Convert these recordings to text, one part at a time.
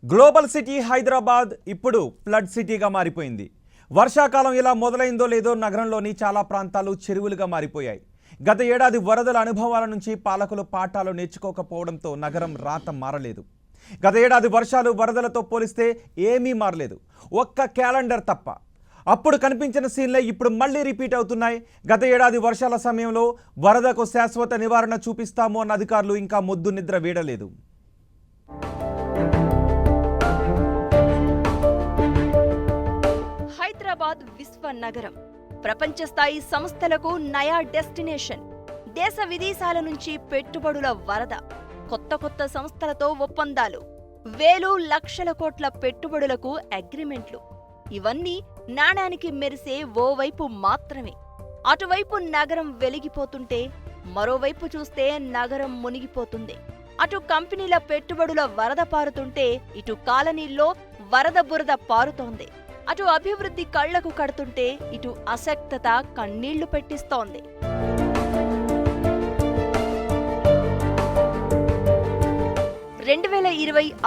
Global city Hyderabad ఇప్పుడు flood సిటీగా మారిపోయింది. వర్షాకాలం ఇలా మొదలైందో లేదో నగరంలోని చాలా ప్రాంతాలు చెరువులుగా మారిపోయాయి. గత ఏడాది వరదల అనుభవాల నుంచి పాలకులు పాఠాలు నేర్చుకోకపోవడంతో నగరం రాత మారలేదు. గత ఏడాది వర్షాలు వరదలతో పోలిస్తే ఏమీ మారలేదు, ఒక్క క్యాలెండర్ తప్ప. అప్పుడు కనిపించిన సీన్లే ఇప్పుడు మళ్ళీ రిపీట్ అవుతున్నాయి. గత ఏడాది వర్షాల సమయంలో వరదకు శాశ్వత నివారణ చూపిస్తాము అన్న అధికారులు ఇంకా మొద్దు నిద్ర వీడలేదు. హైదరాబాద్ విశ్వ నగరం, ప్రపంచ స్థాయి సంస్థలకు నయా డెస్టినేషన్. దేశ విదేశాల నుంచి పెట్టుబడుల వరద, కొత్త సంస్థలతో ఒప్పందాలు, వేలు లక్షల కోట్ల పెట్టుబడులకు అగ్రిమెంట్లు. ఇవన్నీ నాణానికి మెరిసే ఓవైపు మాత్రమే. అటువైపు నగరం వెలిగిపోతుంటే మరోవైపు చూస్తే నగరం మునిగిపోతుంది. అటు కంపెనీల పెట్టుబడుల వరద పారుతుంటే ఇటు కాలనీల్లో వరద బురద పారుతోంది. అటు అభివృద్ధి కళ్లకు కడుతుంటే ఇటు అశక్తత కన్నీళ్లు పెట్టిస్తోంది.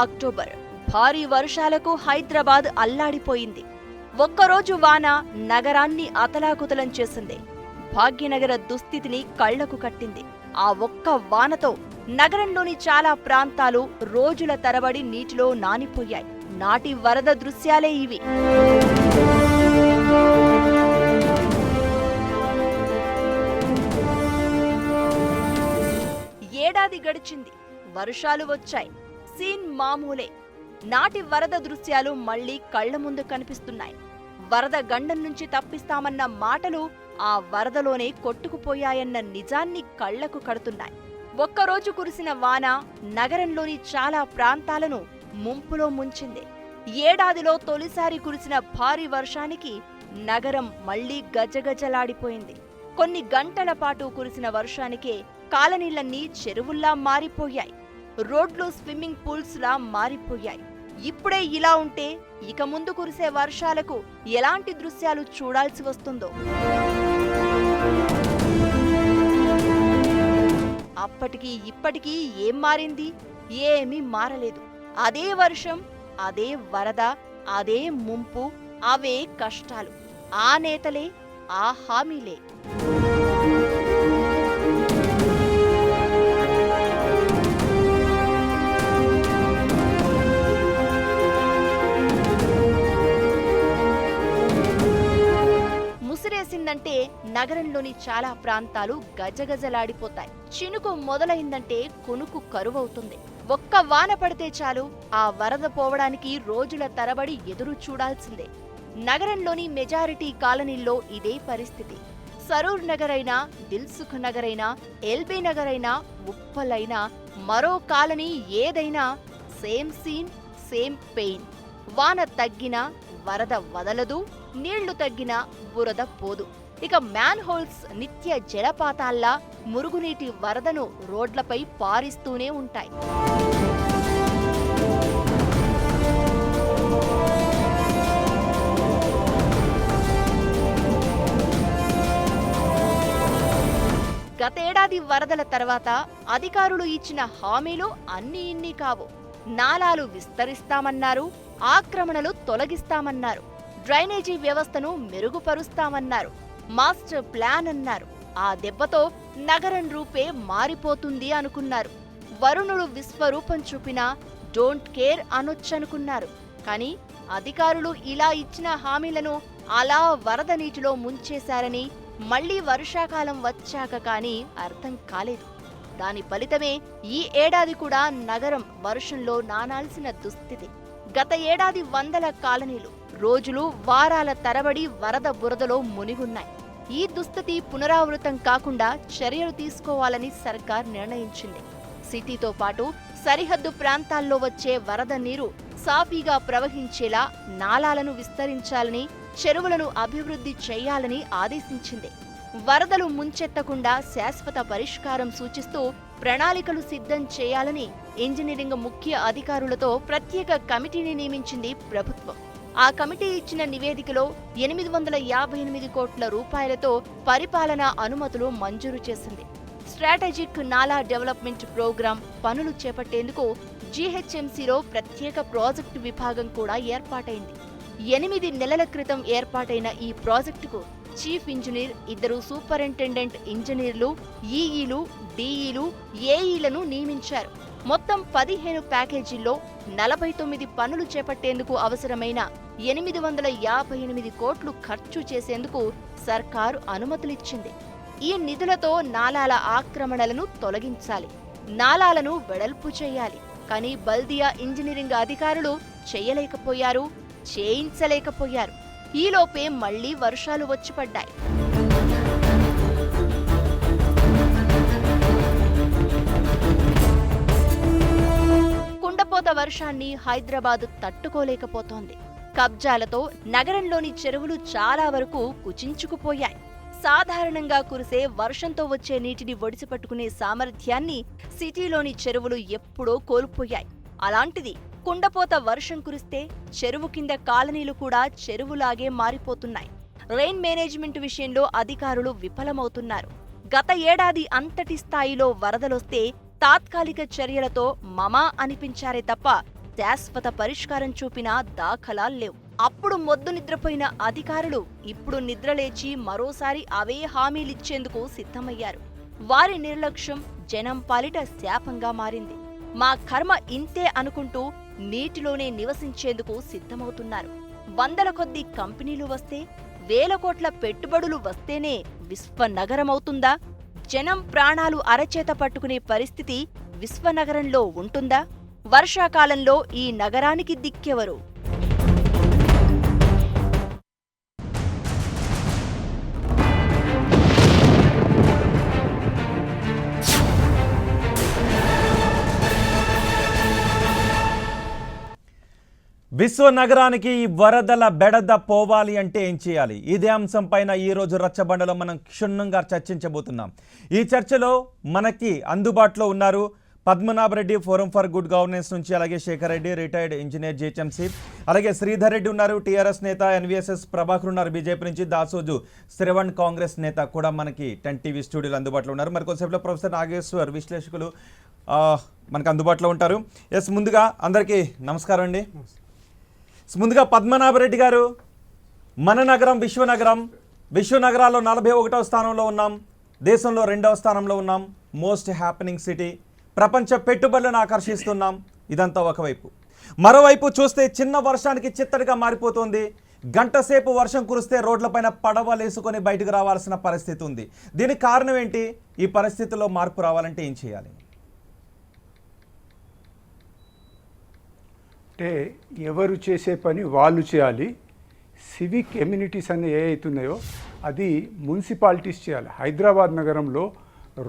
అక్టోబర్ భారీ వర్షాలకు హైదరాబాద్ అల్లాడిపోయింది. ఒక్కరోజు వాన నగరాన్ని అతలాకుతలం చేసింది. భాగ్యనగర దుస్థితిని కళ్లకు కట్టింది. ఆ ఒక్క వానతో నగరంలోని చాలా ప్రాంతాలు రోజుల తరబడి నీటిలో నానిపోయాయి. నాటి వరద దృశ్యాలే ఇవి. ఏడాది గడిచింది, వర్షాలు వచ్చాయి, సీన్ మామూలే. నాటి వరద దృశ్యాలు మళ్లీ కళ్ల ముందు కనిపిస్తున్నాయి. వరద గండం నుంచి తప్పిస్తామన్న మాటలు ఆ వరదలోనే కొట్టుకుపోయాయన్న నిజాన్ని కళ్లకు కడుతున్నాయి. ఒక్కరోజు కురిసిన వాన నగరంలోని చాలా ప్రాంతాలను ముంపులో ముంచింది. ఏడాదిలో తొలిసారి కురిసిన భారీ వర్షానికి నగరం మళ్లీ గజగజలాడిపోయింది. కొన్ని గంటల పాటు కురిసిన వర్షానికే కాలనీలన్నీ చెరువుల్లా మారిపోయాయి. రోడ్లు స్విమ్మింగ్ పూల్స్ లా మారిపోయాయి. ఇప్పుడే ఇలా ఉంటే ఇక ముందు కురిసే వర్షాలకు ఎలాంటి దృశ్యాలు చూడాల్సి వస్తుందో. అప్పటికి ఇప్పటికీ ఏం మారింది? ఏమీ మారలేదు. అదే వర్షం, అదే వరద, అదే ముంపు, అవే కష్టాలు. ఆ నేతలే, ఆ హామీలే. ముసిరేసిందంటే నగరంలోని చాలా ప్రాంతాలు గజగజలాడిపోతాయి. చినుకు మొదలైందంటే కొనుకు కరువవుతుంది. ఒక్క వాన పడితే చాలు ఆ వరద పోవడానికి రోజుల తరబడి ఎదురు చూడాల్సిందే. నగరంలోని మెజారిటీ కాలనీల్లో ఇదే పరిస్థితి. సరూర్ నగర్ అయినా, దిల్సుఖ్ నగర్ అయినా, ఎల్బీ నగర్ అయినా, ఉప్పల్ అయినా, మరో కాలనీ ఏదైనా సేమ్ సీన్, సేమ్ పెయిన్. వాన తగ్గినా వరద వదలదు, నీళ్లు తగ్గినా బురద పోదు. ఇక మ్యాన్ హోల్స్ నిత్య జలపాతాల్లా మురుగునీటి వరదను రోడ్లపై పారిస్తూనే ఉంటాయి. గతేడాది వరదల తర్వాత అధికారులు ఇచ్చిన హామీలు అన్నీ ఇన్ని కావు. నాలాలు విస్తరిస్తామన్నారు, ఆక్రమణలు తొలగిస్తామన్నారు, డ్రైనేజీ వ్యవస్థను మెరుగుపరుస్తామన్నారు, మాస్టర్ ప్లాన్ అన్నారు. ఆ దెబ్బతో నగరం రూపే మారిపోతుంది అనుకున్నారు. వరుణుడు విశ్వరూపం చూపినా డోంట్ కేర్ అనొచ్చనుకున్నారు. కానీ అధికారులు ఇలా ఇచ్చిన హామీలను అలా వరద నీటిలో ముంచేశారని మళ్లీ వర్షాకాలం వచ్చాక కానీ అర్థం కాలేదు. దాని ఫలితమే ఈ ఏడాది కూడా నగరం వర్షంలో నానాల్సిన దుస్థితి. గత ఏడాది వందల కాలనీలు రోజులు వారాల తరబడి వరద బురదలో మునిగున్నాయి. ఈ దుస్థితి పునరావృతం కాకుండా చర్యలు తీసుకోవాలని సర్కార్ నిర్ణయించింది. సిటీతో పాటు సరిహద్దు ప్రాంతాల్లో వచ్చే వరద నీరు సాఫీగా ప్రవహించేలా నాలాలను విస్తరించాలని, చెరువులను అభివృద్ధి చేయాలని ఆదేశించింది. వరదలు ముంచెత్తకుండా శాశ్వత పరిష్కారం సూచిస్తూ ప్రణాళికలు సిద్ధం చేయాలని ఇంజనీరింగ్ ముఖ్య అధికారులతో ప్రత్యేక కమిటీని నియమించింది ప్రభుత్వం. ఆ కమిటీ ఇచ్చిన నివేదికలో 858 కోట్ల రూపాయలతో పరిపాలనా అనుమతులు మంజూరు చేసింది. స్ట్రాటజిక్ నాలా డెవలప్మెంట్ ప్రోగ్రాం పనులు చేపట్టేందుకు జీహెచ్ఎంసీలో ప్రత్యేక ప్రాజెక్టు విభాగం కూడా ఏర్పాటైంది. 8 నెలల క్రితం ఏర్పాటైన ఈ ప్రాజెక్టుకు చీఫ్ ఇంజనీర్, 2 సూపరింటెండెంట్ ఇంజనీర్లు, ఈఈలు, డీఈలు, ఏఈలను నియమించారు. మొత్తం 15 ప్యాకేజీల్లో 49 పనులు చేపట్టేందుకు అవసరమైన 858 కోట్లు ఖర్చు చేసేందుకు సర్కారు అనుమతులిచ్చింది. ఈ నిధులతో నాలాల ఆక్రమణలను తొలగించాలి, నాలాలను వెడల్పు చేయాలి. కానీ బల్దియా ఇంజనీరింగ్ అధికారులు చేయలేకపోయారు, చేయించలేకపోయారు. ఈలోపే మళ్లీ వర్షాలు వచ్చి పడ్డాయి. కుండపోత వర్షాన్ని హైదరాబాద్ తట్టుకోలేకపోతోంది. కబ్జాలతో నగరంలోని చెరువులు చాలా వరకు కుచించుకుపోయాయి. సాధారణంగా కురిసే వర్షంతో వచ్చే నీటిని ఒడిసిపట్టుకునే సామర్థ్యాన్ని సిటీలోని చెరువులు ఎప్పుడో కోల్పోయాయి. అలాంటిది కుండపోత వర్షం కురిస్తే చెరువు కింద కాలనీలు కూడా చెరువులాగే మారిపోతున్నాయి. రెయిన్ మేనేజ్మెంట్ విషయంలో అధికారులు విఫలమవుతున్నారు. గత ఏడాది అంతటి స్థాయిలో వరదలొస్తే తాత్కాలిక చర్యలతో మమా అనిపించారే తప్ప శాశ్వత పరిష్కారం చూపిన దాఖలాల్లేవు. అప్పుడు మొద్దు నిద్రపోయిన అధికారులు ఇప్పుడు నిద్రలేచి మరోసారి అవే హామీలిచ్చేందుకు సిద్ధమయ్యారు. వారి నిర్లక్ష్యం జనం పాలిట శాపంగా మారింది. మా కర్మ ఇంతే అనుకుంటూ నీటిలోనే నివసించేందుకు సిద్ధమవుతున్నారు. 100ల కొద్దీ కంపెనీలు వస్తే, 1000 కోట్ల పెట్టుబడులు వస్తేనే విశ్వనగరమవుతుందా? జనం ప్రాణాలు అరచేత పట్టుకునే పరిస్థితి విశ్వనగరంలో ఉంటుందా? వర్షాకాలంలో ఈ నగరానికి దిక్కెవరు? విశ్వనగరానికి ఈ వరదల బెడద పోవాలి అంటే ఏం చేయాలి? ఇదే అంశం పైన ఈరోజు రచ్చబండలో మనం క్షుణ్ణంగా చర్చించబోతున్నాం. ఈ చర్చలో మనకి అందుబాటులో ఉన్నారు Padmanabha Reddy, forum for good governance నుంచి, అలాగే Shekhar Reddy, retired engineer GHMC, అలాగే శ్రీధర్ రెడ్డి ఉన్నారు, టీఆర్ఎస్ నేత, ఎన్వీఎస్ఎస్ ప్రభాకర్ ఉన్నారు బీజేపీ నుంచి, దాసోజు శ్రవణ్ కాంగ్రెస్ నేత కూడా మనకి 10 టీవీ స్టూడియోలో అందుబాటులో ఉన్నారు. మరి కొద్దిసేపులో ప్రొఫెసర్ నాగేశ్వర్ విశ్లేషకులు మనకు అందుబాటులో ఉంటారు. ఎస్, ముందుగా అందరికీ నమస్కారం అండి. ముందుగా పద్మనాభరెడ్డి గారు, మన నగరం విశ్వనగరం, విశ్వనగరాల్లో 41వ స్థానంలో ఉన్నాం, దేశంలో 2వ స్థానంలో ఉన్నాం, మోస్ట్ హ్యాపెనింగ్ సిటీ, ప్రపంచ పెట్టుబడులను ఆకర్షిస్తున్నాం. ఇదంతా ఒకవైపు. మరోవైపు చూస్తే చిన్న వర్షానికి చిత్తడిగా మారిపోతుంది. గంట సేపు వర్షం కురిస్తే రోడ్లపైన పడవలేసుకొని బయటకు రావాల్సిన పరిస్థితి ఉంది. దీనికి కారణం ఏంటి? ఈ పరిస్థితుల్లో మార్పు రావాలంటే ఏం చేయాలి? అంటే ఎవరు చేసే పని వాళ్ళు చేయాలి. సివిక్ ఎమ్యూనిటీస్ అనే ఏ అవుతున్నాయో అది మున్సిపాలిటీస్ చేయాలి. హైదరాబాద్ నగరంలో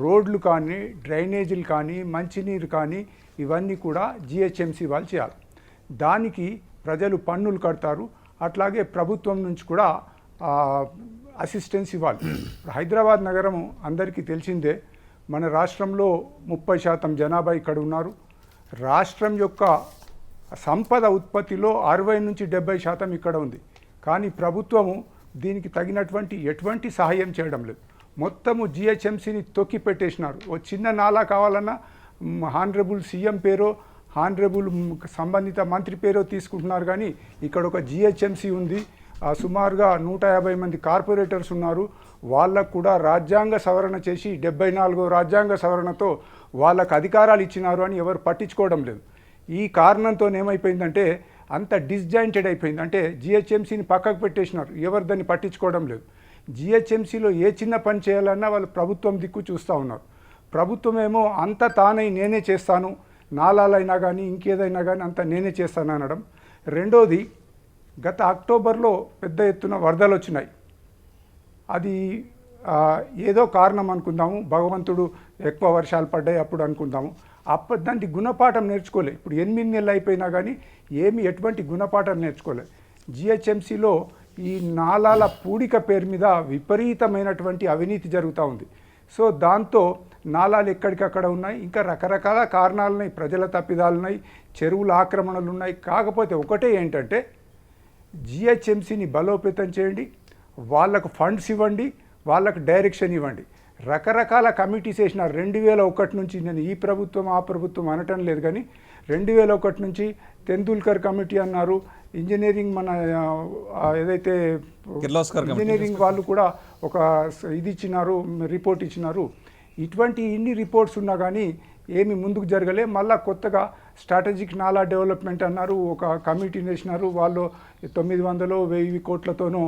రోడ్లు కానీ, డ్రైనేజీలు కానీ, మంచినీరు కానీ ఇవన్నీ కూడా జిహెచ్ఎంసీ వాళ్ళు చేయాలి. దానికి ప్రజలు పన్నులు కడతారు. అట్లాగే ప్రభుత్వం నుంచి కూడా అసిస్టెన్స్ ఇవ్వాలి. హైదరాబాద్ నగరం అందరికీ తెలిసిందే. మన రాష్ట్రంలో 30% జనాభా ఇక్కడ ఉన్నారు. రాష్ట్రం యొక్క సంపద ఉత్పత్తిలో 60 నుంచి 70% ఇక్కడ ఉంది. కానీ ప్రభుత్వము దీనికి తగినటువంటి ఎటువంటి సహాయం చేయడం లేదు. మొత్తము జిహెచ్ఎంసీని తొక్కి పెట్టేసినారు. ఓ చిన్న నాలా కావాలన్నా హానరబుల్ సీఎం పేరో, హానరబుల్ సంబంధిత మంత్రి పేరో తీసుకుంటున్నారు. కానీ ఇక్కడ ఒక జిహెచ్ఎంసీ ఉంది. సుమారుగా 150 మంది కార్పొరేటర్స్ ఉన్నారు. వాళ్ళకు కూడా రాజ్యాంగ సవరణ చేసి 74వ రాజ్యాంగ సవరణతో వాళ్ళకు అధికారాలు ఇచ్చినారు అని ఎవరు పట్టించుకోవడం లేదు. ఈ కారణంతో ఏమైపోయిందంటే అంత డిస్జాయింటెడ్ అయిపోయింది. అంటే జిహెచ్ఎంసీని పక్కకు పెట్టేసినారు. ఎవరు దాన్ని పట్టించుకోవడం లేదు. జిహెచ్ఎంసీలో ఏ చిన్న పని చేయాలన్నా వాళ్ళు ప్రభుత్వం దిక్కు చూస్తూ ఉన్నారు. ప్రభుత్వం ఏమో అంత తానై నేనే చేస్తాను, నాలాలైనా కానీ ఇంకేదైనా కానీ అంత నేనే చేస్తాను అనడం. రెండోది, గత అక్టోబర్లో పెద్ద ఎత్తున వరదలు వచ్చినాయి. అది ఏదో కారణం అనుకుందాము, భగవంతుడు ఎక్కువ వర్షాలు పడ్డాయి అప్పుడు అనుకుందాము. దానికి గుణపాఠం నేర్చుకోలే. ఇప్పుడు 8 నెలలు అయిపోయినా కానీ ఎటువంటి గుణపాఠం నేర్చుకోలే. జిహెచ్ఎంసీలో ఈ నాలాల పూడిక పేరు మీద విపరీతమైనటువంటి అవినీతి జరుగుతూ ఉంది. సో దాంతో నాలాలు ఎక్కడికక్కడ ఉన్నాయి. ఇంకా రకరకాల కారణాలు ఉన్నాయి, ప్రజల తప్పిదాలు ఉన్నాయి, చెరువుల ఆక్రమణలు ఉన్నాయి. కాకపోతే ఒకటే ఏంటంటే జిహెచ్ఎంసీని బలోపేతం చేయండి, వాళ్ళకు ఫండ్స్ ఇవ్వండి, వాళ్ళకు డైరెక్షన్ ఇవ్వండి. రకరకాల కమిటీస్ వేసినారు. 2001 నుంచి, నేను ఈ ప్రభుత్వం ఆ ప్రభుత్వం అనటం లేదు కానీ 2001 నుంచి తెందుల్కర్ కమిటీ అన్నారు, ఇంజనీరింగ్ మన ఏదైతే కిర్లోస్కర్ కమిటీ. ఇంజనీరింగ్ వాళ్ళు కూడా ఒక ఇది ఇచ్చినారు, రిపోర్ట్ ఇచ్చినారు. ఇటువంటి ఇన్ని రిపోర్ట్స్ ఉన్నా కానీ ఏమి ముందుకు జరగలే. మళ్ళీ కొత్తగా స్ట్రాటజిక్ నాలా డెవలప్మెంట్ అన్నారు, ఒక కమిటీని వేసినారు, వాళ్ళు 900-1000 కోట్లతోనూ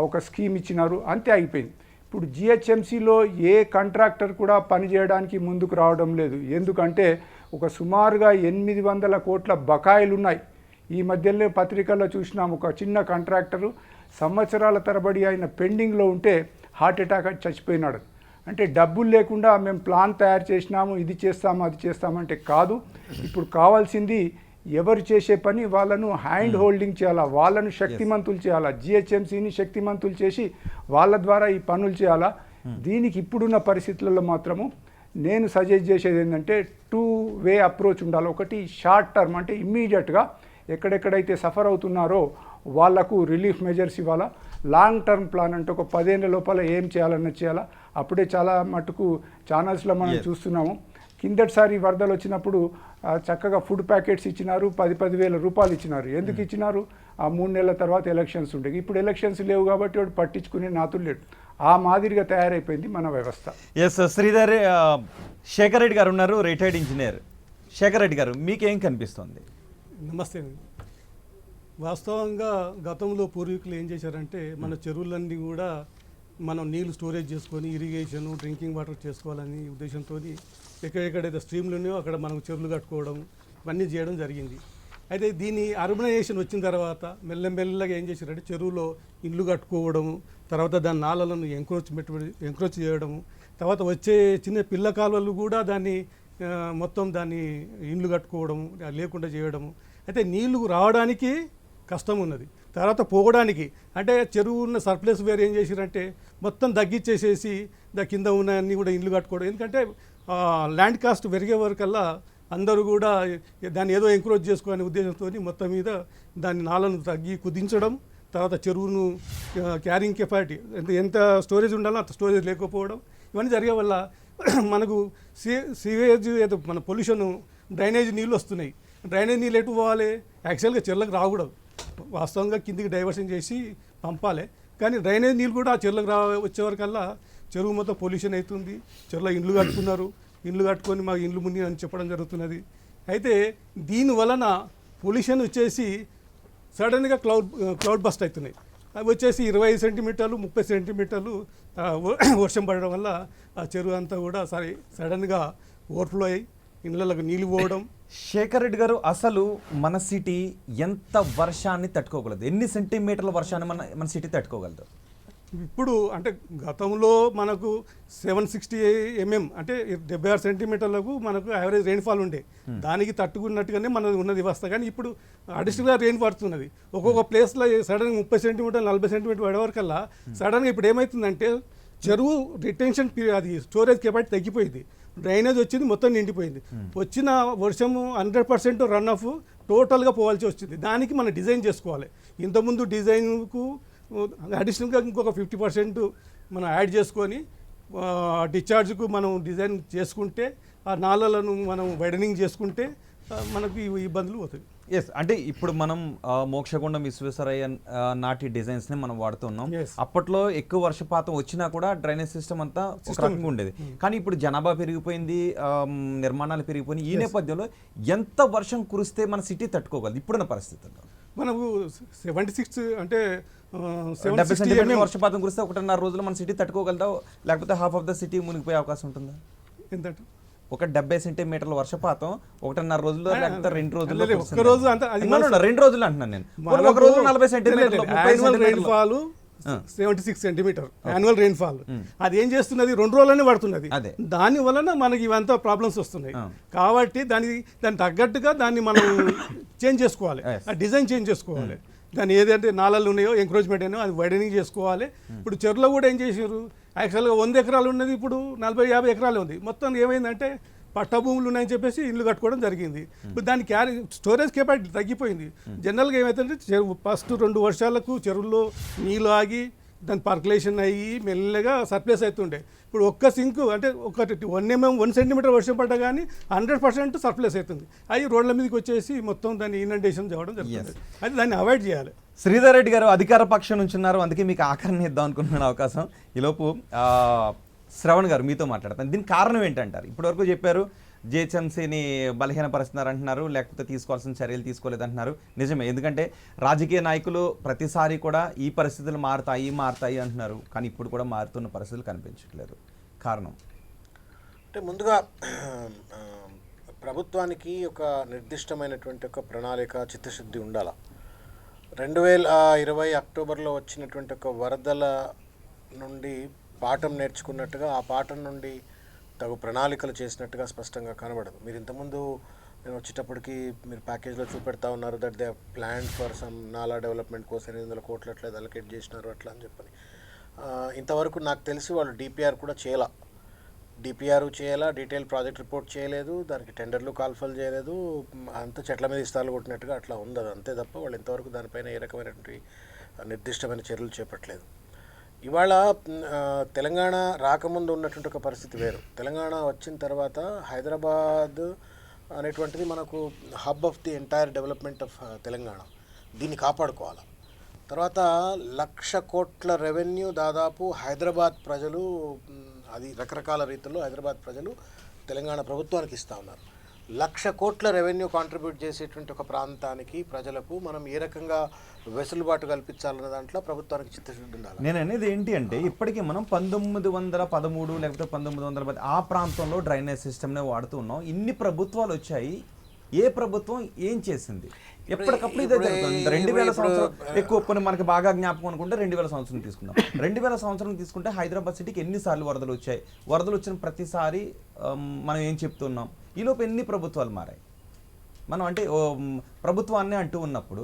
ఒక స్కీమ్ ఇచ్చినారు, అంతే అయిపోయింది. ఇప్పుడు జిహెచ్ఎంసీలో ఏ కాంట్రాక్టర్ కూడా పనిచేయడానికి ముందుకు రావడం లేదు. ఎందుకంటే ఒక సుమారుగా 800 కోట్ల బకాయిలు ఉన్నాయి. ఈ మధ్యలో పత్రికల్లో చూసినాం, ఒక చిన్న కాంట్రాక్టరు సంవత్సరాల తరబడి ఆయన పెండింగ్లో ఉంటే హార్ట్ అటాక్ అని చచ్చిపోయినాడు. అంటే డబ్బులు లేకుండా మేము ప్లాన్ తయారు చేసినాము, ఇది చేస్తాము అది చేస్తామంటే కాదు. ఇప్పుడు కావాల్సింది ఎవరు చేసే పని వాళ్ళను హ్యాండ్ హోల్డింగ్ చేయాలా, వాళ్ళను శక్తిమంతులు చేయాలా, జిహెచ్ఎంసీని శక్తిమంతులు చేసి వాళ్ళ ద్వారా ఈ పనులు చేయాలా. దీనికి ఇప్పుడున్న పరిస్థితులలో మాత్రము నేను సజెస్ట్ చేసేది ఏంటంటే 2 వే అప్రోచ్ ఉండాలి. ఒకటి షార్ట్ టర్మ్, అంటే ఇమ్మీడియట్గా ఎక్కడెక్కడైతే సఫర్ అవుతున్నారో వాళ్లకు రిలీఫ్ మెజర్స్ ఇవ్వాలా. లాంగ్ టర్మ్ ప్లాన్ అంటే ఒక 10 ఏళ్ళ లోపల ఏం చేయాలన్నది చేయాలా. అప్పుడే చాలా మటుకు ఛానల్స్లో మనం చూస్తున్నాము. కిందటిసారి వరదలు వచ్చినప్పుడు చక్కగా ఫుడ్ ప్యాకెట్స్ ఇచ్చినారు, 10,000 రూపాయలు ఇచ్చినారు. ఎందుకు ఇచ్చినారు? ఆ 3 నెలల తర్వాత ఎలక్షన్స్ ఉండేవి. ఇప్పుడు ఎలక్షన్స్ లేవు కాబట్టి వాడు పట్టించుకునే నాతులు లేడు. ఆ మాదిరిగా తయారైపోయింది మన వ్యవస్థ. ఎస్ శ్రీధర్, శేఖర్ రెడ్డి గారు ఉన్నారు, రిటైర్డ్ ఇంజనీర్. శేఖర్ రెడ్డి గారు, మీకేం కనిపిస్తుంది? నమస్తే. వాస్తవంగా గతంలో పూర్వీకులు ఏం చేశారంటే మన చెరువులన్నీ కూడా మనం నీళ్లు స్టోరేజ్ చేసుకొని ఇరిగేషన్, డ్రింకింగ్ వాటర్ చేసుకోవాలని ఉద్దేశంతో ఎక్కడెక్కడైతే స్ట్రీమ్లు ఉన్నాయో అక్కడ మనం చెరువులు కట్టుకోవడం ఇవన్నీ చేయడం జరిగింది. అయితే దీని అర్బనైజేషన్ వచ్చిన తర్వాత మెల్లమెల్లగా ఏం చేశారంటే చెరువులో ఇల్లు కట్టుకోవడము, తర్వాత దాని నాళలను ఎంక్రోచ్ చేయడము, తర్వాత వచ్చే చిన్న పిల్ల కాలువలు కూడా దాన్ని మొత్తం దాన్ని ఇండ్లు కట్టుకోవడం లేకుండా చేయడము. అయితే నీళ్లు రావడానికి కష్టం ఉన్నది, తర్వాత పోవడానికి అంటే చెరువు ఉన్న సర్ప్లస్ వేరు ఏం చేశారంటే మొత్తం తగ్గించేసేసి కింద ఉన్న అన్నీ కూడా ఇండ్లు కట్టుకోవడం. ఎందుకంటే ల్యాండ్ కాస్ట్ పెరిగే వరకల్లా అందరూ కూడా దాన్ని ఏదో ఎంకరేజ్ చేసుకోవాలనే ఉద్దేశంతో మొత్తం మీద దాని నాలను తగ్గి కుదించడం, తర్వాత చెరువును క్యారింగ్ కెపాసిటీ ఎంత స్టోరేజ్ ఉండాలో అంత స్టోరేజ్ లేకపోవడం, ఇవన్నీ జరిగే వల్ల మనకు సీవేజ్ ఏదో మన పొల్యూషన్, డ్రైనేజ్ నీళ్ళు వస్తున్నాయి. డ్రైనేజ్ నీళ్ళు ఎటు పోవాలి? యాక్చువల్గా చెర్లకు రాకూడదు, వాస్తవంగా కిందికి డైవర్షన్ చేసి పంపాలి. కానీ డ్రైనేజ్ నీళ్ళు కూడా ఆ చెర్లకు వచ్చేవరకల్లా చెరువు మొత్తం పొల్యూషన్ అవుతుంది. చెరువులో ఇండ్లు కట్టుకున్నారు, ఇండ్లు కట్టుకొని మాకు ఇండ్లు ముని అని చెప్పడం జరుగుతున్నది. అయితే దీని వలన పొల్యూషన్ వచ్చేసి సడన్గా క్లౌడ్ బస్ట్ అవుతున్నాయి. అవి వచ్చేసి 25 సెంటీమీటర్లు 30 సెంటీమీటర్లు వర్షం పడడం వల్ల ఆ చెరువు అంతా కూడా సడన్గా ఓవర్ఫ్లో అయ్యి ఇళ్ళకు నీళ్ళు పోవడం. శేఖర్ రెడ్డి గారు, అసలు మన సిటీ ఎంత వర్షాన్ని తట్టుకోగలదు? ఎన్ని సెంటీమీటర్ల వర్షాన్ని మన సిటీ తట్టుకోగలదు? ఇప్పుడు అంటే గతంలో మనకు 760 mm అంటే 76 సెంటీమీటర్లకు మనకు యావరేజ్ రెయిన్ఫాల్ ఉండే, దానికి తట్టుకున్నట్టుగానే మనది ఉన్నది వ్యవస్థ. కానీ ఇప్పుడు అడిషనల్గా రెయిన్ పడుతున్నది. ఒక్కొక్క ప్లేస్లో సడన్గా 30 సెంటీమీటర్లు 40 సెంటీమీటర్ పడేవరకల్లా సడన్గా ఇప్పుడు ఏమవుతుందంటే చెరువు రిటెన్షన్ అది స్టోరేజ్ కెపాసిటీ తగ్గిపోయింది, డ్రైనేజ్ వచ్చింది మొత్తం నిండిపోయింది. వచ్చిన వర్షము 100% రన్ ఆఫ్ టోటల్గా పోవాల్సి వచ్చింది. దానికి మనం డిజైన్ చేసుకోవాలి. ఇంతకుముందు డిజైన్కు అడిషనల్గా ఇంకొక 50% మనం యాడ్ చేసుకొని డిశ్చార్జ్కు మనం డిజైన్ చేసుకుంటే, ఆ నాళలను మనం వైడనింగ్ చేసుకుంటే మనకు ఈ ఇబ్బందులు పోతాయి. ఎస్, అంటే ఇప్పుడు మనం మోక్షగుండం విశ్వేశ్వరయ్య నాటి డిజైన్స్ని మనం వాడుతున్నాం. అప్పట్లో ఎక్కువ వర్షపాతం వచ్చినా కూడా డ్రైనేజ్ సిస్టమ్ అంతా ఒక రకంగా ఉండేది. కానీ ఇప్పుడు జనాభా పెరిగిపోయింది, నిర్మాణాలు పెరిగిపోయినాయి. ఈ నేపథ్యంలో ఎంత వర్షం కురిస్తే మన సిటీ తట్టుకోగలదు ఇప్పుడున్న పరిస్థితుల్లో? మనకు 76 అంటే 70 సెంటీమీటర్ల వర్షపాతం కురిస్తే 1.5 రోజులు మన సిటీ తట్టుకోగలదా, లేకపోతే హాఫ్ ఆఫ్ ద సిటీ మునిగిపోయే అవకాశం ఉంటుందా? ఏంటంటే ఒక 70 సెంటీమీటర్ల వర్షపాతం 1.5 రోజుల్లో లేకపోతే 2 రోజుల్లో? 2 రోజులు అంటున్నాను నేను. ఒక రోజు 40 సెంటీమీటర్లు, 30 రెయిన్ఫాల్ 76 సెంటీమీటర్ యాన్యువల్ రెయిన్ఫాల్. అది ఏం చేస్తున్నది? 2 రోజులనే పడుతున్నది. దాని వలన మనకి ఇవంతా ప్రాబ్లమ్స్ వస్తున్నాయి. కాబట్టి దానికి తగ్గట్టుగా దాన్ని మనం చేంజ్ చేసుకోవాలి, ఆ డిజైన్ చేంజ్ చేసుకోవాలి. దాన్ని ఏదంటే నాళాలు ఉన్నాయో ఎంక్రోచ్మెంట్ అయినా అది వైడనింగ్ చేసుకోవాలి. ఇప్పుడు చెరువులో కూడా ఏం చేశారు? యాక్చువల్గా 100 ఎకరాలు ఉన్నది ఇప్పుడు 40-50 ఎకరాలు ఉంది. మొత్తం ఏమైందంటే పట్టా భూములు ఉన్నాయని చెప్పేసి ఇల్లు కట్టుకోవడం జరిగింది. ఇప్పుడు దాని స్టోరేజ్ కెపాసిటీ తగ్గిపోయింది. జనరల్గా ఏమైతుందంటే చెరువు ఫస్ట్ 2 వర్షాలకు చెరువుల్లో నీళ్ళు ఆగి దాని పర్కులేషన్ అయ్యి మెల్లగా సర్ప్లేస్ అవుతుండే. ఇప్పుడు ఒక్క సింక్ అంటే ఒక 1 సెంటీమీటర్ వర్షం పడ్డా కానీ 100% సర్ప్లేస్ అవుతుంది. అవి రోడ్ల మీదకి వచ్చేసి మొత్తం దాన్ని ఇనండేషన్ చేయడం జరుగుతుంది. అది దాన్ని అవాయిడ్ చేయాలి. శ్రీధర్ రెడ్డి గారు అధికార పక్షం నుంచి ఉన్నారు, అందుకే మీకు ఆఖరిని ఇద్దాం అనుకుంటున్నాను అవకాశం. ఈలోపు శ్రవణ్ గారు మీతో మాట్లాడతాను. దీనికి కారణం ఏంటంటారు? ఇప్పటివరకు చెప్పారు జిహెచ్ఎంసీని బలహీనపరుస్తున్నారు అంటున్నారు, లేకపోతే తీసుకోవాల్సిన చర్యలు తీసుకోలేదంటున్నారు. నిజమే, ఎందుకంటే రాజకీయ నాయకులు ప్రతిసారి కూడా ఈ పరిస్థితులు మారుతాయి అంటున్నారు, కానీ ఇప్పుడు కూడా మారుతున్న పరిస్థితులు కనిపించట్లేదు. కారణం అంటే ముందుగా ప్రభుత్వానికి ఒక నిర్దిష్టమైనటువంటి ఒక ప్రణాళిక, చిత్తశుద్ధి ఉండాల. 2020 అక్టోబర్లో వచ్చినటువంటి ఒక వరదల నుండి పాఠం నేర్చుకున్నట్టుగా, ఆ పాఠం నుండి తగు ప్రణాళికలు చేసినట్టుగా స్పష్టంగా కనబడదు. మీరు ఇంతకుముందు నేను వచ్చేటప్పటికి మీరు ప్యాకేజ్లో చూపెడతా ఉన్నారు that they plan for some నాలా డెవలప్మెంట్ కోసం 800 కోట్లు అట్లా అలొకేట్ చేసినారు అట్లా అని చెప్పని. ఇంతవరకు నాకు తెలిసి వాళ్ళు డిపిఆర్ కూడా చేయాల, డీటెయిల్ ప్రాజెక్ట్ రిపోర్ట్ చేయలేదు, దానికి టెండర్లు కాల్ఫల్ చేయలేదు, అంత చెట్ల మీద ఇస్తాలు కొట్టినట్టుగా అట్లా ఉంది. అది అంతే తప్ప వాళ్ళు ఇంతవరకు దానిపైన ఏ రకమైనటువంటి నిర్దిష్టమైన చర్యలు చేపట్టలేదు. ఇవాళ తెలంగాణ రాకముందు ఉన్నటువంటి ఒక పరిస్థితి వేరు. తెలంగాణ వచ్చిన తర్వాత హైదరాబాద్ అనేటువంటిది మనకు hub of the entire development of Telangana. దీన్ని కాపాడుకోవాలి. తర్వాత 1,00,000 కోట్ల రెవెన్యూ దాదాపు హైదరాబాద్ ప్రజలు, అది రకరకాల రీతిలో హైదరాబాద్ ప్రజలు తెలంగాణ ప్రభుత్వానికి ఇస్తూ ఉన్నారు. 1,00,000 కోట్ల రెవెన్యూ కాంట్రిబ్యూట్ చేసేటువంటి ఒక ప్రాంతానికి, ప్రజలకు మనం ఏ రకంగా వెసులుబాటు కల్పించాలన్న దాంట్లో ప్రభుత్వానికి చిత్తశుద్ధి ఉండాలి. నేను అనేది ఏంటి అంటే, ఇప్పటికీ మనం 1913 లేకపోతే 1910 ఆ ప్రాంతంలో డ్రైనేజ్ సిస్టమ్నే వాడుతూ ఉన్నాం. ఇన్ని ప్రభుత్వాలు వచ్చాయి, ఏ ప్రభుత్వం ఏం చేసింది? ఎప్పటికప్పుడు ఇదే జరుగుతుంది. 2000 సంవత్సరం ఎక్కువ కొన్ని మనకి బాగా జ్ఞాపకం అనుకుంటే 2000 సంవత్సరం తీసుకుందాం. 2000 సంవత్సరం తీసుకుంటే హైదరాబాద్ సిటీకి ఎన్నిసార్లు వరదలు వచ్చాయి? వరదలు వచ్చిన ప్రతిసారి మనం ఏం చెప్తున్నాం? ఈలోపు ఎన్ని ప్రభుత్వాలు మారాయి? మనం అంటే ప్రభుత్వాన్ని అంటూ ఉన్నప్పుడు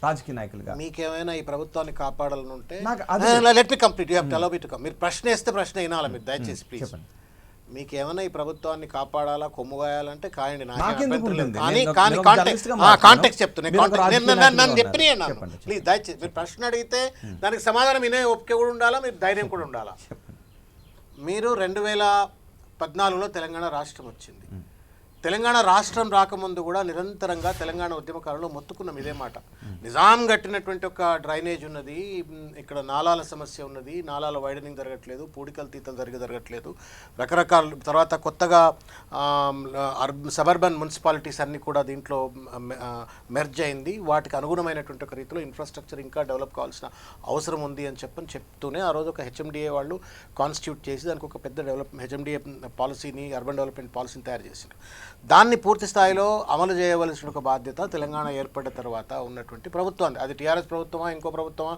రాజకీయ నాయకులుగా మీకేమైనా ఈ ప్రభుత్వాన్ని కాపాడాలని ఉంటే నాకు let me complete, you have to allow me to come. మీరు ప్రశ్న వేస్తే ప్రశ్న వినాలి మీరు, దయచేసి ప్లీజ్. చెప్పండి. మీకు ఏమైనా ఈ ప్రభుత్వాన్ని కాపాడాలా, కొమ్ముగాయాలంటే కాయండి. నాకెందుకు ఉంటుంది? కానీ కాంటెక్స్ట్ చెప్తున్నాను, నన్ను చెప్పినాను. ప్లీజ్ దయచేసి మీరు ప్రశ్న అడిగితే దానికి సమాధానం వినే ఓపిక కూడా ఉండాలా, మీరు ధైర్యం కూడా ఉండాలా. మీరు 2014లో తెలంగాణ రాష్ట్రం వచ్చింది. తెలంగాణ రాష్ట్రం రాకముందు కూడా నిరంతరంగా తెలంగాణ ఉద్యమకారులు మొత్తుకున్నాం ఇదే మాట. నిజాం కట్టినటువంటి ఒక డ్రైనేజ్ ఉన్నది, ఇక్కడ నాలాల సమస్య ఉన్నది, నాలాల వైడనింగ్ జరగట్లేదు, పూడికల తీతలు జరగట్లేదు, రకరకాల తర్వాత కొత్తగా సబర్బన్ మున్సిపాలిటీస్ అన్నీ కూడా దీంట్లో మెర్జ్ అయింది. వాటికి అనుగుణమైనటువంటి ఒక రీతిలో ఇన్ఫ్రాస్ట్రక్చర్ ఇంకా డెవలప్ కావాల్సిన అవసరం ఉంది అని చెప్తూనే ఆ రోజు ఒక హెచ్ఎండిఏ వాళ్ళు కాన్స్టిట్యూట్ చేసి దానికి ఒక పెద్ద హెచ్ఎండిఏ పాలసీని, అర్బన్ డెవలప్మెంట్ పాలసీని తయారు చేశారు. దాన్ని పూర్తి స్థాయిలో అమలు చేయవలసిన ఒక బాధ్యత తెలంగాణ ఏర్పడిన తర్వాత ఉన్నటువంటి ప్రభుత్వాన్ని, అది టీఆర్ఎస్ ప్రభుత్వమా ఇంకో ప్రభుత్వమా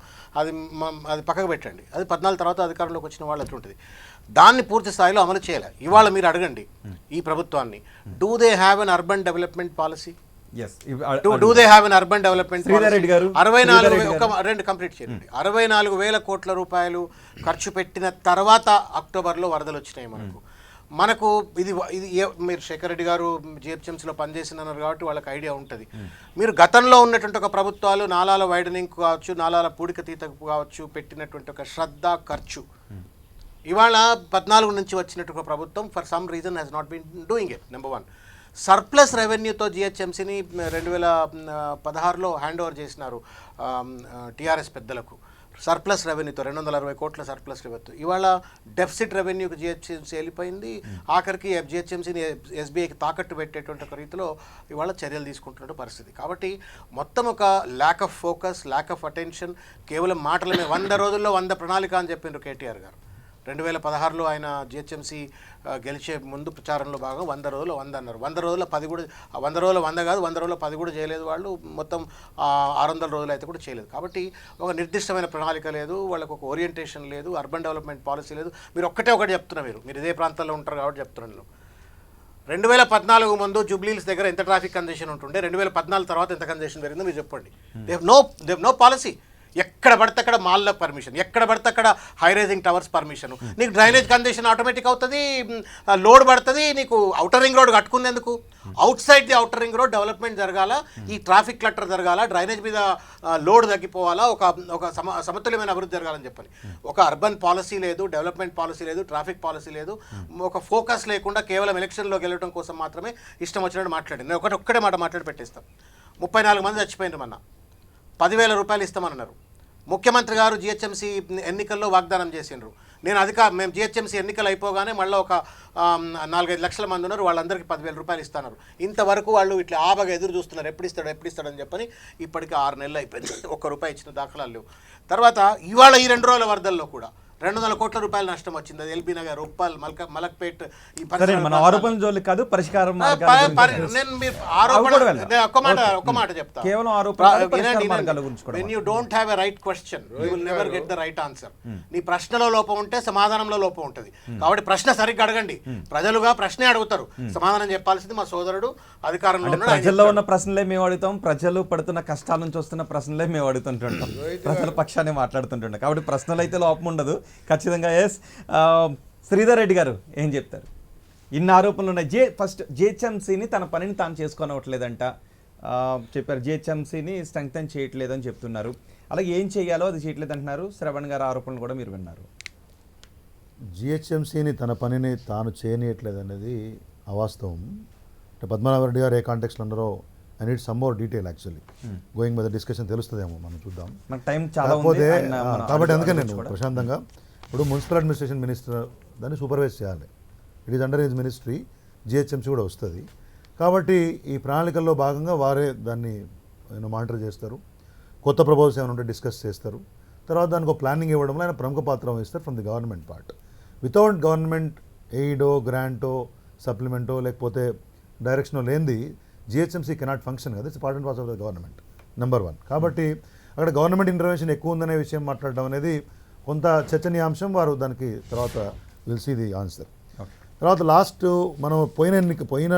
అది పక్కకు పెట్టండి, అది 14 తర్వాత అధికారంలోకి వచ్చిన వాళ్ళు అట్లుంటుంది. దాన్ని పూర్తి స్థాయిలో అమలు చేయాలి. ఇవాళ మీరు అడగండి ఈ ప్రభుత్వాన్ని, do they have an urban development policy? Do they have an urban development policy? 64 complete చేయండి. 64,000 కోట్ల రూపాయలు ఖర్చు పెట్టిన తర్వాత అక్టోబర్లో వరదలు వచ్చినాయి మనకు ఇది మీరు శేఖర్ రెడ్డి గారు జిహెచ్ఎంసీలో పనిచేసినారు కాబట్టి వాళ్ళకి ఐడియా ఉంటుంది. మీరు గతంలో ఉన్నటువంటి ఒక ప్రభుత్వాలు నాలాల వైడనింగ్ కావచ్చు, నాలాల పూడిక తీతకు కావచ్చు పెట్టినటువంటి ఒక శ్రద్ధ, ఖర్చు ఇవాళ 14 నుంచి వచ్చినట్టు ఒక ప్రభుత్వం for some reason has not been doing it. Number 1, surplus రెవెన్యూతో జిహెచ్ఎంసీని 2016లో హ్యాండ్ ఓవర్ చేసినారు టీఆర్ఎస్ పెద్దలకు. సర్ప్లస్ రెవెన్యూతో 260 కోట్ల సర్ప్లస్ రెవెన్యూ. ఇవాళ డెఫిసిట్ రెవెన్యూకి జిహెచ్ఎంసీ వెళ్ళిపోయింది. ఆఖరికి జిహెచ్ఎంసీని ఎస్బీఐకి తాకట్టు పెట్టేటువంటి ఒక రీతిలో ఇవాళ చర్యలు తీసుకుంటున్న పరిస్థితి. కాబట్టి మొత్తం ఒక lack of focus, lack of attention, కేవలం మాటలమే. 100 రోజుల్లో 100 ప్రణాళిక అని చెప్పిండ్రు కేటీఆర్ గారు. 2016లో ఆయన జిహెచ్ఎంసీ గెలిచే ముందు ప్రచారంలో భాగంగా 100 రోజులు 100 అన్నారు. 100 రోజుల 10 కూడా, 100 రోజుల 100 కాదు, 100 రోజుల 10 కూడా చేయలేదు వాళ్ళు. మొత్తం 600 రోజులు అయితే కూడా చేయలేదు. కాబట్టి ఒక నిర్దిష్టమైన ప్రణాళిక లేదు, వాళ్ళకు ఒక ఓరియంటేషన్ లేదు, అర్బన్ డెవలప్మెంట్ పాలసీ లేదు. మీరు ఒకటి చెప్తున్నారు, మీరు ఇదే ప్రాంతాల్లో ఉంటారు కాబట్టి చెప్తున్నాను. 2014 ముందు జూబ్లీహిల్స్ దగ్గర ఎంత ట్రాఫిక్ కంజెషన్ ఉంటుండే, 2014 తర్వాత ఎంత కంజెషన్ పెరిగిందో మీరు చెప్పండి. They have no policy. ఎక్కడ పడితే అక్కడ మాల్లో పర్మిషన్, ఎక్కడ పడితే అక్కడ హై రైజింగ్ టవర్స్ పర్మిషన్. నీకు డ్రైనేజ్ కండిషన్ ఆటోమేటిక్ అవుతుంది, లోడ్ పడుతుంది. నీకు అవుటర్ రింగ్ రోడ్ కట్టుకునేందుకు outside the outer ring road development జరగాల, ఈ ట్రాఫిక్ క్లటర్ జరగాల, డ్రైనేజ్ మీద లోడ్ తగ్గిపోవాలా, ఒక సమతుల్యమైన అభివృద్ధి జరగాలని చెప్పని. ఒక అర్బన్ పాలసీ లేదు, డెవలప్మెంట్ పాలసీ లేదు, ట్రాఫిక్ పాలసీ లేదు, ఒక ఫోకస్ లేకుండా కేవలం ఎలక్షన్లోకి వెళ్ళడం కోసం మాత్రమే ఇష్టం వచ్చినట్టు మాట్లాడింది. నేను ఒక్కటే మాట మాట్లాడి పెట్టేస్తాను. 34 మంది చచ్చిపోయినారు మొన్న, 10,000 రూపాయలు ఇస్తామన్నారు. ముఖ్యమంత్రి గారు జిహెచ్ఎంసీ ఎన్నికల్లో వాగ్దానం చేసిండ్రు. మేము జిహెచ్ఎంసీ ఎన్నికలు అయిపోగానే మళ్ళీ ఒక 4-5 లక్షల మంది ఉన్నారు, వాళ్ళందరికీ 10,000 రూపాయలు ఇస్తున్నారు. ఇంతవరకు వాళ్ళు ఇట్లా ఆబగా ఎదురు చూస్తున్నారు, ఎప్పుడు ఇస్తాడని చెప్పని. ఇప్పటికి 6 నెలలు అయిపోయింది, ₹1 ఇచ్చిన దాఖలాలు లేవు. తర్వాత ఇవాళ ఈ 2 రోజుల వరదల్లో కూడా 200 కోట్ల రూపాయలు నష్టం వచ్చింది. అది ఎల్బీ నగర్, ఉప్పల్, మలక్పేట్, ఈ మన ఆరోపణల జోలికి కాదు, పరిష్కారం ఒక్క మాట చెప్తా. కేవలం ఆరోపణలు, పరిష్కార మార్గాల గురించి కూడా. When you don't have a right question, you will never get the right answer. నీ ప్రశ్నలో లోపం ఉంటే సమాధానంలో లోపం ఉంటుంది. కాబట్టి ప్రశ్న సరిగ్గా అడగండి. ప్రజలుగా ప్రశ్నే అడుగుతారు, సమాధానం చెప్పాల్సింది మా సోదరుడు అధికారంలో ఉన్నాడు. ప్రజల్లో ఉన్న ప్రశ్నలే మేము అడుగుతాం, ప్రజలు పడుతున్న కష్టాల నుంచి వస్తున్న ప్రశ్నలే మేము అడుగుతుంటుంటాం, ప్రజల పక్షాన్ని మాట్లాడుతుంటుంటాం. కాబట్టి ప్రశ్నలు అయితే లోపం ఉండదు ఖచ్చితంగా. ఎస్, శ్రీధర్ రెడ్డి గారు ఏం చెప్తారు? ఇన్ని ఆరోపణలు ఉన్నాయి. ఫస్ట్ జిహెచ్ఎంసీని తన పనిని తాను చేసుకోనవట్లేదంట చెప్పారు, జిహెచ్ఎంసీని స్ట్రెంగ్తన్ చేయట్లేదని చెప్తున్నారు. అలాగే ఏం చేయాలో అది చేయట్లేదు అంటున్నారు. శ్రవణ్ గారు ఆరోపణలు కూడా మీరు విన్నారు. జిహెచ్ఎంసీని తన పనిని తాను చేయనీయట్లేదు అనేది అవాస్తవం. అంటే పద్మనాభరెడ్డి గారు ఏ కాంటెక్స్లో ఉన్నారో I need some more detail actually going by the discussion తెలుస్తుందేమో, మనం చూద్దాం. కాకపోతే కాబట్టి అందుకని నేను ప్రశాంతంగా, ఇప్పుడు మున్సిపల్ అడ్మినిస్ట్రేషన్ మినిస్టర్ దాన్ని సూపర్వైజ్ చేయాలి. It is under his ministry, GHMC కూడా వస్తుంది. కాబట్టి ఈ ప్రణాళికల్లో భాగంగా వారే దాన్ని మానిటర్ చేస్తారు. కొత్త ప్రపోజల్స్ ఏమైనా ఉంటే డిస్కస్ చేస్తారు. తర్వాత దానికి ఒక ప్లానింగ్ ఇవ్వడంలో ఆయన ప్రముఖ పాత్ర వహిస్తారు from the government part. Without government ఎయిడో, గ్రాంటో, సప్లిమెంటో లేకపోతే డైరెక్షనో లేనిది జిహెచ్ఎంసీ కెనాట్ ఫంక్షన్ కదా. It's part and part of the government, number 1. కాబట్టి అక్కడ గవర్నమెంట్ ఇంటర్వెన్షన్ ఎక్కువ ఉందనే విషయం మాట్లాడడం అనేది కొంత చర్చనీయాంశం. వారు దానికి తర్వాత విల్ సీ ది ఆన్సర్. తర్వాత లాస్ట్ మనం పోయిన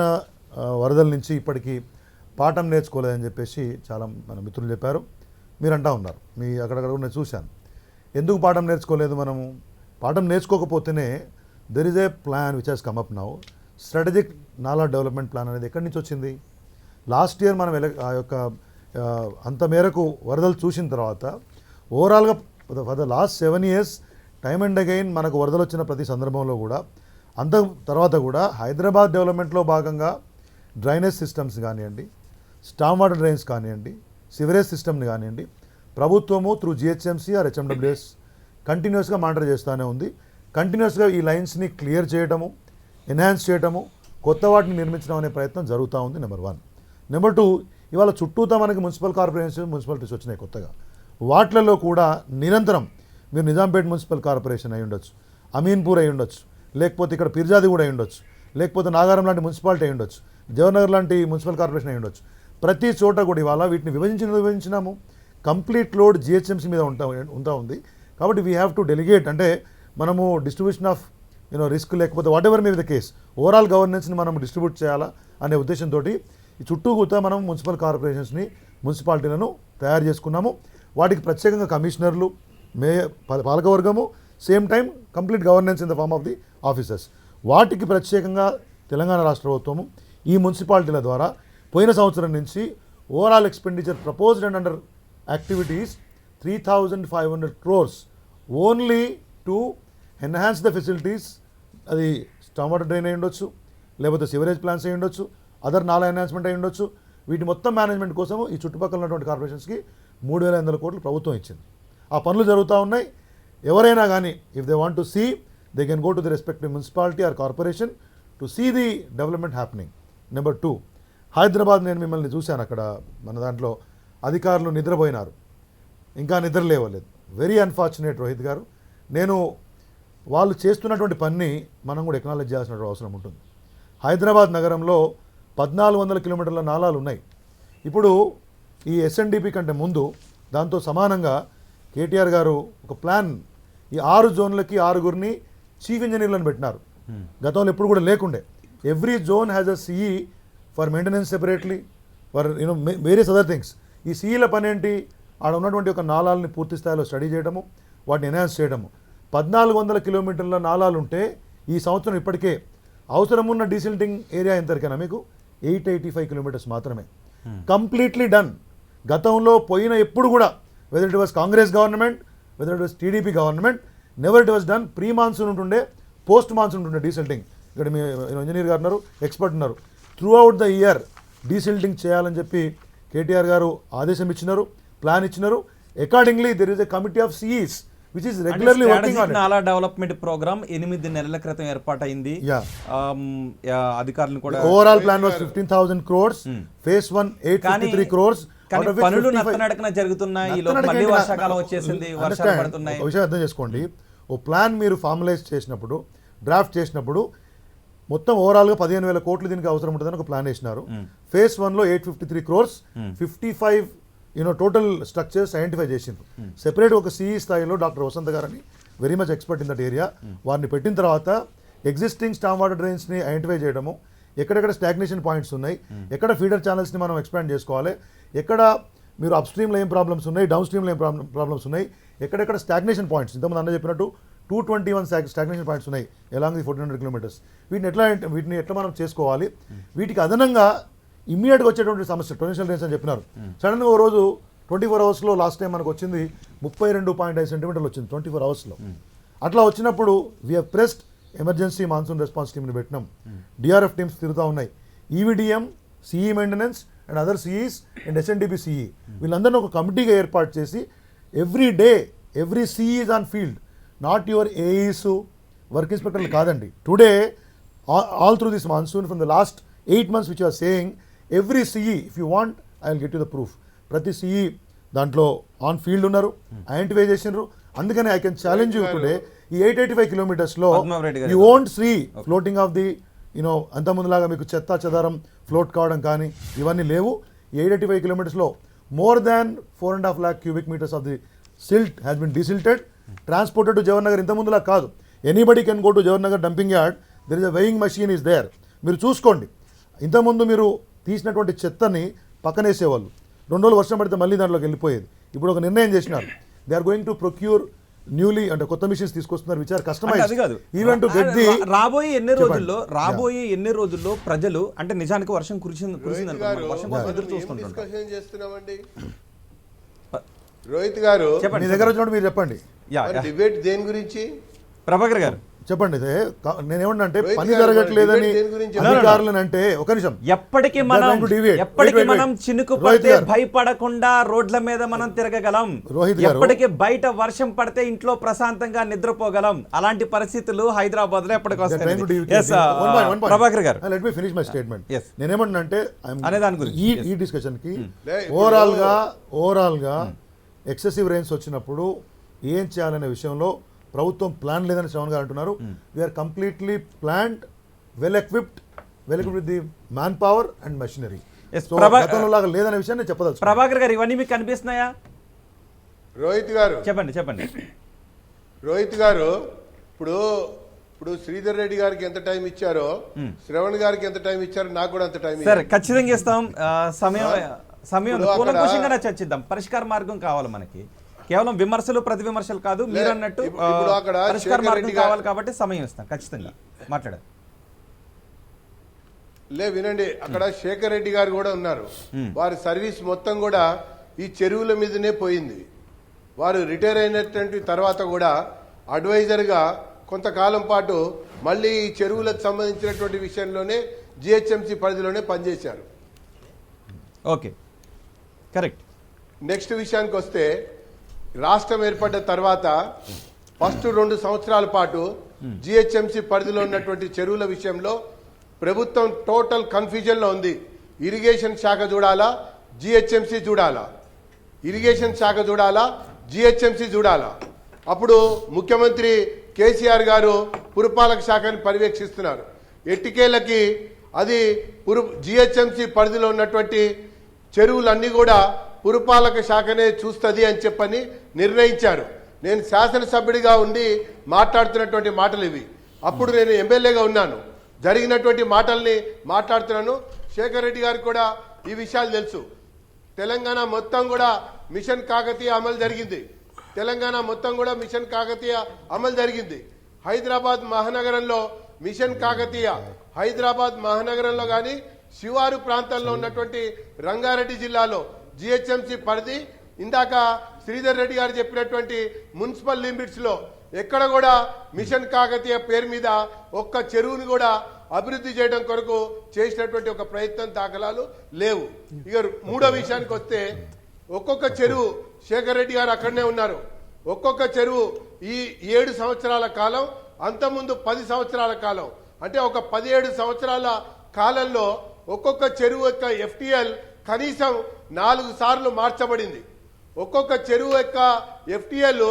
వరదల నుంచి ఇప్పటికీ పాఠం నేర్చుకోలేదని చెప్పేసి చాలా మన మిత్రులు చెప్పారు, మీరు అంటా ఉన్నారు. అక్కడక్కడ నేను చూశాను. ఎందుకు పాఠం నేర్చుకోలేదు? మనము పాఠం నేర్చుకోకపోతేనే there is a plan which has come up now, strategic నాలా డెవలప్మెంట్ ప్లాన్ అనేది ఎక్కడి నుంచి వచ్చింది? లాస్ట్ ఇయర్ మనం ఆ యొక్క అంత మేరకు వరదలు చూసిన తర్వాత ఓవరాల్గా for the last 7 years time and again మనకు వరదలు వచ్చిన ప్రతి సందర్భంలో కూడా అంత తర్వాత కూడా హైదరాబాద్ డెవలప్మెంట్లో భాగంగా డ్రైనేజ్ సిస్టమ్స్ కానివ్వండి, స్టామ్ వాటర్ డ్రైన్స్ కానివ్వండి, సివరేజ్ సిస్టమ్ని కానివ్వండి, ప్రభుత్వము త్రూ జిహెచ్ఎంసీ ఆర్ హెచ్ఎండబ్ల్యూఎస్ కంటిన్యూస్గా మానిటర్ చేస్తూనే ఉంది. కంటిన్యూస్గా ఈ లైన్స్ని క్లియర్ చేయటము, ఎన్హాన్స్ చేయటము, కొత్త వాటిని నిర్మించడం అనే ప్రయత్నం జరుగుతూ ఉంది. నెంబర్ 1. నెంబర్ 2, ఇవాళ చుట్టూతా మనకి మున్సిపల్ కార్పొరేషన్స్, మున్సిపాలిటీస్ వచ్చినాయి కొత్తగా. వాటిలలో కూడా నిరంతరం మీరు నిజాంపేట్ మున్సిపల్ కార్పొరేషన్ అయి ఉండొచ్చు, అమీన్పూర్ అయి ఉండొచ్చు, లేకపోతే ఇక్కడ పిర్జాది కూడా అయి ఉండొచ్చు, లేకపోతే నాగారం లాంటి మున్సిపాలిటీ అయి ఉండొచ్చు, జవహర్నగర్ లాంటి మున్సిపల్ కార్పొరేషన్ అయి ఉండొచ్చు. ప్రతి చోట కూడా ఇవాళ వీటిని విభజించినాము. కంప్లీట్ లోడ్ జిహెచ్ఎంసీ మీద ఉంటా ఉంది. కాబట్టి వీ హ్యావ్ టు డెలిగేట్, అంటే మనము డిస్ట్రిబ్యూషన్ ఆఫ్ రిస్క్ లేకపోతే whatever may be the case, overall గవర్నెన్స్ని మనం డిస్ట్రిబ్యూట్ చేయాలా అనే ఉద్దేశంతో ఈ చుట్టూ కూడా మనం మున్సిపల్ కార్పొరేషన్స్ని, మున్సిపాలిటీలను తయారు చేసుకున్నాము. వాటికి ప్రత్యేకంగా కమిషనర్లు, పాలకవర్గము, same time complete governance in the form of the officers. వాటికి ప్రత్యేకంగా తెలంగాణ రాష్ట్ర ప్రభుత్వము ఈ మున్సిపాలిటీల ద్వారా పోయిన సంవత్సరం నుంచి overall expenditure proposed and under activities 3,500 crores only to enhance the facilities. అది స్టామ్ వాటర్ డ్రైన్ అయి ఉండొచ్చు, లేకపోతే సివరేజ్ ప్లాంట్స్ అయి ఉండొచ్చు, అదర్ నాలా ఎన్హాన్స్మెంట్ అయి ఉండొచ్చు. వీటి మొత్తం మేనేజ్మెంట్ కోసం ఈ చుట్టుపక్కల ఉన్నటువంటి కార్పొరేషన్స్కి 3,500 కోట్లు ప్రభుత్వం ఇచ్చింది. ఆ పనులు జరుగుతూ ఉన్నాయి. ఎవరైనా కానీ if they want to see, they can go to the respective municipality or corporation to see the development happening. Number 2, Hyderabad నేను మిమ్మల్ని చూశాను. అక్కడ మన దాంట్లో అధికారులు నిద్రపోయినారు, ఇంకా నిద్ర లేవలేదు. వెరీ అన్ఫార్చునేట్ రోహిత్ గారు. నేను వాళ్ళు చేస్తున్నటువంటి పని మనం కూడా ఎక్నాలెడ్జ్ చేయాల్సిన అవసరం ఉంటుంది. హైదరాబాద్ నగరంలో 1,400 కిలోమీటర్ల నాలాలు ఉన్నాయి. ఇప్పుడు ఈ ఎస్ఎన్డిపి కంటే ముందు దాంతో సమానంగా కేటీఆర్ గారు ఒక ప్లాన్, ఈ 6 జోన్లకి 6 చీఫ్ ఇంజనీర్లను పెట్టినారు. గతంలో ఎప్పుడు కూడా లేకుండే. Every zone has a CE for maintenance separately, for various other things. ఈ సిఈల పని ఏంటి? ఆడ ఉన్నటువంటి ఒక నాళాలని పూర్తి స్థాయిలో స్టడీ చేయడము, వాటిని ఎన్హాన్స్ చేయడము. 1400 కిలోమీటర్ల నాళాలు ఉంటే ఈ సంవత్సరం ఇప్పటికే అవసరమున్న డీసిల్టింగ్ ఏరియా ఎంతరికైనా మీకు 885 కిలోమీటర్స్ మాత్రమే. Completely done. గతంలో పోయిన ఎప్పుడు కూడా whether it was Congress government, whether it was TDP government, never it was done. Pre monsoon ఉంటుండే, పోస్ట్ మాన్సూన్ ఉంటుండే డీసిల్టింగ్. ఇక్కడ మీ ఇంజనీర్ గారు ఉన్నారు, ఎక్స్పర్ట్ ఉన్నారు. Throughout the year desilting చేయాలని చెప్పి కేటీఆర్ గారు ఆదేశం ఇచ్చినారు, ప్లాన్ ఇచ్చినారు. Accordingly there is a committee of CEs which is regularly working on it. Nala development programme 8 నెలల క్రితం ఏర్పాటైంది. అధికారులను కూడా overall plan was 15,000 crores, phase 1 853 crores. కానీ పనులు నత్తనడకన జరుగుతున్నాయి. ఈ లోపు మళ్ళీ వర్షాకాలం వచ్చేసింది, వర్షాలు పడుతున్నాయి. ఒక విషయం అర్థం చేసుకోండి, ఓ ప్లాన్ మీరు ఫార్మలైజ్ చేసినప్పుడు, డ్రాఫ్ట్ చేసినప్పుడు మొత్తం ఓవరాల్గా 15,000 కోట్లు దీనికి అవసరం ఉంటుందని ఒక ప్లాన్ వేసినారు. phase 1లో 853 crores, 55 total structures identify చేసిండ్రు. సెపరేట్ ఒక సిఈ స్థాయిలో డాక్టర్ వసంత గారని very much expert in that area, వారిని పెట్టిన తర్వాత ఎగ్జిస్టింగ్ స్టామ్ వాటర్ డ్రైన్స్ని ఐడెంటిఫై చేయడము, ఎక్కడెక్కడ స్టాగ్నేషన్ పాయింట్స్ ఉన్నాయి, ఎక్కడ ఫీడర్ ఛానల్స్ని మనం ఎక్స్పాండ్ చేసుకోవాలి, ఎక్కడ మీరు అప్ స్ట్రీమ్లో ఏం ప్రాబ్లమ్స్ ఉన్నాయి, డౌన్ స్ట్రీమ్లో ఏం ప్రాబ్లమ్స్ ఉన్నాయి, ఎక్కడెక్కడ స్టాగ్నేషన్ పాయింట్స్, ఇంతకుముందు అన్న చెప్పినట్టు 221 స్టాగ్నేషన్ పాయింట్స్ ఉన్నాయి ఎలాంగ్ ది 1400 కిలోమీటర్స్. వీటిని ఎట్లా మనం చేసుకోవాలి, వీటికి అదనంగా ఇమ్మీడియట్గా వచ్చేటువంటి సమస్య పొటెన్షియల్ డ్రైన్స్ అని చెప్పినారు. సడన్గా ఓ రోజు 24 అవర్స్లో లాస్ట్ టైం మనకు వచ్చింది 32.5 సెంటీమీటర్లు వచ్చింది 24 అవర్స్లో. అట్లా వచ్చినప్పుడు we have pressed emergency monsoon response టీమ్ని పెట్టినాం. డిఆర్ఎఫ్ టీమ్స్ తిరుగుతూ ఉన్నాయి. EVDM, CE maintenance and other CEs and SNDP CE వీళ్ళందరినీ ఒక కమిటీగా ఏర్పాటు చేసి every day every CE is on field, not your AEs work ఇన్స్పెక్టర్లు కాదండి. Today all through this monsoon from the last 8 months which you are saying, every CE, if you want, I will get you the proof. ప్రతి CE దాంట్లో on field ఉన్నారు, identify చేసినారు. అందుకని I can challenge you today, ఈ 885 కిలోమీటర్స్లో you won't see floating of the అంత ముందులాగా మీకు చెత్త చెదారం ఫ్లోట్ కావడం కానీ ఇవన్నీ లేవు. 885 కిలోమీటర్స్లో more than 4.5 lakh cubic meters of the silt has been desilted, transported to Jawahar Nagar. ఇంత ముందులా కాదు, anybody can go to Jawahar Nagar dumping yard, there is a weighing machine is there. మీరు చూసుకోండి, ఇంతకుముందు మీరు తీసినటువంటి చెత్తని పక్కనేసేవాళ్ళు, 2 రోజులు వర్షం పడితే మళ్ళీ దాంట్లోకి వెళ్ళిపోయేది. ఇప్పుడు ఒక నిర్ణయం చేసినారు, they are going to procure newly అంటే కొత్త మిషన్స్ తీసుకొస్తున్నారు which are customised even to get the. రాబోయే ఎన్ని రోజుల్లో ప్రజలు అంటే నిజానికి వర్షం కురిసింది వర్షం కోసం ఎదురు చూస్తుంటారు. రోహిత్ గారు మీ దగ్గర వచ్చినప్పుడు మీరు చెప్పండి, డిబేట్ దేని గురించి? ప్రభాకర్ గారు చెప్పండి. నేనేమంటే పని జరగట్లేదని అధికారులను అంటే ఒక నిమిషం, ఎప్పటికీ మనం చినుకు పడితే భయపడకుండా రోడ్ల మీద మనం తిరగగలం. ఎప్పటికీ బయట వర్షం పడితే ఇంట్లో ప్రశాంతంగా నిద్రపోగలం. అలాంటి పరిస్థితులు హైదరాబాద్ లో ఎప్పటికి వస్తాయి. Prabhakar garu, let me finish my statement. నేనేమంటే ఈ డిస్కషన్ కి ఓవరాల్ గా ఎక్సెసివ్ రెయిన్స్ వచ్చినప్పుడు ఏం చేయాలనే విషయంలో ప్రభుత్వం ప్లాన్ లేదని శ్రవణ్ గారు అంటున్నారు. We're completely planned, well equipped with the manpower and machinery. గతంలో లాగా లేదనే విషయాన్ని చెప్పదలుచు. ప్రభాకర్ గారు, ఇవన్నీ మీకు కనిపిస్తున్నాయా? రోహిత్ గారు చెప్పండి. రోహిత్ గారు, ఇప్పుడు శ్రీధర్ రెడ్డి గారికి ఎంత టైం ఇచ్చారో శ్రవణ్ గారికి ఎంత టైం ఇచ్చారో నాకు కూడా అంత టైం. సరే, ఖచ్చితంగా ఇస్తాం. సమయం కూలంకుషంగానే చర్చిద్దాం. పరిష్కార మార్గం కావాలి మనకి. కేవలం విమర్శలు ప్రతి విమర్శలు కాదు, మీరు అన్నట్టు పరిష్కార మార్గం కావాలి కాబట్టి సమయం ఇస్తాం. ఖచ్చితంగా మాట్లాడారు. వినండి, అక్కడ శేఖర్ రెడ్డి గారు కూడా ఉన్నారు. వారి సర్వీస్ మొత్తం కూడా ఈ చెరువుల మీదనే పోయింది. వారు రిటైర్ అయినటువంటి తర్వాత కూడా అడ్వైజర్గా కొంతకాలం పాటు మళ్ళీ ఈ చెరువులకు సంబంధించినటువంటి విషయంలోనే జిహెచ్ఎంసీ పరిధిలోనే పనిచేశారు. Okay, correct. నెక్స్ట్ విషయానికి వస్తే, రాష్ట్రం ఏర్పడ్డ తర్వాత ఫస్ట్ 2 సంవత్సరాల పాటు జిహెచ్ఎంసీ పరిధిలో ఉన్నటువంటి చెరువుల విషయంలో ప్రభుత్వం టోటల్ కన్ఫ్యూజన్లో ఉంది. ఇరిగేషన్ శాఖ చూడాలా, జిహెచ్ఎంసీ చూడాలా, ఇరిగేషన్ శాఖ చూడాలా, జిహెచ్ఎంసీ చూడాలా. అప్పుడు ముఖ్యమంత్రి కేసీఆర్ గారు పురపాలక శాఖని పర్యవేక్షిస్తున్నారు. ఎట్టికేలకి అది జిహెచ్ఎంసీ పరిధిలో ఉన్నటువంటి చెరువులన్నీ కూడా పురపాలక శాఖనే చూస్తుంది అని చెప్పని నిర్ణయించారు. నేను శాసనసభ్యుడిగా ఉండి మాట్లాడుతున్నటువంటి మాటలు ఇవి. అప్పుడు నేను ఎమ్మెల్యేగా ఉన్నాను, జరిగినటువంటి మాటల్ని మాట్లాడుతున్నాను. శేఖర్ రెడ్డి గారికి కూడా ఈ విషయాలు తెలుసు. తెలంగాణ మొత్తం కూడా మిషన్ కాకతీయ అమలు జరిగింది. తెలంగాణ మొత్తం కూడా మిషన్ కాకతీయ అమలు జరిగింది. హైదరాబాద్ మహానగరంలో మిషన్ కాకతీయ, హైదరాబాద్ మహానగరంలో కానీ శివారు ప్రాంతాల్లో ఉన్నటువంటి రంగారెడ్డి జిల్లాలో జిహెచ్ఎంసీ పరిధి, ఇందాక శ్రీధర్ రెడ్డి గారు చెప్పినటువంటి మున్సిపల్ లిమిట్స్ లో ఎక్కడ కూడా మిషన్ కాకతీయ పేరు మీద ఒక్క చెరువుని కూడా అభివృద్ధి చేయడం కొరకు చేసినటువంటి ఒక ప్రయత్నం దాఖలాలు లేవు. ఇక మూడో విషయానికి వస్తే, ఒక్కొక్క చెరువు, శేఖర్ రెడ్డి గారు అక్కడనే ఉన్నారు, ఒక్కొక్క చెరువు ఈ 7 సంవత్సరాల కాలం, అంతకుముందు 10 సంవత్సరాల కాలం, అంటే ఒక 17 సంవత్సరాల కాలంలో ఒక్కొక్క చెరువు యొక్క FTL కనీసం 4 సార్లు మార్చబడింది. ఒక్కొక్క చెరువు యొక్క FTL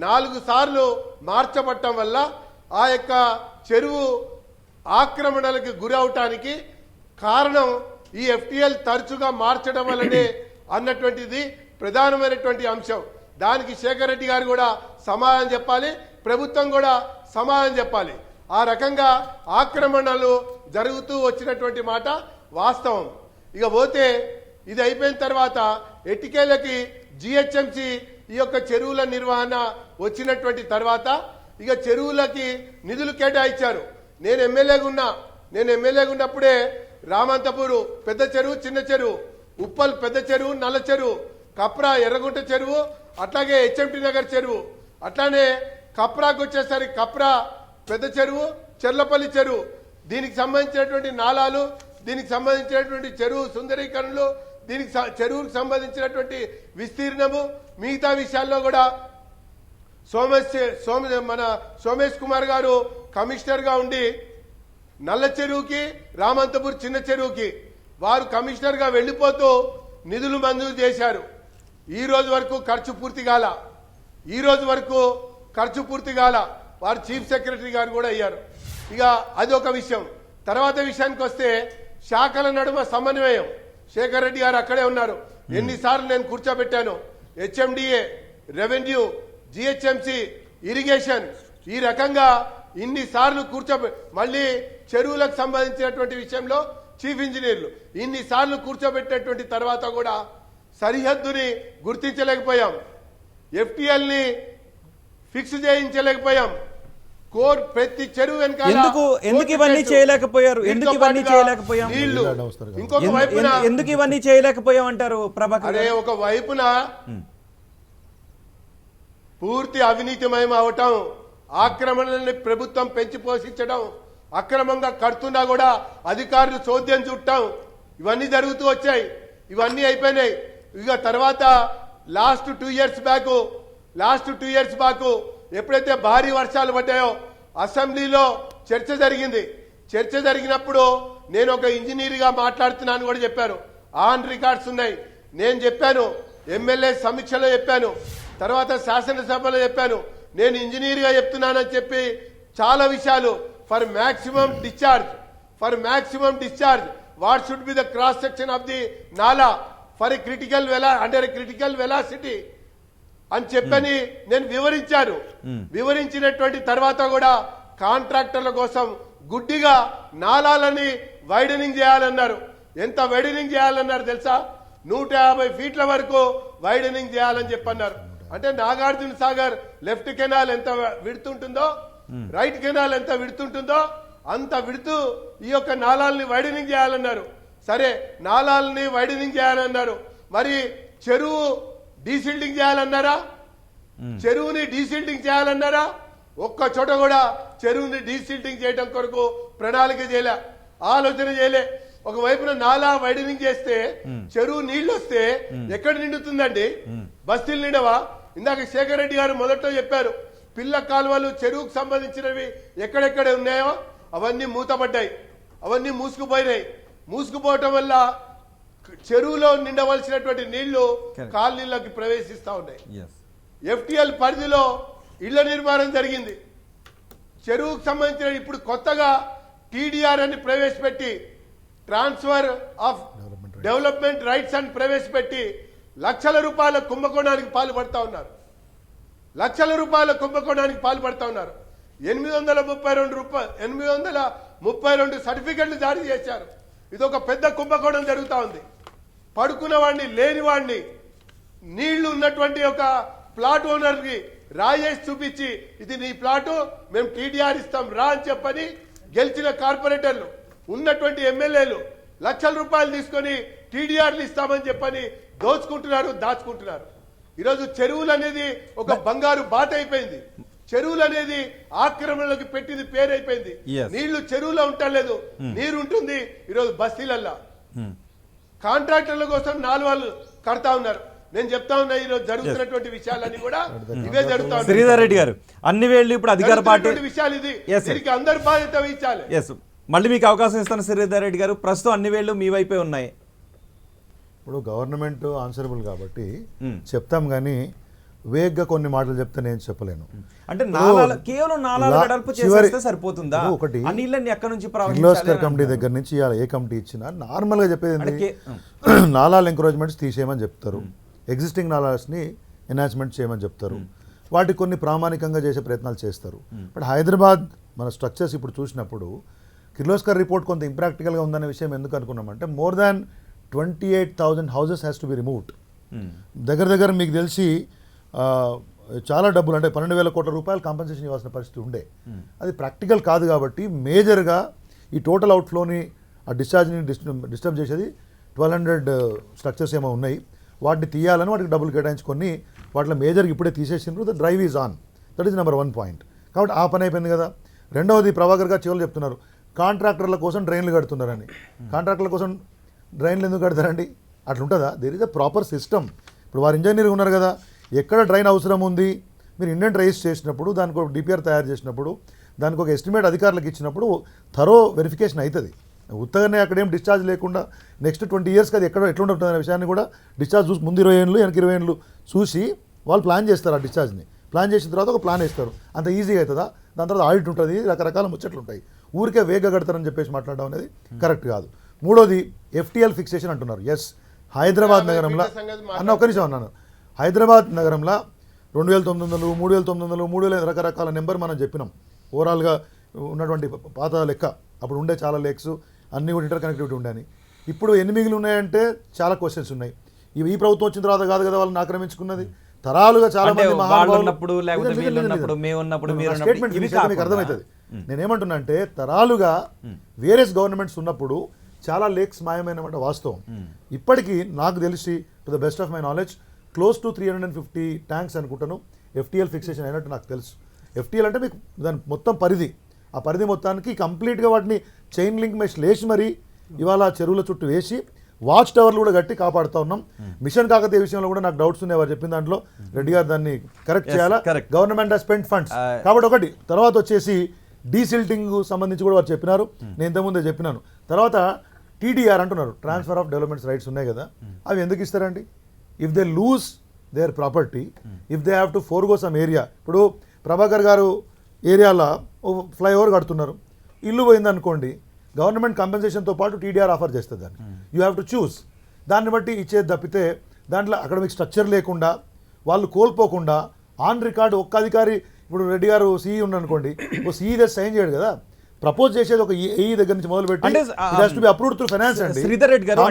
4 సార్లు మార్చబడటం వల్ల ఆ యొక్క చెరువు ఆక్రమణలకు గురవటానికి కారణం ఈ FTL తరచుగా మార్చడం వల్లనే అన్నటువంటిది ప్రధానమైనటువంటి అంశం. దానికి శేఖర్ రెడ్డి గారు కూడా సమాధానం చెప్పాలి, ప్రభుత్వం కూడా సమాధానం చెప్పాలి. ఆ రకంగా ఆక్రమణలు జరుగుతూ వచ్చినటువంటి మాట వాస్తవం. ఇక పోతే ఇది అయిపోయిన తర్వాత ఎట్టికేలకి జిహెచ్ఎంసి ఈ యొక్క చెరువుల నిర్వహణ వచ్చినటువంటి తర్వాత ఇక చెరువులకి నిధులు కేటాయించారు. నేను ఎమ్మెల్యేగా ఉన్నప్పుడే రామంతపూరు పెద్ద చెరువు, చిన్న చెరువు, ఉప్పల్ పెద్ద చెరువు, నల్ల చెరువు, కప్రా ఎర్రగుంట చెరువు, అట్లాగే HMT నగర్ చెరువు, అట్లానే కప్రాకు వచ్చేసరికి కప్రా పెద్ద చెరువు, చెర్లపల్లి చెరువు, దీనికి సంబంధించినటువంటి నాలాలు, దీనికి సంబంధించినటువంటి చెరువు సుందరీకరణలు, దీనికి చెరువుకు సంబంధించినటువంటి విస్తీర్ణము, మిగతా విషయాల్లో కూడా మన సోమేష్ కుమార్ గారు కమిషనర్ గా ఉండి నల్ల చెరువుకి, రామంతపూర్ చిన్న చెరువుకి వారు కమిషనర్ గా వెళ్లిపోతూ నిధులు మంజూరు చేశారు. ఈ రోజు వరకు ఖర్చు పూర్తి కాల. వారు చీఫ్ సెక్రటరీ గారు కూడా అయ్యారు. ఇక అది ఒక విషయం. తర్వాత విషయానికి వస్తే శాఖల నడుమ సమన్వయం. శేఖర్ రెడ్డి గారు అక్కడే ఉన్నారు. ఎన్నిసార్లు నేను కూర్చోబెట్టాను. HMDA, రెవెన్యూ, జిహెచ్ఎంసి, ఇరిగేషన్, ఈ రకంగా ఇన్నిసార్లు మళ్ళీ చెరువులకు సంబంధించినటువంటి విషయంలో చీఫ్ ఇంజనీర్లు ఇన్నిసార్లు కూర్చోబెట్టినటువంటి తర్వాత కూడా సరిహద్దుని గుర్తించలేకపోయాం, FTL ని ఫిక్స్ చేయించలేకపోయాం. ప్రతి చెరువు వెనకాల ఎందుకు ఇవన్నీ చేయలేకపోయారు? నీళ్లు ఇంకొక వైపున ఎందుకు ఇవన్నీ చేయలేకపోయాం అంటారు ప్రభాకర్? అరే, ఒక వైపున పూర్తి అవినీతిమయం అవటం, ఆక్రమణల్ని ప్రభుత్వం పెంచి పోషించడం, అక్రమంగా కడుతున్నా కూడా అధికారులు చోద్యం చుట్టం, ఇవన్నీ జరుగుతూ వచ్చాయి. ఇవన్నీ అయిపోయినాయి. ఇక తర్వాత లాస్ట్ 2 ఇయర్స్ బ్యాక్ ఎప్పుడైతే భారీ వర్షాలు పడ్డాయో అసెంబ్లీలో చర్చ జరిగింది. చర్చ జరిగినప్పుడు నేను ఒక ఇంజనీర్గా మాట్లాడుతున్నాను కూడా చెప్పాను. ఆన్ రికార్డ్స్ ఉన్నాయి. నేను చెప్పాను, ఎమ్మెల్యే సమీక్షలో చెప్పాను, తర్వాత శాసనసభలో చెప్పాను, నేను ఇంజనీర్గా చెప్తున్నానని చెప్పి చాలా విషయాలు for maximum discharge what should be the cross section of the నాలా ఫర్ క్రిటికల్ వెలాసిటీ అని చెప్పని నేను వివరించినటువంటి తర్వాత కూడా కాంట్రాక్టర్ల కోసం గుడ్డిగా నాలాలని వైడనింగ్ చేయాలన్నారు. ఎంత వైడనింగ్ చేయాలన్నారు తెలుసా? 150 ఫీట్ల వరకు వైడనింగ్ చేయాలని చెప్పన్నారు. అంటే నాగార్జున సాగర్ లెఫ్ట్ కెనాల్ ఎంత విడుతుంటుందో, రైట్ కెనాల్ ఎంత విడుతుంటుందో అంత విడుతూ ఈ యొక్క నాలాల్ని వైడనింగ్ చేయాలన్నారు. సరే, నాలాల్ని వైడనింగ్ చేయాలన్నారు. మరి చెరువు డీసిల్టింగ్ చేయాలన్నారా? ఒక్క చోట కూడా చెరువుని డీసిల్టింగ్ చేయడం కొరకు ప్రణాళిక చేయలే, ఆలోచన చేయలే. ఒకవైపున నాలా వైడనింగ్ చేస్తే చెరువు నీళ్లు వస్తే ఎక్కడ నిండుతుందండి? బస్తీలు నిండవా? ఇందాక శేఖర్ రెడ్డి గారు మొదట్లో చెప్పారు, పిల్ల కాలువలు చెరువుకు సంబంధించినవి ఎక్కడెక్కడ ఉన్నాయో అవన్నీ మూతపడ్డాయి, అవన్నీ మూసుకుపోవటం వల్ల చెరువులో నిండవలసినటువంటి నీళ్లు కాలనీలోకి ప్రవేశిస్తా ఉన్నాయి. FTL పరిధిలో ఇళ్ల నిర్మాణం జరిగింది. చెరువుకు సంబంధించిన ఇప్పుడు కొత్తగా TDR అని ప్రవేశపెట్టి, ట్రాన్స్ఫర్ ఆఫ్ డెవలప్మెంట్ రైట్స్ అని ప్రవేశపెట్టి లక్షల రూపాయల కుంభకోణానికి పాల్పడతా ఉన్నారు. 832 సర్టిఫికెట్లు జారీ చేశారు. ఇది ఒక పెద్ద కుంభకోణం జరుగుతూ ఉంది. పడుకున్న వాడిని లేని వాడిని నీళ్లు ఉన్నటువంటి ఒక ప్లాట్ ఓనర్కి రాజేష్ చూపించి ఇది నీ ప్లాటు మేము టీడీఆర్ ఇస్తాం రా అని చెప్పని గెలిచిన కార్పొరేటర్లు ఉన్నటువంటి ఎమ్మెల్యేలు లక్షల రూపాయలు తీసుకొని టీడీఆర్లు ఇస్తామని చెప్పని దోచుకుంటున్నారు దాచుకుంటున్నారు. ఈరోజు చెరువులు అనేది ఒక బంగారు బాట అయిపోయింది. చెరువులు అనేది ఆక్రమణలకు పెట్టింది పేరైపోయింది. నీళ్లు చెరువులో ఉండలేదు, నీరు ఉంటుంది ఈరోజు బస్తీలల్లా. కాంట్రాక్టర్ల కోసం 4 వాళ్ళు కడతా ఉన్నారు. నేను చెప్తా ఉన్నా ఈరోజు జరుగుతున్నటువంటి విషయాలన్నీ కూడా ఇవే జరుగుతా ఉన్నాయి. శ్రీధర్ రెడ్డి గారు, అన్ని వేళ్ళు ఇప్పుడు అధికార పార్టీ విషయాలు ఇది, దీనికి అందరు బాధ్యత వహించాలి. మళ్ళీ మీకు అవకాశం ఇస్తాను శ్రీధర్ రెడ్డి గారు. ప్రస్తుతం అన్ని వేళ్ళు మీ వైపే ఉన్నాయి. ఇప్పుడు గవర్నమెంట్ ఆన్సరబుల్ కాబట్టి చెప్తాం, కానీ వేగ్గా కొన్ని మాటలు చెప్తే నేను చెప్పలేను. అంటే కేవలం నాలాలు వెడల్పు చేస్తే సరిపోతుందా? ఒకటి ఆ నీళ్ళని ఎక్కడి నుంచి కిర్లోస్కర్ కమిటీ దగ్గర నుంచి ఇవాళ ఏ కమిటీ ఇచ్చినా నార్మల్గా చెప్పేది ఏంటి, నాలాలు ఎంకరేజ్మెంట్స్ తీసేయమని చెప్తారు, ఎగ్జిస్టింగ్ నాలాస్ని ఎన్హాన్స్మెంట్ చేయమని చెప్తారు, వాటికి కొన్ని ప్రామాణికంగా చేసే ప్రయత్నాలు చేస్తారు. బట్ హైదరాబాద్ మన స్ట్రక్చర్స్ ఇప్పుడు చూసినప్పుడు కిర్లోస్కర్ రిపోర్ట్ కొంత ఇంప్రాక్టికల్గా ఉందనే విషయం ఎందుకు అనుకున్నామంటే more than 28,000 houses has to be removed. దగ్గర మీకు తెలిసి చాలా డబ్బులు అంటే 12,000 కోట్ల రూపాయలు కాంపెన్సేషన్ ఇవ్వాల్సిన పరిస్థితి ఉండే. అది ప్రాక్టికల్ కాదు కాబట్టి మేజర్గా ఈ టోటల్ అవుట్ఫ్లోని ఆ డిశ్చార్జ్ని డిస్టర్బ్ చేసేది 1200 స్ట్రక్చర్స్ ఏమో ఉన్నాయి. వాటిని తీయాలని వాటికి డబ్బులు కేటాయించుకొని వాటిలో మేజర్గా ఇప్పుడే తీసేసినారు. The drive is on. That is number 1 point. కాబట్టి ఆ పని అయిపోయింది కదా. రెండవది ప్రభాకర్ గారు చివరి చెప్తున్నారు కాంట్రాక్టర్ల కోసం డ్రైన్లు కడుతున్నారని. కాంట్రాక్టర్ల కోసం డ్రైన్లు ఎందుకు కడతారండి? అట్లా ఉంటుందా? There is a proper system. ఇప్పుడు వారు ఇంజనీర్ ఉన్నారు కదా, ఎక్కడ డ్రైన్ అవసరం ఉంది మీరు ఇండెంట్ రైజ్ చేసినప్పుడు దానికి ఒక డిపిఆర్ తయారు చేసినప్పుడు దానికి ఒక ఎస్టిమేట్ అధికారులకు ఇచ్చినప్పుడు థరో వెరిఫికేషన్ అవుతుంది. ఉత్తగానే అక్కడేం డిశ్చార్జ్ లేకుండా నెక్స్ట్ 20 ఇయర్స్కి అది ఎక్కడ ఎట్లా ఉంటుంది అనే విషయాన్ని కూడా డిశ్చార్జ్ చూసి ముందు 20 ఏళ్ళు వెనక 20 ఏళ్ళు చూసి వాళ్ళు ప్లాన్ చేస్తారు. ఆ డిశ్చార్జ్ని ప్లాన్ చేసిన తర్వాత ఒక ప్లాన్ వేస్తారు. అంత ఈజీగా అవుతుందా? దాని తర్వాత ఆడిట్ ఉంటుంది, రకరకాల ముచ్చట్లు ఉంటాయి. ఊరికే వేగ కడతారని చెప్పేసి మాట్లాడడం అనేది కరెక్ట్ కాదు. మూడోది FTL ఫిక్సేషన్ అంటున్నారు. ఎస్, హైదరాబాద్ నగరంలో అన్న ఒక్క నిమిషం అన్నాను, హైదరాబాద్ నగరంలో 2,900, 3,900, 3,000 రకరకాల నెంబర్ మనం చెప్పినాం. ఓవరాల్గా ఉన్నటువంటి పాత లెక్క అప్పుడు ఉండే చాలా లేక్స్ అన్నీ కూడా ఇంటర్ కనెక్టివిటీ ఉండని. ఇప్పుడు ఎన్ని మిగిలి ఉన్నాయంటే చాలా క్వశ్చన్స్ ఉన్నాయి. ఈ ప్రభుత్వం వచ్చిన తర్వాత కాదు కదా వాళ్ళని ఆక్రమించుకున్నది. తరాలుగా చాలా మంది మీకు అర్థమవుతుంది. నేనేమంటున్నా అంటే తరాలుగా వేరియస్ గవర్నమెంట్స్ ఉన్నప్పుడు చాలా లేక్స్ మాయమైనమాట వాస్తవం. ఇప్పటికీ నాకు తెలిసి to the best of my knowledge close to 350 tanks అనుకుంటాను FTL ఫిక్సేషన్ అయినట్టు నాకు తెలుసు. FTL అంటే మీకు దాని మొత్తం పరిధి, ఆ పరిధి మొత్తానికి కంప్లీట్గా వాటిని చైన్ లింక్ మెష్ లేచి మరి ఇవాళ చెరువుల చుట్టూ వేసి వాచ్ టవర్లు కూడా కట్టి కాపాడుతూ ఉన్నాం. మిషన్ కాకతీయ విషయంలో కూడా నాకు డౌట్స్ ఉన్నాయి. వారు చెప్పిన దాంట్లో రెడ్డి గారు దాన్ని కరెక్ట్ చేయాలా. గవర్నమెంట్ హాస్ స్పెండ్ ఫండ్స్ కాబట్టి ఒకటి. తర్వాత వచ్చేసి డీసిల్టింగ్ సంబంధించి కూడా వారు చెప్పినారు, నేను ఇంతకుముందే చెప్పినాను. తర్వాత TDR అంటున్నారు, ట్రాన్స్ఫర్ ఆఫ్ డెవలప్మెంట్స్ రైట్స్ ఉన్నాయి కదా, అవి ఎందుకు ఇస్తారండి? If they lose their property, if they have to forgo some area. ఇప్పుడు ప్రభాకర్ గారు ఏరియాలో ఫ్లైఓవర్ కడుతున్నారు, ఇల్లు పోయిందనుకోండి, గవర్నమెంట్ కంపెన్సేషన్తో పాటు TDR ఆఫర్ చేస్తుంది. దాన్ని యూ హ్యావ్ టు చూస్. దాన్ని బట్టి ఇచ్చేది తప్పితే దాంట్లో అక్కడ మీకు స్ట్రక్చర్ లేకుండా వాళ్ళు కోల్పోకుండా ఆన్ రికార్డు ఒక్క అధికారి, ఇప్పుడు రెడ్డి గారు CE ఉన్నారనుకోండి, ఓ CE దగ్గర సైన్ చేయడు కదా, ప్రపోజ్ చేసేది ఒక AE దగ్గర నుంచి మొదలు పెట్టి అప్రూవ్డ్ త్రూ ఫైనాన్స్ అండి. శ్రీధర్ రెడ్డి గారు,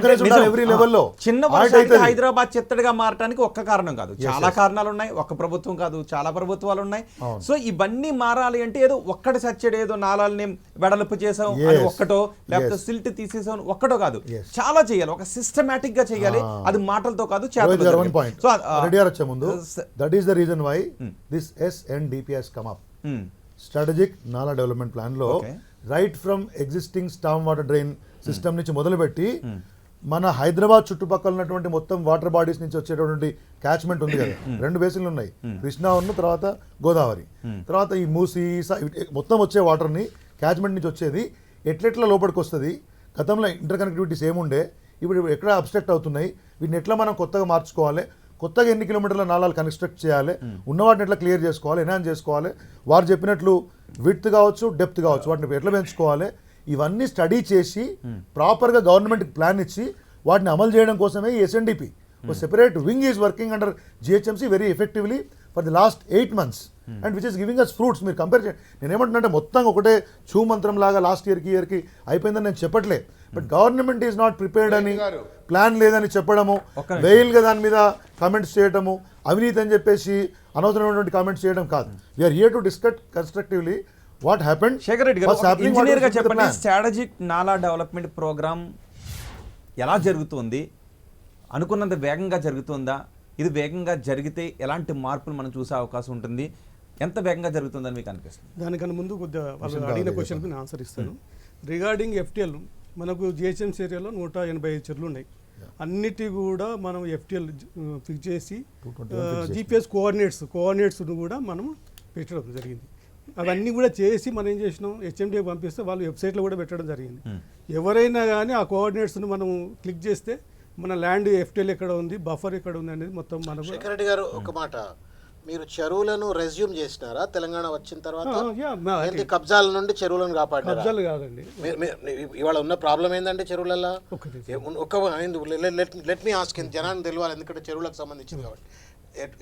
ఎవ్రీ లెవెల్లో చిన్న వర్షానికి హైదరాబాద్ చెత్తడిగా మారడానికి ఒక్క కారణం కాదు, చాలా కారణాలు ఉన్నాయి. ఒక్క ప్రభుత్వం కాదు, చాలా ప్రభుత్వాలు ఉన్నాయి. సో ఇవన్నీ మారాలి అంటే ఏదో ఒక్కటి సచ్చేది, ఏదో నాలాలని వెడల్పు చేసాం అని ఒక్కటో, లేకపోతే సిల్ట్ తీసేసాం ఒక్కటో కాదు, చాలా చేయాలి. ఒక సిస్టమేటిక్ గా చేయాలి. అది మాటలతో కాదు, చేతలతో. రెడ్డి గారు వచ్చే ముందు that is the reason why this SNDP has come up. Strategic నాలా డెవలప్మెంట్ ప్లాన్లో right from existing storm water drain system నుంచి మొదలుపెట్టి మన హైదరాబాద్ చుట్టుపక్కల ఉన్నటువంటి మొత్తం వాటర్ బాడీస్ నుంచి వచ్చేటటువంటి క్యాచ్మెంట్ ఉంది కదా, 2 బేసిన్లు ఉన్నాయి, కృష్ణా ఉన్న తర్వాత గోదావరి, తర్వాత ఈ మూసీ మొత్తం వచ్చే వాటర్ని క్యాచ్మెంట్ నుంచి వచ్చేది ఎట్లెట్లా లోపలికి వస్తుంది. గతంలో ఇంటర్ కనెక్టివిటీస్ ఏముండే, ఇప్పుడు ఎక్కడ అబ్స్ట్రక్ట్ అవుతున్నాయి, వీటిని ఎట్లా మనం కొత్తగా మార్చుకోవాలి, కొత్తగా ఎన్ని కిలోమీటర్ల నాలాలు కన్స్ట్రక్ట్ చేయాలి, ఉన్న వాటిని ఎట్లా క్లియర్ చేసుకోవాలి, ఎన్హాన్స్ చేసుకోవాలి, వారు చెప్పినట్లు విడ్త్ కావచ్చు, డెప్త్ కావచ్చు, వాటిని ఎట్లా పెంచుకోవాలి, ఇవన్నీ స్టడీ చేసి ప్రాపర్గా గవర్నమెంట్కి ప్లాన్ ఇచ్చి వాటిని అమలు చేయడం కోసమే ఈ SNDP. Separate wing is working under GHMC very effectively for the last 8 months and which is giving us fruits. మీరు కంపేర్ చేయండి. నేను ఏమంటున్నా మొత్తం ఒకటే చూ మంత్రం లాగా లాస్ట్ ఇయర్కి అయిపోయిందని నేను చెప్పట్లే. But government is not prepared అని, ప్లాన్ లేదని చెప్పడము, వెయిల్గా దాని మీద కామెంట్స్ చేయడము, అవినీతి అని చెప్పేసి అనవసరమైనటువంటి కామెంట్స్ చేయడం కాదు. We're here to discuss constructively what happened. Shekhar Reddy గారు, ఇంజనీర్ గా చెప్పండి, స్ట్రాటజిక్ నాలా డెవలప్మెంట్ ప్రోగ్రామ్ ఎలా జరుగుతుంది? అనుకున్నంత వేగంగా జరుగుతుందా? ఇది వేగంగా జరిగితే ఎలాంటి మార్పులు మనం చూసే అవకాశం ఉంటుంది? ఎంత వేగంగా జరుగుతుందని మీకు అనిపిస్తుంది? దానికన్నా ముందు కొద్దిగా వాళ్ళు అడిగిన క్వశ్చన్కి నేను ఆన్సర్ ఇస్తాను. రిగార్డింగ్ FTL, మనకు జిహెచ్ఎంసీ ఏరియాలో 185 చెరువులు ఉన్నాయి. అన్నిటి కూడా మనం FTL ఫిక్స్ చేసి GPS కోఆర్డినేట్స్ను కూడా మనం పెట్టడం జరిగింది. అవన్నీ కూడా చేసి మనం ఏం చేసినాం, HMDకి పంపిస్తే వాళ్ళు వెబ్సైట్లో కూడా పెట్టడం జరిగింది. ఎవరైనా కానీ ఆ కోఆర్డినేట్స్ను మనం క్లిక్ చేస్తే మన ల్యాండ్ FTL ఎక్కడ ఉంది, బఫర్ ఎక్కడ ఉంది అనేది మొత్తం మనకు. శేఖర్ రెడ్డి గారు, ఒక మాట, మీరు చెరువులను రెజ్యూమ్ చేసినారా తెలంగాణ వచ్చిన తర్వాత? ఏంటి కబ్జాల నుండి చెరువులను కాపాడారా? కబ్జాలు కాదండి. ఇవాళ ఉన్న ప్రాబ్లం ఏంటంటే చెరువులలో లెట్ మీ ఆస్క్, జనాన్ని తెలియాలి, ఎందుకంటే చెరువులకు సంబంధించింది కాబట్టి.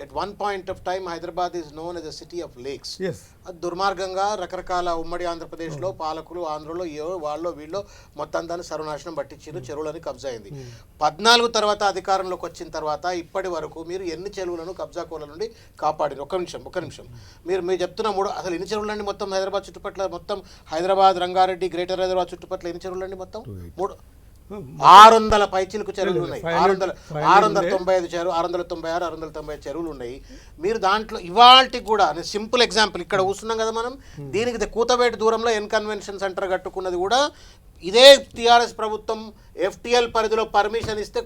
At one point of time, Hyderabad is known as a city of lakes. Yes. అది దుర్మార్గంగా రకరకాల ఉమ్మడి ఆంధ్రప్రదేశ్లో పాలకులు, ఆంధ్రలో వాళ్ళో వీళ్ళో మొత్తం దాన్ని సర్వనాశనం పట్టించారు, చెరువులని కబ్జా అయింది. 14 తర్వాత అధికారంలోకి వచ్చిన తర్వాత ఇప్పటి వరకు మీరు ఎన్ని చెరువులను కబ్జా కోల నుండి కాపాడారు? ఒక్క నిమిషం మీరు చెప్తున్న అసలు ఎన్ని చెరువులండి మొత్తం హైదరాబాద్ చుట్టుపట్ల? మొత్తం హైదరాబాద్, రంగారెడ్డి, గ్రేటర్ హైదరాబాద్ చుట్టుపట్ల ఎన్ని చెరువులండి మొత్తం? 600 పైచిలకు చెరువులు ఉన్నాయి. 695 చెరువు, 696, 695 చెరువులు ఉన్నాయి. మీరు దాంట్లో ఇవాళకి కూడా సింపుల్ ఎగ్జాంపుల్, ఇక్కడ కూర్చున్నాం కదా మనం, దీనికి కూతవేటు దూరంలో ఎన్ కన్వెన్షన్ సెంటర్ కట్టుకున్నది కూడా ఇదే టీఆర్ఎస్ ప్రభుత్వం FTL పరిధిలో పర్మిషన్ ఇస్తే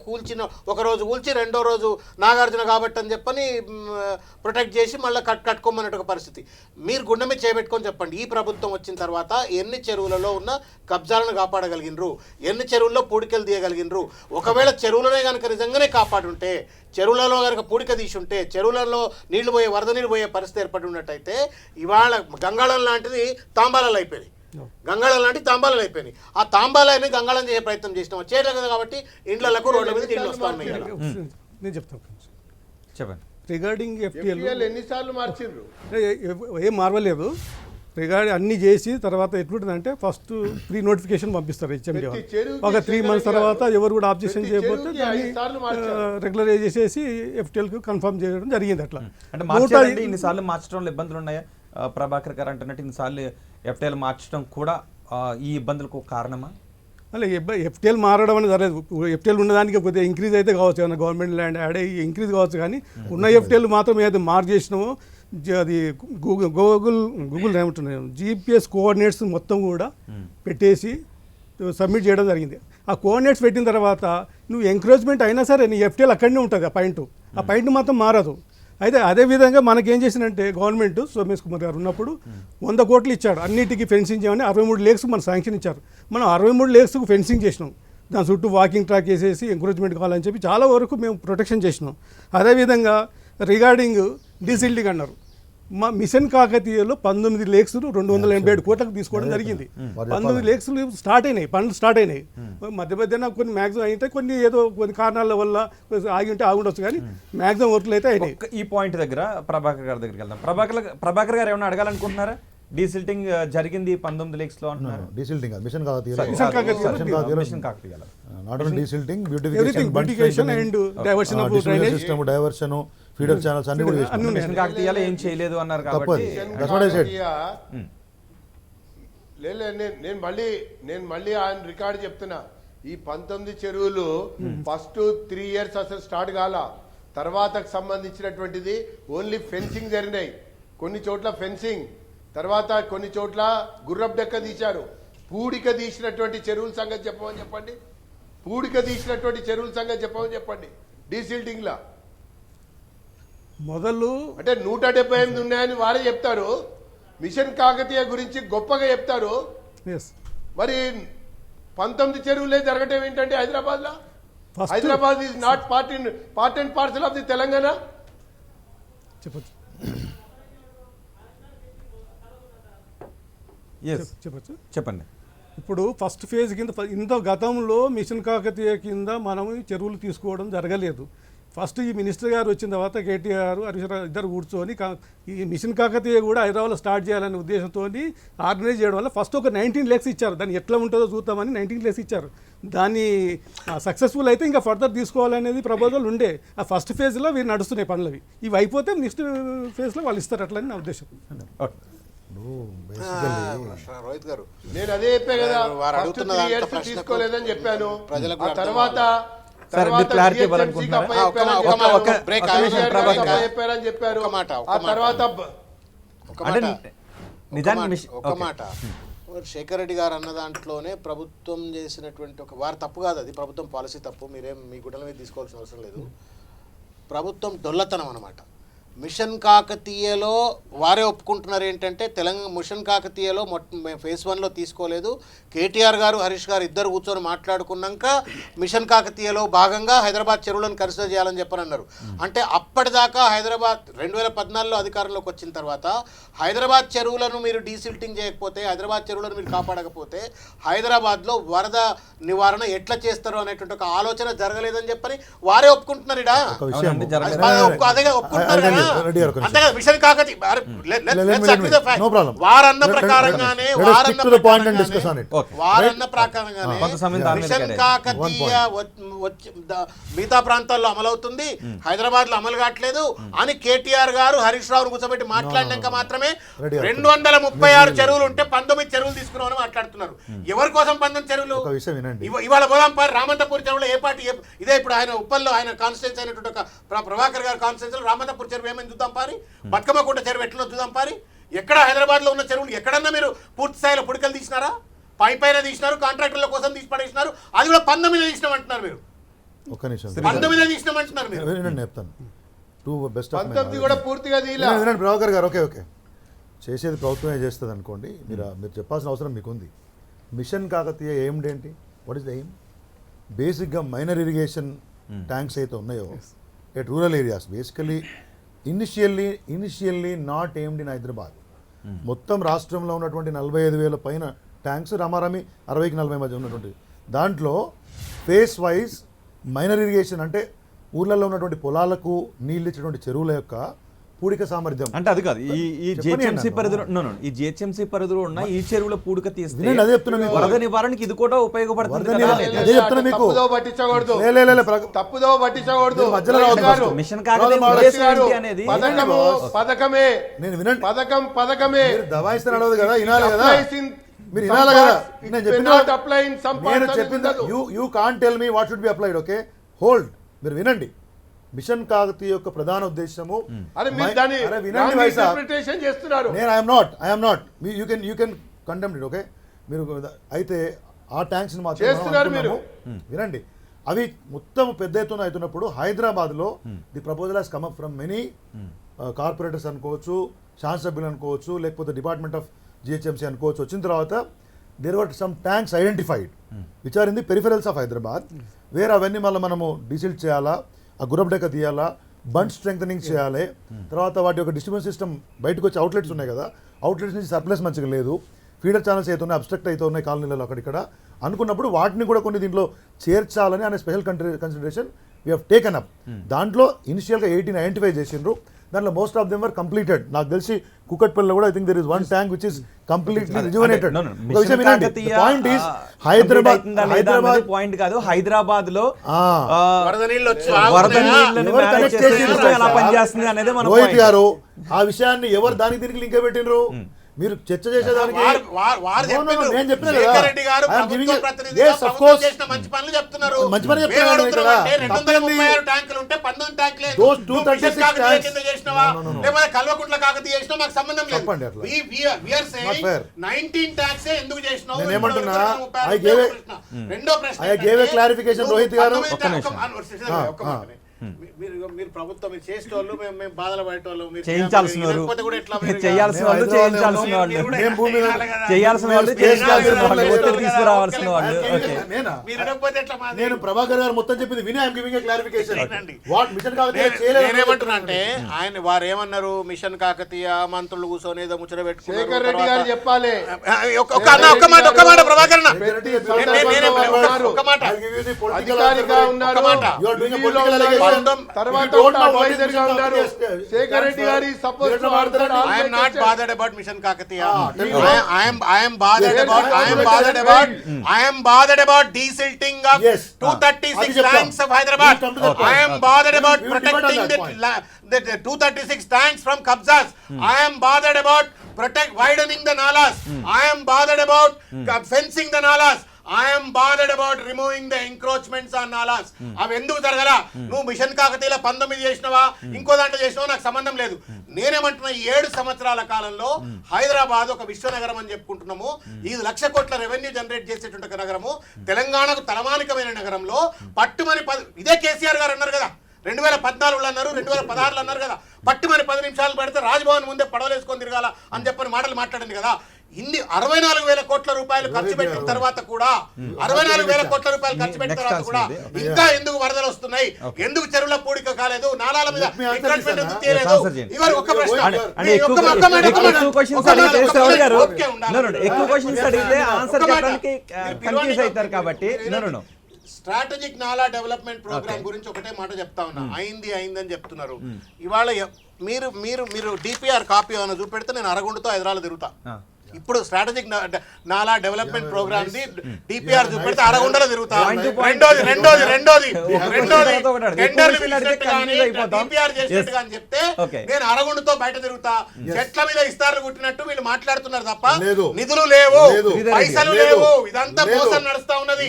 ఒకరోజు కూల్చి రెండో రోజు నాగార్జున కాబట్టి అని చెప్పని ప్రొటెక్ట్ చేసి మళ్ళీ కట్టుకోమన్నట్టు ఒక పరిస్థితి. మీరు గుండె మీద చేయబెట్టుకొని చెప్పండి, ఈ ప్రభుత్వం వచ్చిన తర్వాత ఎన్ని చెరువులలో ఉన్న కబ్జాలను కాపాడగలిగినరు, ఎన్ని చెరువుల్లో పూడికలు తీయగలిగినరు? ఒకవేళ చెరువులనే కనుక నిజంగానే కాపాడుంటే, చెరువులలో కనుక పూడిక తీసి ఉంటే, చెరువులలో నీళ్లు పోయే, వరద నీళ్ళు పోయే పరిస్థితి ఏర్పడి ఉన్నట్టయితే ఇవాళ గంగాళం లాంటిది తాంబాలాలు అయిపోయింది, గంగాళం లాంటి తాంబాలాలు అయిపోయినాయి. ఆ తాంబాలని గంగాళం చేసే ప్రయత్నం చేసినాం, చేయలేదు కదా, కాబట్టి ఇండ్లకు రోడ్ల మీద నీళ్ళు వస్తా ఉన్నాయి. నేను చెప్తాను చెప్పండి. రిగార్డింగ్ FTL ఎన్నిసార్లు మార్చిండ్రు? ఏం మార్వలేదు. రిగార్డింగ్ అన్ని చేసి తర్వాత ఎట్లుంటుందంటే ఫస్ట్ ప్రీ నోటిఫికేషన్ పంపిస్తారు HMD. ఒక 3 months తర్వాత ఎవరు కూడా ఆబ్జెక్షన్ చేయకపోతే దాన్ని రెగ్యులరైజ్ చేసేసి FTLకు కన్ఫర్మ్ చేయడం జరిగింది. అట్లా అంటే మార్చారండి. ఇన్నిసార్లు మార్చడంలో ఇబ్బందులు ఉన్నాయా? ప్రభాకర్ గారు అంటున్నట్టు ఇన్నిసార్లు FTL మార్చడం కూడా ఈ ఇబ్బందులకు కారణమా? అలా FTL మారడం అనేది జరగదు. FTL ఉన్నదానికి కొద్దిగా ఇంక్రీజ్ అయితే కావచ్చు, ఏమన్నా గవర్నమెంట్ ల్యాండ్ యాడ్ అయ్యి ఇంక్రీజ్ కావచ్చు, కానీ ఉన్న FTL మాత్రం ఏదైతే మార్క్ చేసినామో అది గూగుల్ ఏమంటున్నాయి GPS కోఆర్డినేట్స్ మొత్తం కూడా పెట్టేసి సబ్మిట్ చేయడం జరిగింది. ఆ కోఆర్డినేట్స్ పెట్టిన తర్వాత నువ్వు ఎంకరేజ్మెంట్ అయినా సరే నీ FTL అక్కడనే ఉంటుంది. ఆ పాయింట్ మాత్రం మారదు. అయితే అదేవిధంగా మనకేం చేసినంటే గవర్నమెంట్ సోమేష్ కుమార్ గారు ఉన్నప్పుడు 100 కోట్లు ఇచ్చాడు, అన్నిటికీ ఫెన్సింగ్ చేయమని. 63 లేక్స్ మన శాంక్షన్ ఇచ్చారు. మనం 63 లేక్స్కు ఫెన్సింగ్ చేసినాం. దాని చుట్టూ వాకింగ్ ట్రాక్ వేసేసి ఎంకరేజ్మెంట్ కావాలని చెప్పి చాలా వరకు మేము ప్రొటెక్షన్ చేసినాం. అదేవిధంగా రిగార్డింగ్ డీసిల్డింగ్ అన్నారు. మా మిషన్ కాకతీయలో 19 లేక్స్ 287 కోట్లకు తీసుకోవడం జరిగింది. 19 లేక్స్ పనులు స్టార్ట్ అయినాయి. మధ్యన కొన్ని మ్యాక్సిమం అయితే కొన్ని కారణాల వల్ల ఆగి ఉండొచ్చు, కానీ మ్యాక్సిమం వర్క్లు అయితే అయినాయి. ఈ పాయింట్ దగ్గర ప్రభాకర్ గారి దగ్గరికి వెళ్దాం. ప్రభాకర్ గారు ఏమైనా అడగాలనుకుంటున్నారా? డీసిల్టింగ్ జరిగింది 19 లేక్స్ లో అంటున్నారు. Desilting mission Kakatiya, not only desilting, beautification and diversion of drainage system, diversion, feeder channels అన్ని కూడా చేశారు. మిషన్ కాకతీయలో ఏం చేయలేదు అన్నారు కాబట్టి నేను మళ్ళీ ఆయన రికార్డు చెప్తున్నా. ఈ 19 చెరువులు ఫస్ట్ 3 years అసలు స్టార్ట్ కాల, తర్వాతకు సంబంధించినటువంటిది ఓన్లీ ఫెన్సింగ్ జరిగినాయి. కొన్ని చోట్ల ఫెన్సింగ్, తర్వాత కొన్ని చోట్ల గుర్రపు డెక్క తీశారు. పూడిక తీసినటువంటి చెరువుల సంగతి చెప్పమని చెప్పండి. పూడిక తీసినటువంటి చెరువుల సంగతి చెప్పమని చెప్పండి. డీసిల్టింగ్ లా మొదలు అంటే 178 ఉన్నాయని వారే చెప్తారు. మిషన్ కాకతీయ గురించి గొప్పగా చెప్తారు. మరి 19 చెరువులే జరగటం ఏంటంటే హైదరాబాద్ లో? Hyderabad is not part and parcel of the Telangana. చెప్పచ్చు. చెప్పండి. ఇప్పుడు ఫస్ట్ ఫేజ్ కింద గతంలో మిషన్ కాకతీయ కింద మనం చెరువులు తీసుకోవడం జరగలేదు. ఫస్ట్ ఈ మినిస్టర్ గారు వచ్చిన తర్వాత కేటీఆర్ గారు హరీష్ రావు ఇద్దరు కూర్చొని ఈ మిషన్ కాకతీయ కూడా హైదరాబాద్లో స్టార్ట్ చేయాలనే ఉద్దేశంతో ఆర్గనైజ్ చేయడం వల్ల ఫస్ట్ ఒక 19 lakhs ఇచ్చారు. దాన్ని ఎట్లా ఉంటుందో చూద్దామని 19 lakhs ఇచ్చారు. దాన్ని సక్సెస్ఫుల్ అయితే ఇంకా ఫర్దర్ తీసుకోవాలనేది ప్రపోజల్ ఉండే. ఆ ఫస్ట్ ఫేజ్లో వీరు నడుస్తున్నాయి పనులవి. ఇవి అయిపోతే నెక్స్ట్ ఫేజ్లో వాళ్ళు ఇస్తారు అట్లని నా ఉద్దేశం. రోహిత్ గారు, నేను అదే చెప్పే కదా, వారు ఫస్ట్ అడుగుతున్న 3 దాంట్లో years ప్రశ్నకు తీసుకోలేదని చెప్పాను. ప్రజలకు ఆ తర్వాత సార్, మీరు clarity ఇవ్వాలనుకుంటున్నారా? బ్రేక్ చెప్పారని చెప్పారు. ఒక మాట, ఆ తర్వాత అంటే నిజానికి ఒక మాట, శేఖర్ రెడ్డి గారు అన్న దాంట్లోనే ప్రభుత్వం చేసినటువంటి వారు తప్పు కాదు, అది ప్రభుత్వం పాలసీ తప్పు, మీరేం మీ గుడ్డల మీద తీసుకోవాల్సిన అవసరం లేదు. ప్రభుత్వం డొల్లతనం అన్నమాట. మిషన్ కాకతీయలో వారే ఒప్పుకుంటున్నారు ఏంటంటే తెలంగాణ మిషన్ కాకతీయలో ఫేజ్ 1లో తీసుకోలేదు. కేటీఆర్ గారు హరీష్ గారు ఇద్దరు కూర్చొని మాట్లాడుకున్నాక మిషన్ కాకతీయలో భాగంగా హైదరాబాద్ చెరువులను కన్సిడర్ చేయాలని చెప్పని అన్నారు. అంటే అప్పటిదాకా హైదరాబాద్ 2014లో అధికారంలోకి వచ్చిన తర్వాత హైదరాబాద్ చెరువులను మీరు డీసిల్టింగ్ చేయకపోతే, హైదరాబాద్ చెరువులను మీరు కాపాడకపోతే హైదరాబాద్లో వరద నివారణ ఎట్లా చేస్తారు అనేటువంటి ఒక ఆలోచన జరగలేదని చెప్పని వారే ఒప్పుకుంటున్నారు. అదే ఒప్పుకుంటున్నారు. మిషన్ కాకతీయ వారన్న ప్రకారంగానే మిషన్ కాకతీయ మిగతా ప్రాంతాల్లో అమలవుతుంది, హైదరాబాద్ లో అమలు కావట్లేదు అని కేటీఆర్ గారు హరీష్ రావును కూర్చోబెట్టి మాట్లాడినాక మాత్రమే 236 చెరువులు ఉంటే 19 చెరువులు తీసుకున్నామని మాట్లాడుతున్నారు. ఎవరి కోసం 19 చెరువులు? ఇవాళ పోదాంపారి రామంతపూర్ చెరువులో ఏ పార్టీ ఇదే ఇప్పుడు ఆయన ఉప్పల్లో ఆయన కాన్స్టిట్యూన్సీ అయినటువంటి ఒక ప్రభాకర్ గారు కాన్స్టిట్యూన్సీలో రామంతపూర్ చెరువు ఏమైనా చూద్దాం పారి, బతుకమ్మకుంట చెరువు ఎట్లా చూద్దాం పారి. ఎక్కడ హైదరాబాద్లో ఉన్న చెరువులు ఎక్కడన్నా మీరు పూర్తి స్థాయిలో పుడికలు తీసినారా? పైన తీసినారు, కాంట్రాక్టర్ల కోసం తీసి పడేసినారు. అది కూడా 19 తీసినామంటున్నారు మీరు. 19 తీసినామంటున్నారు మీరు. కూడా పూర్తిగా ప్రభాకర్ గారు ఓకే చేసేది ప్రభుత్వమే చేస్తుంది అనుకోండి, మీరు చెప్పాల్సిన అవసరం మీకుంది. మిషన్ కాకతీయ ఎయిమ్డ్ ఏంటి? What is the aim? బేసిక్గా మైనర్ ఇరిగేషన్ ట్యాంక్స్ అయితే ఉన్నాయో at rural areas, basically initially not aimed in Hyderabad. మొత్తం రాష్ట్రంలో ఉన్నటువంటి 45,000 పైన ట్యాంక్స్ రామారామి 60కి 40 మధ్య ఉన్నటువంటి దాంట్లో ఫేస్ వైజ్ మైనర్ ఇరిగేషన్ అంటే ఊర్లలో ఉన్నటువంటి పొలాలకు నీళ్ళు ఇచ్చేటువంటి చెరువుల యొక్క పూడిక సామర్థ్యం అంటే అది కాదు. ఈ జిహెచ్ఎంసీ పరిధిలో ఈ జిహెచ్ఎంసీ పరిధిలో ఉన్న ఈ చెరువుల పూడిక తీస్తే అదే చెప్తున్నా, వరద నివారణకి ఇది కూడా ఉపయోగపడుతుంది. అదే చెప్తున్నా మీకు. తప్పుదో పట్టించకూడదు. మిషన్ కాకతీయ అనేది పథకమే. నేను వినండి, పథకమే దవాయిస్తే నడవదు కదా, వినాలి కదా, మీరు వినాలి కదా. నేను చెప్పింది you can't tell me what should be applied. Okay, hold, మీరు వినండి. మిషన్ కాకతీయ యొక్క ప్రధాన ఉద్దేశము I'm not you can condemn it. Okay, మీరు అయితే ఆ ట్యాంక్స్ మాత్రం వినండి. అవి మొత్తం పెద్ద ఎత్తున అవుతున్నప్పుడు హైదరాబాద్లో the proposal has come up from many corporators అనుకోవచ్చు, శాసనసభ్యులు అనుకోవచ్చు, లేకపోతే డిపార్ట్మెంట్ ఆఫ్ జిహెచ్ఎంసీ అనుకోవచ్చు. వచ్చిన తర్వాత there were some tanks identified which are in the peripherals of Hyderabad, వేరే అవన్నీ మళ్ళీ మనము డీసిల్ట్ చేయాలా, ఆ గురబడక తీయాలా, బండ్ స్ట్రెంగ్ చేయాలి. తర్వాత వాటి యొక్క డిస్ట్రిబ్యూషన్ సిస్టమ్ బయటకు వచ్చి అవుట్లెట్స్ ఉన్నాయి కదా, అవుట్లెట్స్ నుంచి సర్ప్లస్ మంచిగా లేదు, ఫీడర్ ఛానల్స్ అయితే ఉన్నాయి, అబ్స్ట్రక్ట్ అయితే ఉన్నాయి కాలనీలలో అక్కడిక్కడ అనుకున్నప్పుడు వాటిని కూడా కొన్ని దీంట్లో చేర్చాలని అనే special consideration we have taken up. దాంట్లో ఇనిషియల్గా 18 ఐడెంటిఫై చేసిండ్రు. దాంట్లో most of them were completed. నాకు తెలిసి కుకట్పల్లిలో కూడా I think there is one tank which is completely rejuvenated. Point is Hyderabad point కాదు, హైదరాబాద్ లో రోహిత్ గారు ఆ విషయాన్ని ఎవరు దానికి దీనికి లింక్ పెట్టినరు? మీరు చర్చ చేసేదానికి నేను చెప్పిన క్లారిఫికేషన్ రోహిత్ గారు. మీరు ప్రభుత్వం మీరు చేసేటోళ్ళు, మేము బాధలు పడేటోళ్ళు, చేయించాల్సిన వాళ్ళు చేయాల్సిన వాళ్ళు చేయించాల్సిన వాళ్ళు చేయాల్సిన వాళ్ళు చేయించాల్సిన వాళ్ళు ఒత్తిడి తీసుకురావాల్సిన వాళ్ళు. నేను ప్రభాకర్ గారు మొత్తం చెప్పింది విని I'm giving a clarification. What mission Kakatiya నేనేమంటున్నా అంటే ఆయన వారు ఏమన్నారు, మిషన్ కాకతీయ మంత్రులు కూర్చొని ఏదో ముచ్చట పెట్టుకున్నారు. రెడ్డి గారు చెప్పాలి. ఒక్క మాట ప్రభాకర్ అధికారిగా ఉన్నారు. తర్వాత You don't know what is adviser గా Mission ఉన్నారు. Kakatiya శేఖర్ రెడ్డి గారి suppose to answer I am not bothered about Mission Kakatiya. tell me. I am bothered about desilting of Yes. 236 అది చెప్తాం. tanks of Hyderabad. We'll come to that I am point. bothered about We will debate on protecting that the 236 tanks from Kabzas. I am bothered about widening the nalas. I am bothered about fencing the nalas. I am bothered about removing the encroachments on nalas. అవి ఎందుకు జరగల? నువ్వు machine కాకతీయలో 19 చేసినవా, ఇంకో దాంట్లో చేసినావా నాకు సంబంధం లేదు. నేనేమంటున్నా, 7 సంవత్సరాల కాలంలో హైదరాబాద్ ఒక విశ్వనగరం అని చెప్పుకుంటున్నాము. 5 లక్షల కోట్ల రెవెన్యూ జనరేట్ చేసేటువంటి నగరము, తెలంగాణకు తలమానికమైన నగరంలో పట్టుమని ఇదే కేసీఆర్ గారు అన్నారు కదా, 2014 అన్నారు, 2016 అన్నారు కదా, పట్టుమని 10 నిమిషాలు పడితే రాజ్భవన్ ముందే పడవలేసుకొని తిరగాల అని చెప్పని మాటలు మాట్లాడింది కదా. ఇన్ని 64,000 కోట్ల రూపాయలు ఖర్చు పెట్టిన తర్వాత కూడా 64,000 కోట్ల రూపాయలు ఖర్చు పెట్టిన తర్వాత కూడా ఇంకా ఎందుకు వరదలు వస్తున్నాయి, ఎందుకు చెరువుల పూడిక కాలేదు, నాలాల మీద ఎంకరేజ్మెంట్ ఎందుకు తీయలేదు? ఇవాళ ఒక్క ప్రశ్న, ఎక్కువ క్వశ్చన్స్ అడిగితే ఆన్సర్ చెప్పడానికి కన్ఫ్యూజ్ అవుతారు కాబట్టి స్ట్రాటజిక్ నాలా డెవలప్మెంట్ ప్రోగ్రామ్ గురించి ఒకటే మాట చెప్తా ఉన్నా. అయింది అని చెప్తున్నారు. ఇవాళ మీరు మీరు మీరు డిపిఆర్ కాపీ ఏమైనా చూపెడితే నేను అరగుండుతో హైదరాబాద్ తిరుగుతా. ఇప్పుడు స్ట్రాటజిక్ నాలా డెవలప్మెంట్ ప్రోగ్రామ్ ది డిపిఆర్ చూపెడితే అరగుండలో తిరుగుతా. రెండోది డిపిఆర్ చేసినట్టుగా అని చెప్తే నేను అరగుండుతో బయట తిరుగుతా. చెట్ల మీద ఇస్తార్లు కుట్టినట్టు వీళ్ళు మాట్లాడుతున్నారు తప్ప నిధులు లేవు, పైసలు లేవు. ఇదంతా మోసం నడుస్తా ఉన్నది,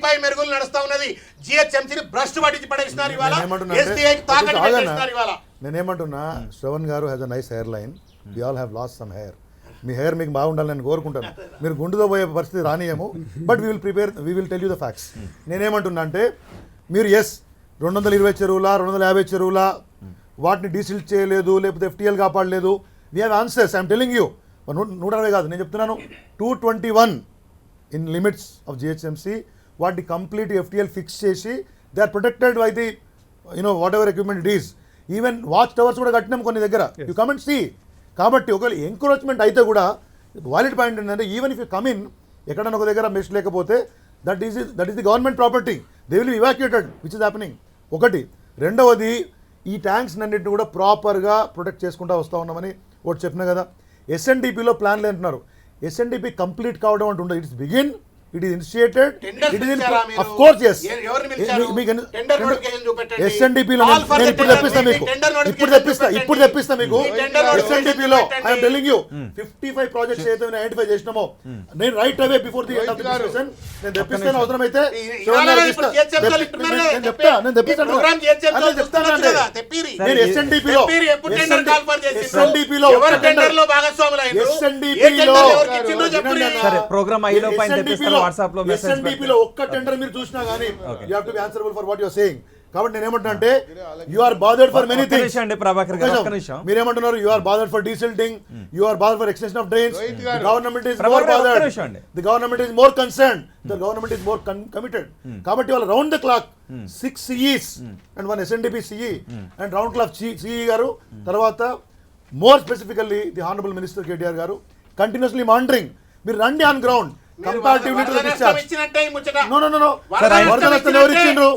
పై మెరుగులు నడుస్తా ఉన్నది. జిహెచ్ఎంసీని భ్రష్టు పట్టించి పడేసినారు ఇవాళ, ఎస్బీఐకి తాకట్టు పెట్టేసినారు ఇవాళ. నేనేమంటున్నా, Shravan garu has a nice hair line, we all have lost some hair. మీ హెయిర్ మీకు బాగుండాలని నేను కోరుకుంటాను. మీరు గుండుతో పోయే పరిస్థితి రానియము, but we will tell you the facts. నేనేమంటున్నా అంటే, మీరు 220 చెరువుల 250 చెరువుల వాటిని డీసిల్ట్ చేయలేదు, లేకపోతే ఎఫ్టీఎల్ కాపాడలేదు. We have answers. I'm telling you. 160 కాదు, నేను చెప్తున్నాను 221 ఇన్ లిమిట్స్ ఆఫ్ జిహెచ్ఎంసీ. వాటిని కంప్లీట్ ఎఫ్టీఎల్ ఫిక్స్ చేసి they are protected by the whatever equipment it is. Even watch towers కూడా కట్టినాం కొన్ని దగ్గర. You come and see. కాబట్టి ఒకవేళ ఎంకరేజ్మెంట్ అయితే కూడా వాలిడ్ పాయింట్ ఏంటంటే, even if you come in, ఎక్కడైనా ఒక దగ్గర మెష్ లేకపోతే that is the government property, they will be evacuated, which is happening. ఒకటి. రెండవది, ఈ ట్యాంక్స్ అన్నింటిని కూడా ప్రాపర్గా ప్రొటెక్ట్ చేసుకుంటూ వస్తూ ఉన్నామని ఒకటి చెప్పినా కదా. ఎస్ఎన్డిపిలో ప్లాన్లు అంటున్నారు. ఎస్ఎన్డిపి కంప్లీట్ కావడం అంటూ ఉండదు. It's begin, it is initiated, it is of course yes. ఎస్ఎన్డిపిలో నేను ఇప్పుడు తెప్పిస్తా మీకు. ఎస్ఎన్డిపిలో ఐఎమ్ టెల్లింగ్ యూ 55 ప్రాజెక్ట్స్ ఏదైతే ఐడెంటిఫై చేసినామో, నేను right away before the end of the discussion నేను తెప్పిస్తాను. అవసరమైతే నేను ఎస్ఎన్డిపిలో ప్రోగ్రామ్ ఎస్ఎన్డిపిలో ఒక్క టెండర్ మీరు చూసినా గానీ you have to be answerable for what you are saying. కాబట్టి నేను ఏమంటున్నా అంటే, you are bothered for many things. మీరేమంటున్నారు? You are bothered for desilting, you are bothered for extension of drains. The government is more bothered, the government is more concerned, the government is more committed. కాబట్టి వాళ్ళు round the clock 6 CEs and 1 SNDP CE and round clock CE గారు, తర్వాత more specifically the honourable minister KTR గారు continuously monitoring. మీరు రండి on ground. Comparatively to the discharge. No వరద నష్టం ఎవరు ఇచ్చిండ్రు?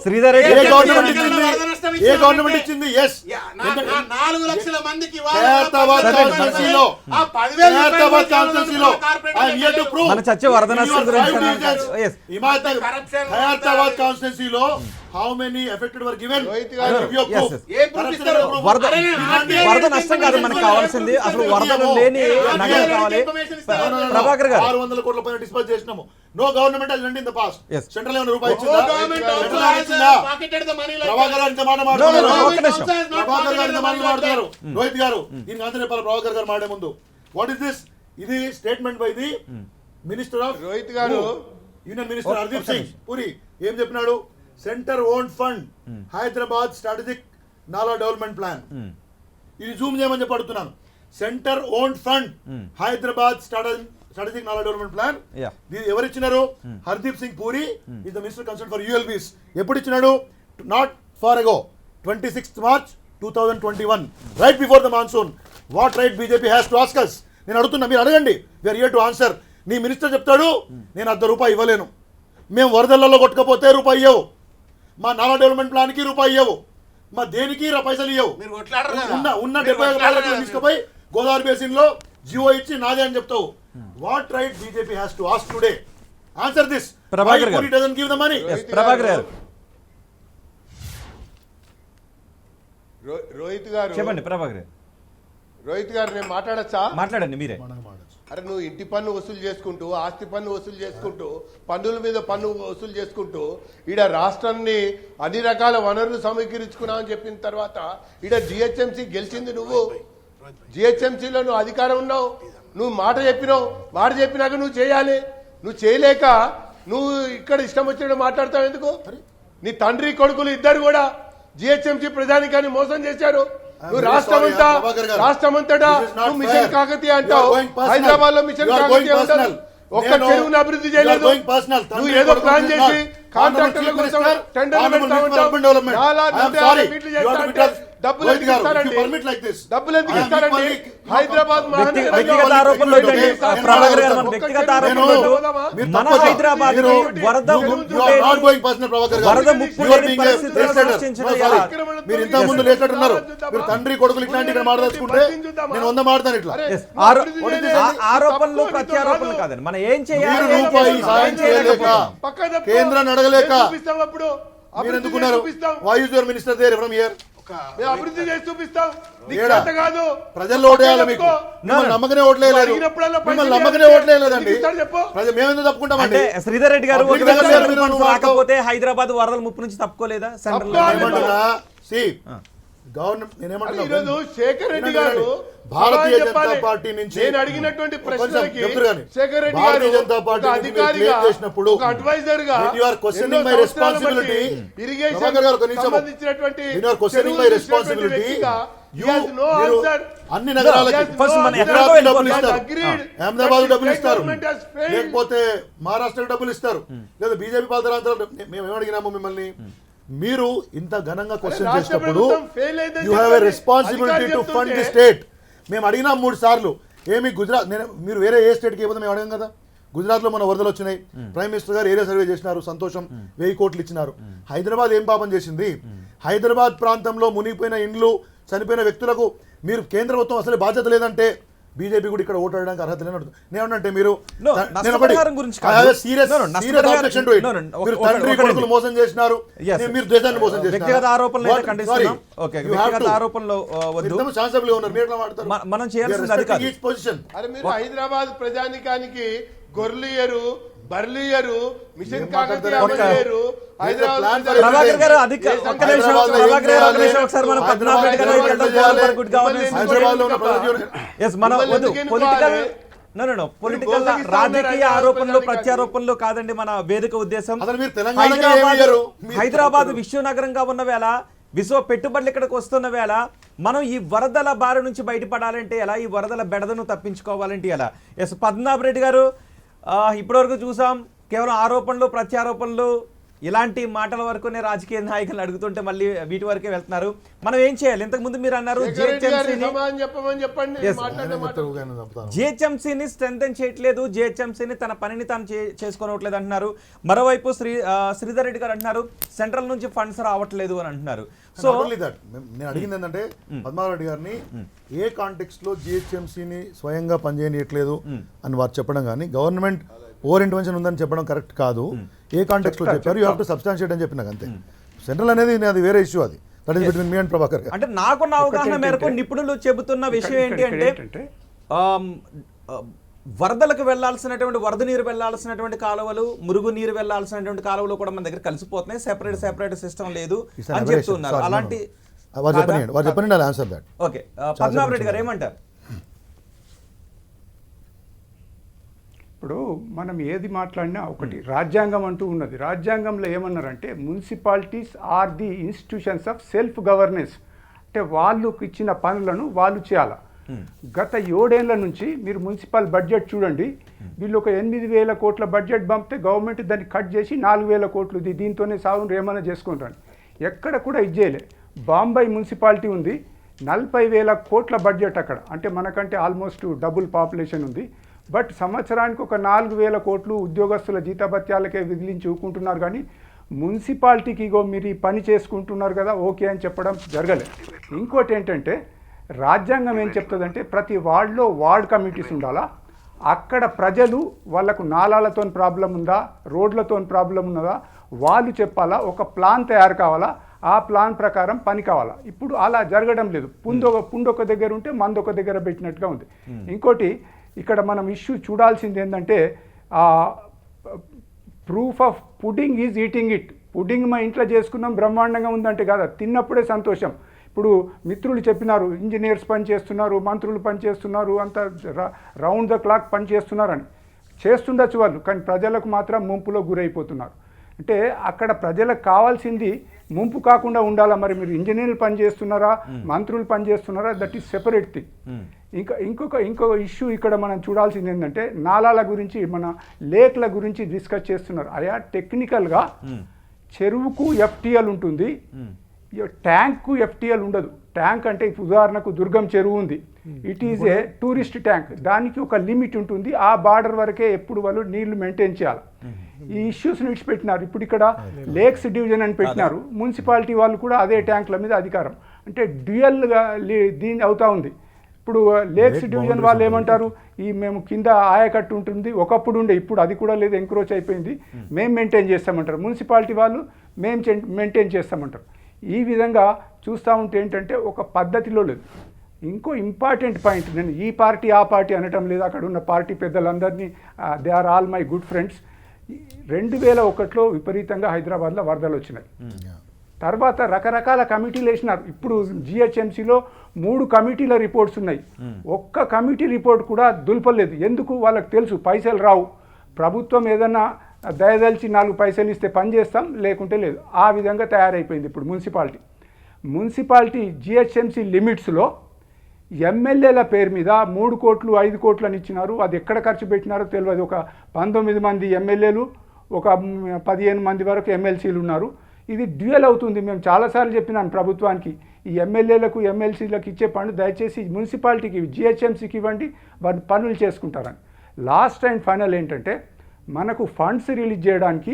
ఏ గవర్నమెంట్ ఇచ్చింది? yes. 4 లక్షల మందికి ఖైరతాబాద్ కాన్స్టిట్యున్సీలో I am here to prove మన చర్చ వరద నష్టం గురించి. ఖైరతాబాద్ కాన్స్టిట్యున్సీలో how many affected were given? వరద నష్టం కాదు మనకు కావాల్సింది, అసలు వరదలు లేని నగరం కావాలి. ప్రభాకర్ గారు 600 కోట్ల పైన డిస్పర్స్ చేసినాము. No government has lend in the past. Central ఏమైనా రూపాయి ఇచ్చిందా? ప్రభాకర్ గారు మాట్లాడుతున్నారు. రోహిత్ గారు దీనికి ఆన్సర్ చెప్పాలి. ప్రభాకర్ గారు మాట్లాడే ముందు, వాట్ ఇస్ దిస్? ఇది statement by the minister of Rohit గారు, యూనియన్ మినిస్టర్ హర్దీప్ సింగ్ పూరి. ఏం చెప్పినాడు? Centre owned fund Hyderabad strategic నాలా డెవలప్మెంట్ ప్లాన్. ఇది జూమ్ చేయమని చెప్పి అడుగుతున్నాను. Centre owned fund Hyderabad strategic నాలా డెవలప్మెంట్ ప్లాన్. ఎవరు ఇచ్చినారు? Hardeep Singh puri is the minister concern for ULBs. ఎప్పుడు ఇచ్చినాడు? నాట్ ఫార్ అగో, 26th March 2021, right before the monsoon. What right BJP has to ask us? నేను అడుగుతున్నా, మీరు అడగండి. We're here to answer. నీ మినిస్టర్ చెప్తాడు, నేను ₹1 ఇవ్వలేను, మేము వరదలలో కొట్టుకపోతే ₹1 ఇవ్వవు, మా నాలా డెవలప్మెంట్ ప్లాన్కి ₹1 ఇవ్వవు, మా దేనికి రా పైసలు ఇవ్వవు. మీరు కొట్లాడరు కదా? ఉన్న మీరు 75 కొట్లాడరు పాలకులు కదా? తీసుకుపోయి గోదావరి బేసిన్ లో జియో ఇచ్చి నాదే అని చెప్తావు. What right BJP has to ask today? Answer this. Prabhakar garu. Doesn't give the money. Prabhakar garu Rohit గారు, చెప్పండి. ప్రభాకర్ గారు రోహిత్ గారు, నేను మాట్లాడచ్చా? మాట్లాడండి మీరే. అరే నువ్వు ఇంటి పన్ను వసూలు చేసుకుంటూ, ఆస్తి పన్ను వసూలు చేసుకుంటూ, పన్నుల మీద పన్ను వసూలు చేసుకుంటూ ఈడ రాష్ట్రాన్ని అన్ని రకాల వనరులు సమీకరించుకున్నావని చెప్పిన తర్వాత ఈడ జిహెచ్ఎంసీ గెలిచింది నువ్వు. జిహెచ్ఎంసీలో నువ్వు అధికారం ఉన్నావు, నువ్వు మాట చెప్పినావు, మాట చెప్పినాక నువ్వు చేయాలి. నువ్వు చేయలేక నువ్వు ఇక్కడ ఇష్టం వచ్చినట్టు మాట్లాడతావు ఎందుకు? నీ తండ్రి కొడుకులు ఇద్దరు కూడా జిహెచ్ఎంసీ ప్రజానికాన్ని మోసం చేశారు. నువ్వు రాష్ట్రమంతటా నువ్వు మిషన్ కాకతీయ అంటావు, హైదరాబాద్ లో మిషన్ కాకతీయ అంటారు. ఒక్క చెరువును అభివృద్ధి చేయలేదు. నువ్వు ఏదో ప్లాన్ చేసి కాంట్రాక్టర్ల కోసం టెండర్లు డబ్బులు ఎందుకు ఇస్తారండి? డబ్బులు ఎందుకు ఇస్తారండి? హైదరాబాద్ వ్యక్తిగత ఆరోపణలు ఏంటండి? ప్రభాకర్ గారు, మన వ్యక్తిగత ఆరోపణలు మన హైదరాబాద్ వరద ముప్పు లేని పరిస్థితులను సృష్టించడం ఎలా? మీరు ఇంత ముందు లేచినట్టున్నారు. మీరు తండ్రి కొడుకులు ఇట్లాంటి ఇక్కడ మాట్లాడుకుంటే నేను 100 మాట్లాడతాను ఇట్లా. ఆరోపణలు ప్రత్యారోపణలు కాదండి. మనం ఏం చేయాలి? మీరు రూపాయి సాయం చేయలేక, కేంద్రాన్ని అడగలేక మీరు ఎందుకున్నారు? Why use your minister there from here? అభివృద్ధి చేసి చూపిస్తాం. కాదు ప్రజలు ఓటేయాలి. మీకు మిమ్మల్ని నమ్మకనే ఓట్లేదు. మిమ్మల్ని నమ్మకనే ఓట్లేదండి. మేమెందుకు తప్పుకుంటామండి? శ్రీధర్ రెడ్డి గారు ఒకవేళ రాకపోతే హైదరాబాద్ వరదల ముప్పు నుంచి తప్పుకోలేదా? ఈరోజు శేఖర్ రెడ్డి గారు భారతీయ జనతా పార్టీ నుంచి నేను అడిగినటువంటి ప్రశ్నలకి శేఖర్ రెడ్డి గారు అధికారిగా చేసినప్పుడు అడ్వైజర్ గా ఇరిగేషన్ సంబంధించినటువంటి అన్ని నగరాలకి అహ్మదాబాద్ డబ్బులు ఇస్తారు, లేకపోతే మహారాష్ట్రకు డబ్బులు ఇస్తారు, లేదా బీజేపీ పాత్ర. మేము ఏమడిగినాము మిమ్మల్ని? మీరు ఇంత ఘనంగా క్వశ్చన్ చేసినప్పుడు you have a responsibility to fund the state. మేము అడిగినాం 3 సార్లు. ఏమి గుజరాత్, మీరు వేరే ఏ స్టేట్కి ఇవ్వదు మేము అడిగాం కదా. గుజరాత్లో మన వరదలు వచ్చినాయి, ప్రైమ్ మినిస్టర్ గారు ఏరియా సర్వే చేసినారు, సంతోషం, 1000 కోట్లు ఇచ్చినారు. హైదరాబాద్ ఏం పాపం చేసింది? హైదరాబాద్ ప్రాంతంలో మునిగిపోయిన ఇండ్లు, చనిపోయిన వ్యక్తులకు మీరు కేంద్ర ప్రభుత్వం అసలు బాధ్యత లేదంటే బీజేపీ కూడా ఇక్కడ ఓటు వేయడానికి అర్హత లేని అడుగుతుంది. నేనంటే మీరు తండ్రి కొడుకులు మోసం చేసినారు, మీరు దేశాన్ని మోసం చేసినారు. మనం చేయాల్సింది పొజిషన్. అరే మీరు హైదరాబాద్ ప్రజానికానికి గొర్రెలు బర్లియరు మిషన్ కాకతీయ అమలు హైదరాబాద్ పొలిటికల్ రాజకీయ ఆరోపణలు ప్రత్యారోపణలు కాదండి మన వేదిక ఉద్దేశం. హైదరాబాద్ విశ్వనగరంగా ఉన్న వేళ, విశ్వ పెట్టుబడులు ఇక్కడికి వస్తున్న వేళ మనం ఈ వరదల బారి నుంచి బయటపడాలంటే ఎలా? ఈ వరదల బెడదను తప్పించుకోవాలంటే ఎలా? ఎస్ పద్మనాభ రెడ్డి గారు, ఇప్పటివరకు చూసాం కేవలం ఆరోపణలు ప్రత్యారోపణలు ఇలాంటి మాటల వరకునే రాజకీయ నాయకులు అడుగుతుంటే మళ్ళీ వీటి వరకే వెళ్తున్నారు. మనం ఏం చేయాలి? ఇంతకు ముందు మీరు అన్నారు జిహెచ్ఎంసీని స్ట్రెంథెన్ చేయట్లేదు, జిహెచ్ఎంసీని తన పనిని తాను చేసుకోవట్లేదు అంటున్నారు. మరోవైపు శ్రీధర్ రెడ్డి గారు అంటున్నారు సెంట్రల్ నుంచి ఫండ్స్ రావట్లేదు అని అంటున్నారు. సో నేను అడిగింది ఏంటంటే పద్మారెడ్డి గారిని ఏ కాంటెక్స్ట్ లో జిహెచ్ఎంసీని స్వయంగా పనిచేయట్లేదు అని వారు చెప్పడం కానీ, గవర్నమెంట్ ఓవర్ ఇంటర్వెన్షన్ ఉందని చెప్పడం కరెక్ట్ కాదు. ఏ కాంటెక్స్ట్ లో చెప్పారు? యూ హావ్ టు సబ్స్టాన్షియేట్ అని చెప్పినాక అంతే. సెంట్రల్ అనేది అది వేరే ఇష్యూ. అది that is between me and Prabhakar. అంటే నాకున్న అవగాహన మేరకు నిపుణులు చెబుతున్న విషయం ఏంటి అంటే వరదలకు వెళ్లాల్సినటువంటి వరద నీరు వెళ్లాల్సినటువంటి కాలువలు, మురుగు నీరు వెళ్లాల్సినటువంటి కాలువలు కూడా మన దగ్గర కలిసిపోతున్నాయి. సెపరేట్ సిస్టమ్ లేదు అని చెప్తున్నారు. అలాంటి ఓకే, పద్మనాభ రెడ్డి గారు ఏమంటారు? ఇప్పుడు మనం ఏది మాట్లాడినా ఒకటి రాజ్యాంగం అంటూ ఉన్నది. రాజ్యాంగంలో ఏమన్నారంటే municipalities are the institutions of self governance. అంటే వాళ్ళకి ఇచ్చిన పనులను వాళ్ళు చేయాలి. గత 7 ఏళ్ల నుంచి మీరు మున్సిపల్ బడ్జెట్ చూడండి. వీళ్ళు ఒక 8,000 కోట్ల బడ్జెట్ పంపితే గవర్నమెంట్ దాన్ని కట్ చేసి 4,000 కోట్లు దీంతోనే సాగును ఏమైనా చేసుకుంటాను. ఎక్కడ కూడా ఇది చేయలే. బాంబే మున్సిపాలిటీ ఉంది, 40,000 కోట్ల బడ్జెట్ అక్కడ. అంటే మనకంటే ఆల్మోస్ట్ డబుల్ పాపులేషన్ ఉంది. బట్ సంవత్సరానికి ఒక 4,000 కోట్లు ఉద్యోగస్తుల జీతభత్యాలకే విధిలించి ఊకుంటున్నారు. కానీ మున్సిపాలిటీకి ఇగో మీరు ఈ పని చేసుకుంటున్నారు కదా ఓకే అని చెప్పడం జరగలేదు. ఇంకోటి ఏంటంటే రాజ్యాంగం ఏం చెప్తుందంటే ప్రతి వార్డులో వార్డ్ కమిటీస్ ఉండాలా, అక్కడ ప్రజలు వాళ్ళకు నాలాలతో ప్రాబ్లం ఉందా, రోడ్లతో ప్రాబ్లం ఉన్నదా వాళ్ళు చెప్పాలా, ఒక ప్లాన్ తయారు కావాలా, ఆ ప్లాన్ ప్రకారం పని కావాలా. ఇప్పుడు అలా జరగడం లేదు. పుండొక దగ్గర ఉంటే మందొక దగ్గర పెట్టినట్టుగా ఉంది. ఇంకోటి ఇక్కడ మనం ఇష్యూ చూడాల్సింది ఏంటంటే proof of pudding is eating it. Pudding మా ఇంట్లో చేసుకున్నాం బ్రహ్మాండంగా ఉందంటే కాదా, తిన్నప్పుడే సంతోషం. ఇప్పుడు మిత్రులు చెప్పినారు ఇంజనీర్స్ పని చేస్తున్నారు, మంత్రులు పని చేస్తున్నారు, అంత రౌండ్ ద క్లాక్ పని చేస్తున్నారని. చేస్తుండొచ్చు వాళ్ళు, కానీ ప్రజలకు మాత్రం ముంపులో గురైపోతున్నారు. అంటే అక్కడ ప్రజలకు కావాల్సింది ముంపు కాకుండా ఉండాలా. మరి మీరు ఇంజనీర్లు పని చేస్తున్నారా, మంత్రులు పని చేస్తున్నారా, దట్ ఈస్ సెపరేట్ థింగ్. ఇంకొక ఇష్యూ ఇక్కడ మనం చూడాల్సింది ఏంటంటే నాలాల గురించి, మన లేక్ల గురించి డిస్కస్ చేస్తున్నారు. అయా టెక్నికల్గా చెరువుకు ఎఫ్టీఎల్ ఉంటుంది, ట్యాంక్కు ఎఫ్టీఎల్ ఉండదు. ట్యాంక్ అంటే ఉదాహరణకు దుర్గం చెరువు ఉంది, it is a tourist tank, దానికి ఒక లిమిట్ ఉంటుంది, ఆ బార్డర్ వరకే ఎప్పుడు వాళ్ళు నీళ్లు మెయింటైన్ చేయాలి. ఈ ఇష్యూస్ని విడిచిపెట్టినారు. ఇప్పుడు ఇక్కడ లేక్స్ డివిజన్ అని పెట్టినారు, మున్సిపాలిటీ వాళ్ళు కూడా అదే ట్యాంకుల మీద అధికారం. అంటే డ్యూయల్గా దీని అవుతా ఉంది. ఇప్పుడు లేక్స్ డివిజన్ వాళ్ళు ఏమంటారు, ఈ మేము కింద ఆయకట్టు ఉంటుంది, ఒకప్పుడు ఉండే, ఇప్పుడు అది కూడా లేదు, ఎంక్రోచ్ అయిపోయింది, మేము మెయింటైన్ చేస్తామంటారు. మున్సిపాలిటీ వాళ్ళు మేము మెయింటైన్ చేస్తామంటారు. ఈ విధంగా చూస్తూ ఉంటే ఏంటంటే ఒక పద్ధతిలో లేదు. ఇంకో ఇంపార్టెంట్ పాయింట్, నేను ఈ పార్టీ ఆ పార్టీ అనటం లేదు, అక్కడ ఉన్న పార్టీ పెద్దలందరినీ they are all my good friends. 2001లో విపరీతంగా హైదరాబాద్లో వరదలు వచ్చినాయి. తర్వాత రకరకాల కమిటీలు వేసినారు. ఇప్పుడు జిహెచ్ఎంసీలో 3 కమిటీల రిపోర్ట్స్ ఉన్నాయి. ఒక్క కమిటీ రిపోర్ట్ కూడా దులపలేదు. ఎందుకు? వాళ్ళకి తెలుసు పైసలు రావు, ప్రభుత్వం ఏదన్నా దయదలిచి 4 పైసలు ఇస్తే పని చేస్తాం, లేకుంటే లేదు. ఆ విధంగా తయారైపోయింది ఇప్పుడు మున్సిపాలిటీ జిహెచ్ఎంసీ లిమిట్స్లో ఎమ్మెల్యేల పేరు మీద 3 కోట్లు 5 కోట్లు అని ఇచ్చినారు. అది ఎక్కడ ఖర్చు పెట్టినారో తెలియదు. ఒక 19 మంది ఎమ్మెల్యేలు, ఒక 15 మంది వరకు ఎమ్మెల్సీలు ఉన్నారు. ఇది డ్యూయల్ అవుతుంది. మేము చాలాసార్లు చెప్పినాను ప్రభుత్వానికి, ఈ ఎమ్మెల్యేలకు ఎమ్మెల్సీలకు ఇచ్చే పనులు దయచేసి మున్సిపాలిటీకి జిహెచ్ఎంసీకి ఇవ్వండి, వారి పనులు చేసుకుంటారని. లాస్ట్ అండ్ ఫైనల్ ఏంటంటే మనకు ఫండ్స్ రిలీజ్ చేయడానికి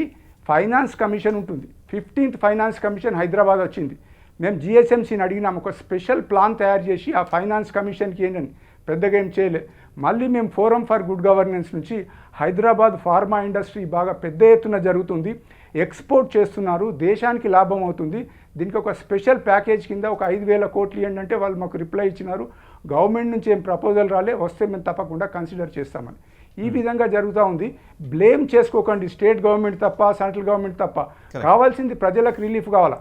ఫైనాన్స్ కమిషన్ ఉంటుంది. 15th ఫైనాన్స్ కమిషన్ హైదరాబాద్ వచ్చింది. మేము జిహెచ్ఎంసీని అడిగినాం ఒక స్పెషల్ ప్లాన్ తయారు చేసి ఆ ఫైనాన్స్ కమిషన్కి ఏంటని, పెద్దగా ఏం చేయలే. మళ్ళీ మేము ఫోరం ఫర్ గుడ్ గవర్నెన్స్ నుంచి హైదరాబాద్ ఫార్మా ఇండస్ట్రీ బాగా పెద్ద ఎత్తున జరుగుతుంది, ఎక్స్పోర్ట్ చేస్తున్నారు, దేశానికి లాభం అవుతుంది, దీనికి ఒక స్పెషల్ ప్యాకేజ్ కింద ఒక 5,000 కోట్లు ఇవ్వండి అంటే వాళ్ళు మాకు రిప్లై ఇచ్చినారు. గవర్నమెంట్ నుంచి ఏం ప్రపోజల్ రాలే, వస్తే మేము తప్పకుండా కన్సిడర్ చేస్తామని. ఈ విధంగా జరుగుతూ ఉంది. బ్లేమ్ చేసుకోకండి స్టేట్ గవర్నమెంట్ తప్ప, సెంట్రల్ గవర్నమెంట్ తప్ప. కావాల్సింది ప్రజలకు రిలీఫ్ కావాలా.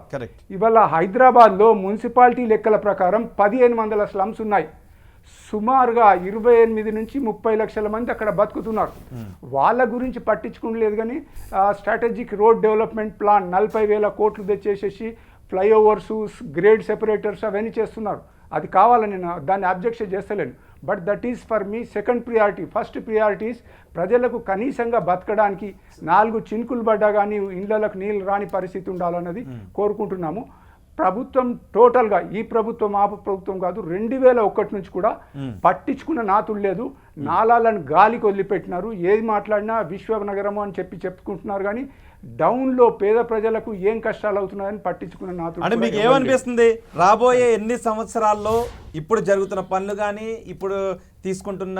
ఇవాళ హైదరాబాద్లో మున్సిపాలిటీ లెక్కల ప్రకారం 1500 స్లమ్స్ ఉన్నాయి. సుమారుగా 28 నుంచి 30 లక్షల మంది అక్కడ బతుకుతున్నారు. వాళ్ళ గురించి పట్టించుకోలేదు. కానీ స్ట్రాటజిక్ రోడ్ డెవలప్మెంట్ ప్లాన్ 40,000 కోట్లు తెచ్చేసేసి ఫ్లైఓవర్స్, గ్రేడ్ సెపరేటర్స్ అవన్నీ చేస్తున్నారు. అది కావాలని నేను దాన్ని అబ్జెక్షన్ చేస్తలేను. But that is for me second priority. First priorities ప్రజలకు కనీసంగా బతకడానికి 4 చినుకులు పడ్డా కానీ ఇళ్లకు నీళ్ళు రాని పరిస్థితి ఉండాలన్నది కోరుకుంటున్నాము. ప్రభుత్వం టోటల్గా, ఈ ప్రభుత్వం ఆ ప్రభుత్వం కాదు, 2001 నుంచి కూడా పట్టించుకున్న నాతులు లేదు. నాలాలను గాలికి వదిలిపెట్టినారు. ఏది మాట్లాడినా విశ్వనగరము అని చెప్పుకుంటున్నారు. కానీ డౌన్లో పేద ప్రజలకు ఏం కష్టాలు అవుతున్నాయని పట్టించుకున్న నాతులు. అంటే మీకు ఏమనిపిస్తుంది, రాబోయే ఎన్ని సంవత్సరాల్లో ఇప్పుడు జరుగుతున్న పనులు కానీ ఇప్పుడు తీసుకుంటున్న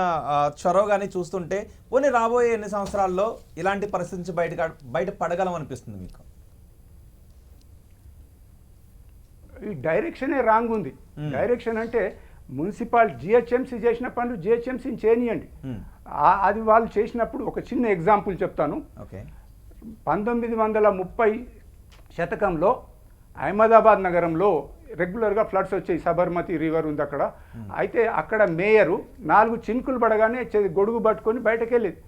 చొరవ కానీ చూస్తుంటే పోనీ రాబోయే ఎన్ని సంవత్సరాల్లో ఇలాంటి పరిస్థితి నుంచి బయట పడగలం అనిపిస్తుంది మీకు? ఈ డైరెక్షనే రాంగ్ ఉంది. డైరెక్షన్ అంటే మున్సిపాలిటీ జిహెచ్ఎంసీ చేసిన పనులు జిహెచ్ఎంసీని చేయనియండి. అది వాళ్ళు చేసినప్పుడు ఒక చిన్న ఎగ్జాంపుల్ చెప్తాను. 1930 శతకంలో అహ్మదాబాద్ నగరంలో రెగ్యులర్గా ఫ్లడ్స్ వచ్చాయి. సబర్మతి రివర్ ఉంది అక్కడ. అయితే అక్కడ మేయరు 4 చినుకులు పడగానే గొడుగు పట్టుకొని బయటకు వెళ్ళేది.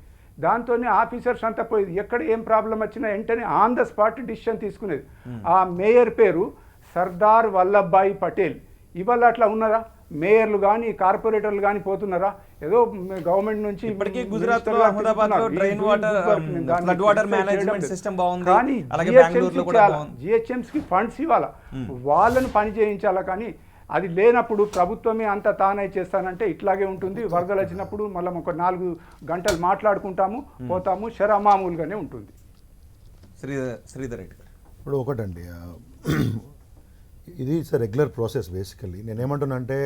దాంతోనే ఆఫీసర్స్ అంతా పోయేది. ఎక్కడ ఏం ప్రాబ్లం వచ్చినా వెంటనే ఆన్ ద స్పాట్ డిసిషన్ తీసుకునేది. ఆ మేయర్ పేరు సర్దార్ వల్లభాయ్ పటేల్. ఇవాళ అట్లా ఉన్నదా? మేయర్లు కానీ కార్పొరేటర్లు కానీ పోతున్నారా? ఏదో గవర్నమెంట్ నుంచి ఇప్పటికీ గుజరాత్ లో అహ్మదాబాద్ లో drain water flood water management system బాగుంది. కానీ అలాగే బెంగళూరులో కూడా బాగుంది. జిహెచ్ఎంసీకి ఫండ్స్ ఇవ్వాలా, వాళ్ళని పని చేయించాలా. కానీ అది లేనప్పుడు ప్రభుత్వమే అంతా తానే చేస్తానంటే ఇట్లాగే ఉంటుంది. వరదలు వచ్చినప్పుడు మళ్ళీ ఒక 4 గంటలు మాట్లాడుకుంటాము, పోతాము, శరమామూలుగానే ఉంటుంది. శ్రీధర్ రెడ్డి గారు. ఇప్పుడు ఒకటండి ఇది ఇట్స్ రెగ్యులర్ ప్రాసెస్ బేసికల్లీ. నేనేమంటున్నా అంటే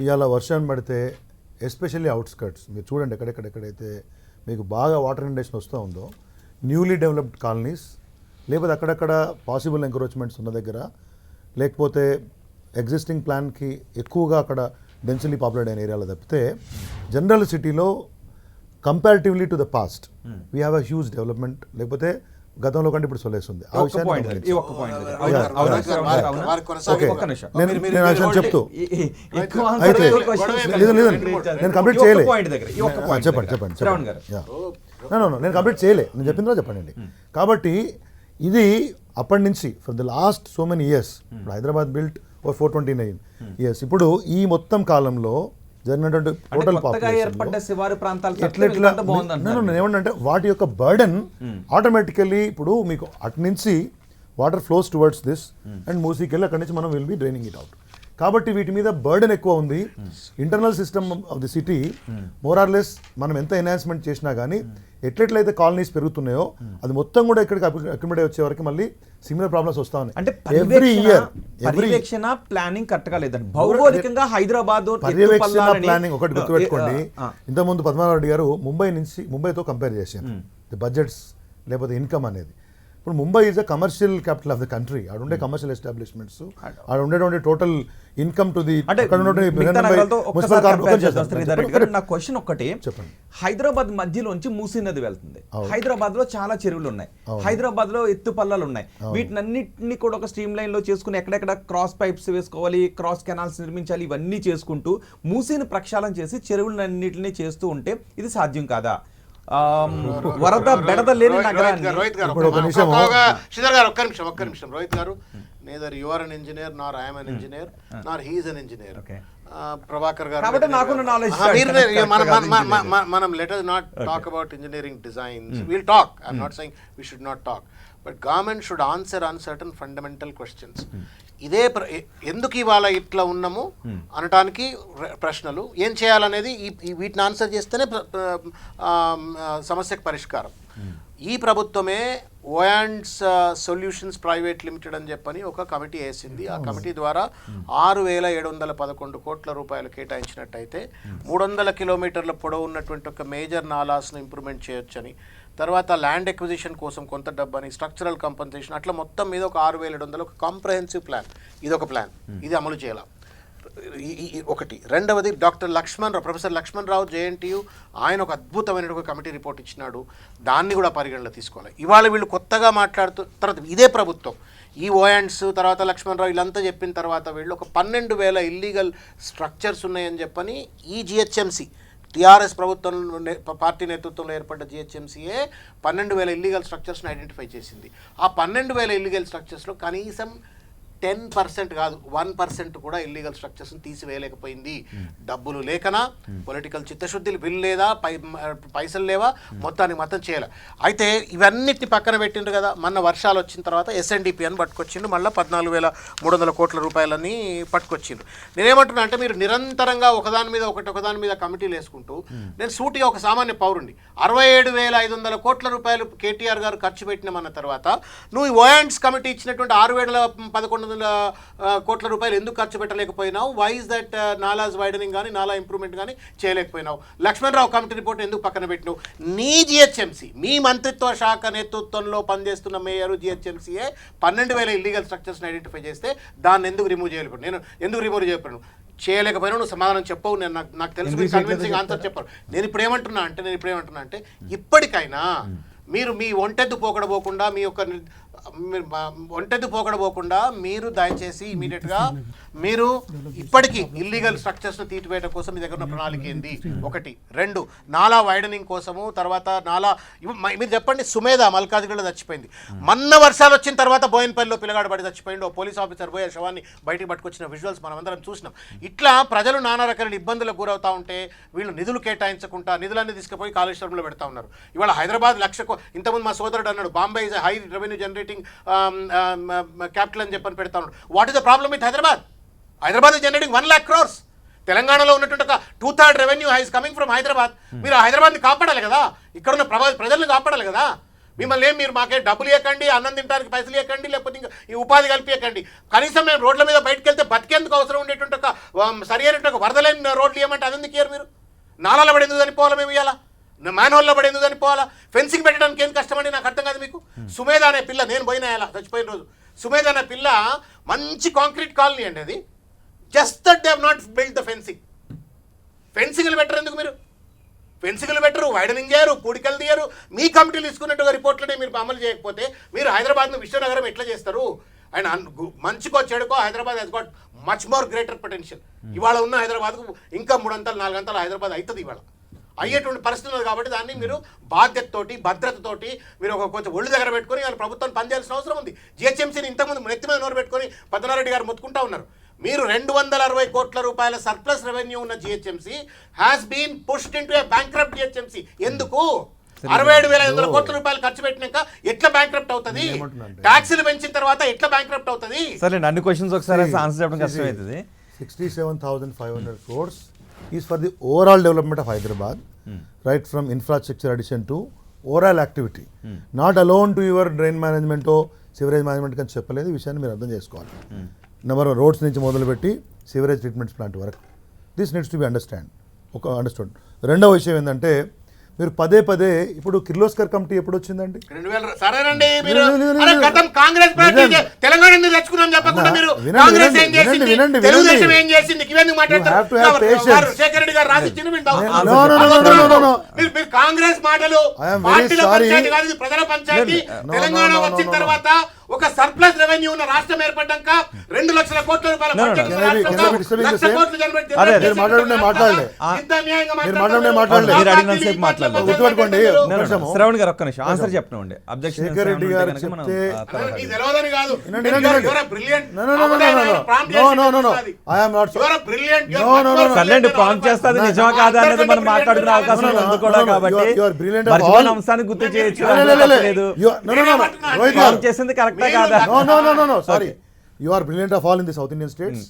ఇవాళ వర్షం పడితే ఎస్పెషల్లీ అవుట్స్కర్ట్స్ మీరు చూడండి ఎక్కడెక్కడైతే మీకు బాగా వాటర్ ఇండేషన్ వస్తూ ఉందో న్యూలీ డెవలప్డ్ కాలనీస్, లేకపోతే అక్కడక్కడ పాసిబుల్ ఎంక్రోచ్మెంట్స్ ఉన్న దగ్గర, లేకపోతే ఎగ్జిస్టింగ్ ప్లాన్కి ఎక్కువగా అక్కడ డెన్సిటీ పాపులేట్ అయిన ఏరియాలో తప్పితే జనరల్ సిటీలో comparatively to the past we have a huge development. లేకపోతే గతంలో కంటే ఇప్పుడు సొలేస్తుంది ఆ ఒక్క point దగ్గర, ఈ ఒక్క point దగ్గర. అవునా, Yeah. అవునా, సార్, అవునా, అవునా? వారికి కొనసాగి Okay. ఒక్క నిమిషం. నేను మీరు- నేను అసలు చెప్తూ ఎక్కువ అయితే answer ఎక్కువ questions లేదు లేదు లేదు. నేను కంప్లీట్ ఈ ఒక్క చేయలే. point దగ్గర, ఈ ఒక్క point చెప్పండి దగ్గర. చెప్పండి శ్రవణ్ చెప్పండి గారు. నేను కంప్లీట్ చేయలే. నేను చెప్పిన చెప్పండి. కాబట్టి ఇది అప్పటి నుంచి for the last so many years, ఇప్పుడు హైదరాబాద్ బిల్ట్ ఓ 429 ఇయర్స్, ఇప్పుడు ఈ మొత్తం కాలంలో జరిగినటువంటి అంటే టోటల్ కొత్తగా ఏర్పడ్డ శివారు ప్రాంతాలు ఎట్లెట్లా బాగుంది. నేను ఏమంటే వాటి యొక్క బర్డన్ ఆటోమేటికల్లీ ఇప్పుడు మీకు అటు నుంచి water flows towards this and మూసీకి వెళ్ళి అక్కడి నుంచి మనం will be draining it out. కాబట్టి వీటి మీద బర్డెన్ ఎక్కువ ఉంది. Internal system of the city more or less మనం ఎంత ఎన్హాన్స్మెంట్ చేసినా కానీ ఎట్లెట్లయితే కాలనీస్ పెరుగుతున్నాయో అది మొత్తం కూడా ఇక్కడికి అక్యుమిడేట్ వచ్చే వరకు మళ్ళీ సిమిలర్ ప్రాబ్లమ్స్ వస్తా ఉన్నాయి. అంటే ఎవ్రీ ఇయర్ పర్యవేక్షణ ప్లానింగ్ కరెక్ట్ గా లేదండి. భౌగోళికంగా హైదరాబాద్ పర్యవేక్షణ ప్లానింగ్ ఒకటి గుర్తుపెట్టుకోండి. ఇంతకుముందు పద్మనాభరెడ్డి గారు ముంబైతో కంపేర్ చేశారు ది బడ్జెట్స్ లేకపోతే ఇన్కమ్ అనేది. ఇప్పుడు Mumbai is a commercial capital of the country. ఆడ ఉండే కమర్షియల్ ఎస్టాబ్లిష్మెంట్స్, ఆడ ఉండేటువంటి టోటల్ ఇన్కమ్ టు ది అంటే మిగతా నగరాలతో ఒక్కసారి compare చేద్దాం శ్రీధర్ రెడ్డి గారు. నా క్వశ్చన్ ఒక్కటి, చెప్పండి. హైదరాబాద్ మధ్యలోంచి మూసీ నది వెళ్తుంది. హైదరాబాద్ లో చాలా చెరువులు ఉన్నాయి, హైదరాబాద్ లో ఎత్తు పల్లాలు ఉన్నాయి. వీటినన్నింటినీ కూడా ఒక స్ట్రీమ్ లైన్ లో చేసుకుని ఎక్కడెక్కడ క్రాస్ పైప్స్ వేసుకోవాలి, క్రాస్ కెనాల్స్ నిర్మించాలి, ఇవన్నీ చేసుకుంటూ మూసీని ప్రక్షాళన చేసి చెరువులన్నింటినీ చేస్తూ ఉంటే ఇది సాధ్యం కాదా? వరద బెడద లేని నగరాన్ని రోహిత్ గారు ఇప్పుడు ఒక నిమిషం. శ్రీధర్ గారు ఒక్క నిమిషం Rohit garu, neither you are an engineer nor I'm an engineer nor he is an engineer. Prabhakar garu కాబట్టి నాకున్న knowledge మనం let us not talk about engineering designs. We'll talk. I'm not saying we should not talk, but government should answer on certain fundamental questions. ఇదే ఎందుకు ఇవాళ ఇట్లా ఉన్నాము అనటానికి ప్రశ్నలు, ఏం చేయాలనేది వీటిని ఆన్సర్ చేస్తేనే సమస్యకు పరిష్కారం. ఈ ప్రభుత్వమే ఓయాండ్స్ సొల్యూషన్స్ ప్రైవేట్ లిమిటెడ్ అని చెప్పని ఒక కమిటీ వేసింది. ఆ కమిటీ ద్వారా 6,711 కోట్ల రూపాయలు కేటాయించినట్టయితే 300 కిలోమీటర్ల పొడవు ఉన్నటువంటి ఒక మేజర్ నాలాస్ను ఇంప్రూవ్మెంట్ చేయొచ్చని, తర్వాత ల్యాండ్ ఎక్విజిషన్ కోసం కొంత డబ్బని, స్ట్రక్చరల్ కంపన్సేషన్, అట్లా మొత్తం మీద ఒక 6,700 ఒక కాంప్రహెన్సివ్ ప్లాన్. ఇది ఒక ప్లాన్, ఇది అమలు చేయాలి. ఒకటి. రెండవది డాక్టర్ ప్రొఫెసర్ లక్ష్మణ్ రావు జేఎన్టీయు, ఆయన ఒక అద్భుతమైన ఒక కమిటీ రిపోర్ట్ ఇచ్చినాడు, దాన్ని కూడా పరిగణలో తీసుకోవాలి. ఇవాళ వీళ్ళు కొత్తగా మాట్లాడుతూ తర్వాత ఇదే ప్రభుత్వం ఈ ఓయాండ్స్ తర్వాత లక్ష్మణ్ రావు వీళ్ళంతా చెప్పిన తర్వాత వీళ్ళు ఒక 12,000 ఇల్లీగల్ స్ట్రక్చర్స్ ఉన్నాయని చెప్పని ఈ జిహెచ్ఎంసీ టీఆర్ఎస్ ప్రభుత్వం పార్టీ నేతృత్వంలో ఏర్పడ్డ జిహెచ్ఎంసీఏ 12,000 ఇల్లీగల్ స్ట్రక్చర్స్ని ఐడెంటిఫై చేసింది. ఆ 12,000 ఇల్లీగల్ స్ట్రక్చర్స్లో కనీసం 10% కాదు 1% కూడా ఇల్లీగల్ స్ట్రక్చర్స్ని తీసివేయలేకపోయింది. డబ్బులు లేకనా, పొలిటికల్ చిత్తశుద్ధి బిల్లు లేదా, పైసలు లేవా, మొత్తానికి మొత్తం చేయాలి. అయితే ఇవన్నిటిని పక్కన పెట్టిండ్రు కదా. మొన్న వర్షాలు వచ్చిన తర్వాత ఎస్ఎన్డిపి అని పట్టుకొచ్చిండు, మళ్ళీ 14,300 కోట్ల రూపాయలని పట్టుకొచ్చిండ్రు. నేనేమంటున్నా అంటే మీరు నిరంతరంగా ఒకదాని మీద కమిటీలు వేసుకుంటూ, నేను సూటిగా ఒక సామాన్య పౌరుణ్ణి 67,500 కోట్ల రూపాయలు కేటీఆర్ గారు ఖర్చు పెట్టినామన్న తర్వాత నువ్వు ఈ ఓయాండ్స్ కమిటీ ఇచ్చినటువంటి 6,11,11 కోట్ల రూపాయలు ఎందుకు ఖర్చు పెట్టలేకపోయినావు? Why is that nalas widening కానీ నాలా ఇంప్రూవ్మెంట్ కానీ చేయలేకపోయినావు? లక్ష్మణ్ రావు కమిటీ రిపోర్ట్ ఎందుకు పక్కన పెట్టినావు? నీ జిహెచ్ఎంసీ మీ మంత్రిత్వ శాఖ నేతృత్వంలో పనిచేస్తున్న మేయర్ జిహెచ్ఎంసీఏ 12,000 ఇల్లీగల్ స్ట్రక్చర్స్ని ఐడెంటిఫై చేస్తే దాన్ని ఎందుకు రిమూవ్ చేయలేకపోయాను? నేను ఎందుకు రిమూవ్ చేయలేకపోయినా నువ్వు సమాధానం చెప్పవు. నేను నాకు తెలుసు మీరు కన్విన్సింగ్ ఆన్సర్ చెప్పారు. నేను ఇప్పుడు ఏమంటున్నా అంటే ఇప్పటికైనా మీరు మీ ఒంటెద్దు పోకడపోకుండా మీరు దయచేసి ఇమీడియట్గా మీరు ఇప్పటికీ ఇల్లీగల్ స్ట్రక్చర్స్ను తీర్చివేయడం కోసం మీ దగ్గర ఉన్న ప్రణాళిక ఏంది? ఒకటి. రెండు, నాలా వైడనింగ్ కోసము, తర్వాత నాలా మీరు చెప్పండి. సుమేధ మల్కాజ్గిరిలో చచ్చిపోయింది. మొన్న వర్షాలు వచ్చిన తర్వాత బోయినపల్లిలో పిల్లగాడు పడి చచ్చిపోయింది. ఓ పోలీస్ ఆఫీసర్ పోయి శవాన్ని బయటికి పట్టుకొచ్చిన విజువల్స్ మనం అందరం చూసినాం. ఇట్లా ప్రజలు నానా రకాల ఇబ్బందులకు గురవుతూ ఉంటే వీళ్ళు నిధులు కేటాయించకుండా నిధులన్నీ తీసుకుపోయి కాళేశ్వరంలో పెడతా ఉన్నారు. ఇవాళ హైదరాబాద్ ఇంతకుముందు మా సోదరుడు అన్నాడు Bombay is high revenue generating capital అని చెప్పని పెడతా ఉన్నాడు. What is the problem with Hyderabad? Hyderabad is generating 1 lakh crores. తెలంగాణలో ఉన్నటువంటి ఒక 2/3 revenue has coming from Hyderabad. మీరు హైదరాబాద్ని కాపాడాలి కదా, ఇక్కడ ఉన్న ప్రజలను కాపాడాలి కదా. మిమ్మల్ని ఏం మీరు మాకే డబ్బులు ఇవ్వకండి, అన్నం తినడానికి పైసలు ఇవ్వకండి, లేకపోతే ఇంకా ఈ ఉపాధి కల్పించకండి. కనీసం మేము రోడ్ల మీద బయటకు వెళ్తే బతికేందుకు అవసరం ఉండేటువంటి ఒక సరి అయినట్టు ఒక వరదలేని రోడ్లు ఇవ్వమంటే అది ఎందుకు ఇయ్యరు మీరు? నాలాలో పడి ఎందుకు చనిపోవాలా మేము ఇవ్వాలా? మ్యాన్హోల్లో పడి ఎందుకు చనిపోవాలా? ఫెన్సింగ్ పెట్టడానికి ఏం కష్టం అండి? నాకు అర్థం కాదు మీకు. సుమేధ అనే పిల్ల, నేను పోయినా ఎలా చచ్చిపోయిన రోజు, సుమేధ అనే పిల్ల మంచి కాంక్రీట్ కాలనీ అండి అది. Just that they have not build the fencing. ఫెన్సింగ్లు పెట్టరు ఎందుకు మీరు? ఫెన్సింగ్లు పెట్టరు, వైడనింగ్ చేయరు, పూడికలు తీయరు. మీ కమిటీలు తీసుకున్నట్టుగా రిపోర్ట్లనే మీరు అమలు చేయకపోతే మీరు హైదరాబాద్ను విశ్వనగరం ఎట్లా చేస్తారు? ఆయన మంచికో చెడుకో Hyderabad has got much more greater potential. ఇవాళ ఉన్న హైదరాబాద్కు ఇంకా 3 అంతలు 4 అంతలు హైదరాబాద్ అవుతుంది ఇవాళ. అయ్యేటువంటి పరిస్థితి ఉంది కాబట్టి దాన్ని మీరు బాధ్యతతోటి భద్రతతోటి మీరు ఒక కొంచెం ఒళ్ళు దగ్గర పెట్టుకొని వాళ్ళ ప్రభుత్వం పనిచేయాల్సిన అవసరం ఉంది. జిహెచ్ఎంసీని ఇంతకుముందు నెత్తి మీద నోరు పెట్టుకొని పద్మనారెడ్డి గారు మొత్తుకుంటా ఉన్నారు. మీరు 260 కోట్ల రూపాయల సర్ప్లస్ రెవెన్యూ ఉన్న GHMC has been pushed into a bankrupt GHMC. ఎందుకు? 67,500 కోట్ల రూపాయలు ఖర్చు పెట్టినాక ఎట్లా బ్యాంక్రప్ట్ అవుతుంది? ట్యాక్సీలు పెంచిన తర్వాత ఎట్లా బ్యాంక్రప్ట్ అవుతుంది? సరే అన్ని క్వశ్చన్స్ ఒకసారి ఆన్సర్ చెప్పడం కష్టమవుతుంది. 67,500 crores is for the overall development of Hyderabad, right from infrastructure addition to overall activity, not alone to your drain management or sewerage management kan చెప్పలేదు. ఈ విషయాన్ని మీరు అర్థం చేసుకోవాలి. నెంబర్ రోడ్స్ నుంచి మొదలుపెట్టి సివరేజ్ ట్రీట్మెంట్స్ ప్లాంట్ వరకు this needs to be understood. రెండవ విషయం ఏంటంటే మీరు పదే ఇప్పుడు కిర్లోస్కర్ కమిటీ ఎప్పుడు వచ్చిందండి? 2000. సరేనండి, మీరు అరే గతం కాంగ్రెస్ పార్టీ తెలంగాణ ఎందుకు తెచ్చుకున్నాం చెప్పకుండా మీరు కాంగ్రెస్ ఏం చేసింది, తెలుగుదేశం ఏం చేసింది, ఇవన్నీ మాట్లాడతారు. శేఖర్ రెడ్డి గారు రాసిచ్చింది మీరు కాంగ్రెస్ మాటలు. పార్టీల పంచాయతీ కాదు, ప్రజల పంచాయతీ. తెలంగాణ వచ్చిన తర్వాత ఒక సర్ప్లస్ రెవెన్యూ ఉన్న రాష్ట్రం ఏర్పడ్డాక 2 లక్షల కోట్ల రూపాయల శ్రవణ్ గారు ఒక్క నిమిషం ఆన్సర్ చెప్పండి. శేఖర్ రెడ్డి గారు చెప్తే ప్రాంప్ట్ చేస్తుంది నిజమా కాదా అనేది మనం మాట్లాడుకునే అవకాశం ఉంది కూడా. కాబట్టి అంశాన్ని గుర్తు చేయొచ్చు. చేసింది కరెక్టా కాదా? Sorry, you are brilliant of all in the South Indian states,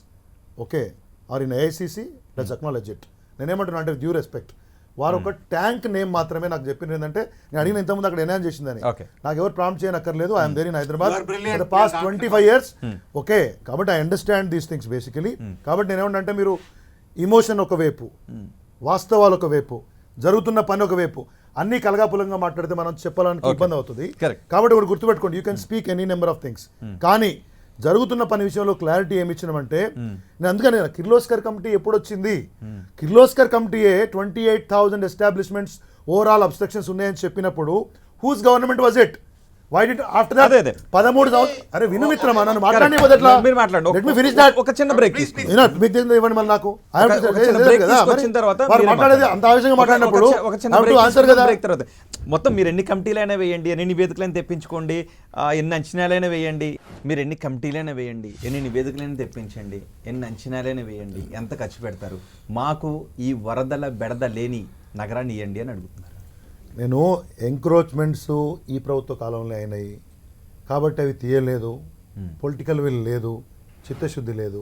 okay, or in AICC, let's acknowledge it. నేనేమంటున్నా అంటే డ్యూ రెస్పెక్ట్, వారు ఒక ట్యాంక్ నేమ్ మాత్రమే నాకు చెప్పింది ఏంటంటే, నేను అడిగిన ఇంతకుముందు అక్కడ ఎన్హాన్స్ చేసిందని, నాకు ఎవరు ప్రాంప్ట్ చేయనక్కర్లేదు. I'm there in Hyderabad for the past 25 years, okay. కాబట్టి I understand these things basically. కాబట్టి నేనేమంటే మీరు ఇమోషన్ ఒకవైపు, వాస్తవాలు ఒకవైపు, జరుగుతున్న పని ఒకవైపు, అన్ని కలగాపులంగా మాట్లాడితే మనం చెప్పాలని ఇబ్బంది అవుతుంది. కాబట్టి ఒకటి గుర్తుపెట్టుకోండి, you can speak any number of things, కానీ జరుగుతున్న పని విషయంలో క్లారిటీ ఏమి ఇచ్చినామంటే, నేను అందుకని కిర్లోస్కర్ కమిటీ ఎప్పుడు వచ్చింది? కిర్లోస్కర్ కమిటీయే 28,000 ఎస్టాబ్లిష్మెంట్స్ ఓవరాల్ అబ్స్ట్రక్షన్స్ ఉన్నాయని చెప్పినప్పుడు whose government was it? Why did after that 13 సంవత్సరాలు? అరే విను మిత్రమా, నన్ను మాట్లాడనివ్వదు ఎట్లా? మీరు మాట్లాడండి. Let me finish that. ఒక చిన్న బ్రేక్ మీకు ఇవ్వండి మళ్ళీ నాకు. వచ్చిన తర్వాత మాట్లాడేది అంత ఆవేశంగా మాట్లాడినప్పుడు ఒక చిన్న ఆన్సర్ కదా. బ్రేక్ తర్వాత మొత్తం మీరు ఎన్ని కమిటీలైనా వేయండి, ఎన్ని నివేదికలైనా తెప్పించుకోండి, ఎన్ని అంచనాలైనా వేయండి, మీరు ఎన్ని కమిటీలైనా వేయండి, ఎన్ని నివేదికలైనా తెప్పించండి, ఎన్ని అంచనాలైనా వేయండి, ఎంత ఖర్చు పెడతారు? మాకు ఈ వరదల బెడద లేని నగరాన్ని ఇవ్వండి అని అడుగుతున్నారు. నేను ఎంక్రోచ్మెంట్స్ ఈ ప్రభుత్వ కాలంలో అయినాయి కాబట్టి అవి తీయలేదు, పొలిటికల్ విల్ లేదు, చిత్తశుద్ధి లేదు,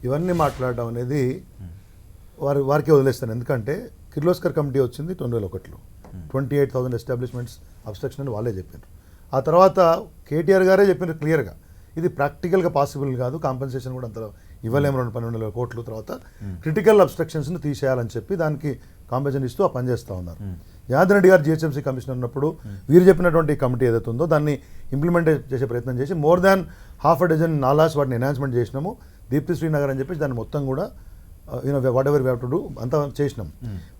ఇవన్నీ మాట్లాడడం అనేది వారికే వదిలేస్తాను. ఎందుకంటే కిర్లోస్కర్ కమిటీ వచ్చింది 2001లో, 28,000 ఎస్టాబ్లిష్మెంట్స్ అబ్స్ట్రక్షన్ అని వాళ్ళే చెప్పారు. ఆ తర్వాత కేటీఆర్ గారే చెప్పారు క్లియర్గా, ఇది ప్రాక్టికల్గా పాసిబుల్ కాదు, కాంపెన్సేషన్ కూడా అంత ఇవ్వలేము, 12,000 కోట్లు. తర్వాత క్రిటికల్ అబ్స్ట్రక్షన్స్ని తీసేయాలని చెప్పి దానికి కాంపెన్సేషన్ ఇస్తూ ఆ పని చేస్తూ ఉన్నారు. జనార్దన్ రెడ్డి గారు జిహెచ్ఎంసీ కమిషనర్ ఉన్నప్పుడు వీరు చెప్పినటువంటి కమిటీ ఏదైతే ఉందో దాన్ని ఇంప్లిమెంట్ చేసే ప్రయత్నం చేసి మోర్ దాన్ 6 నాలాస్ వాటిని ఎన్హాన్స్మెంట్ చేసినాము. దీప్తి శ్రీనగర్ అని చెప్పేసి దాన్ని మొత్తం కూడా what ever we have to do అంతా చేసినాం.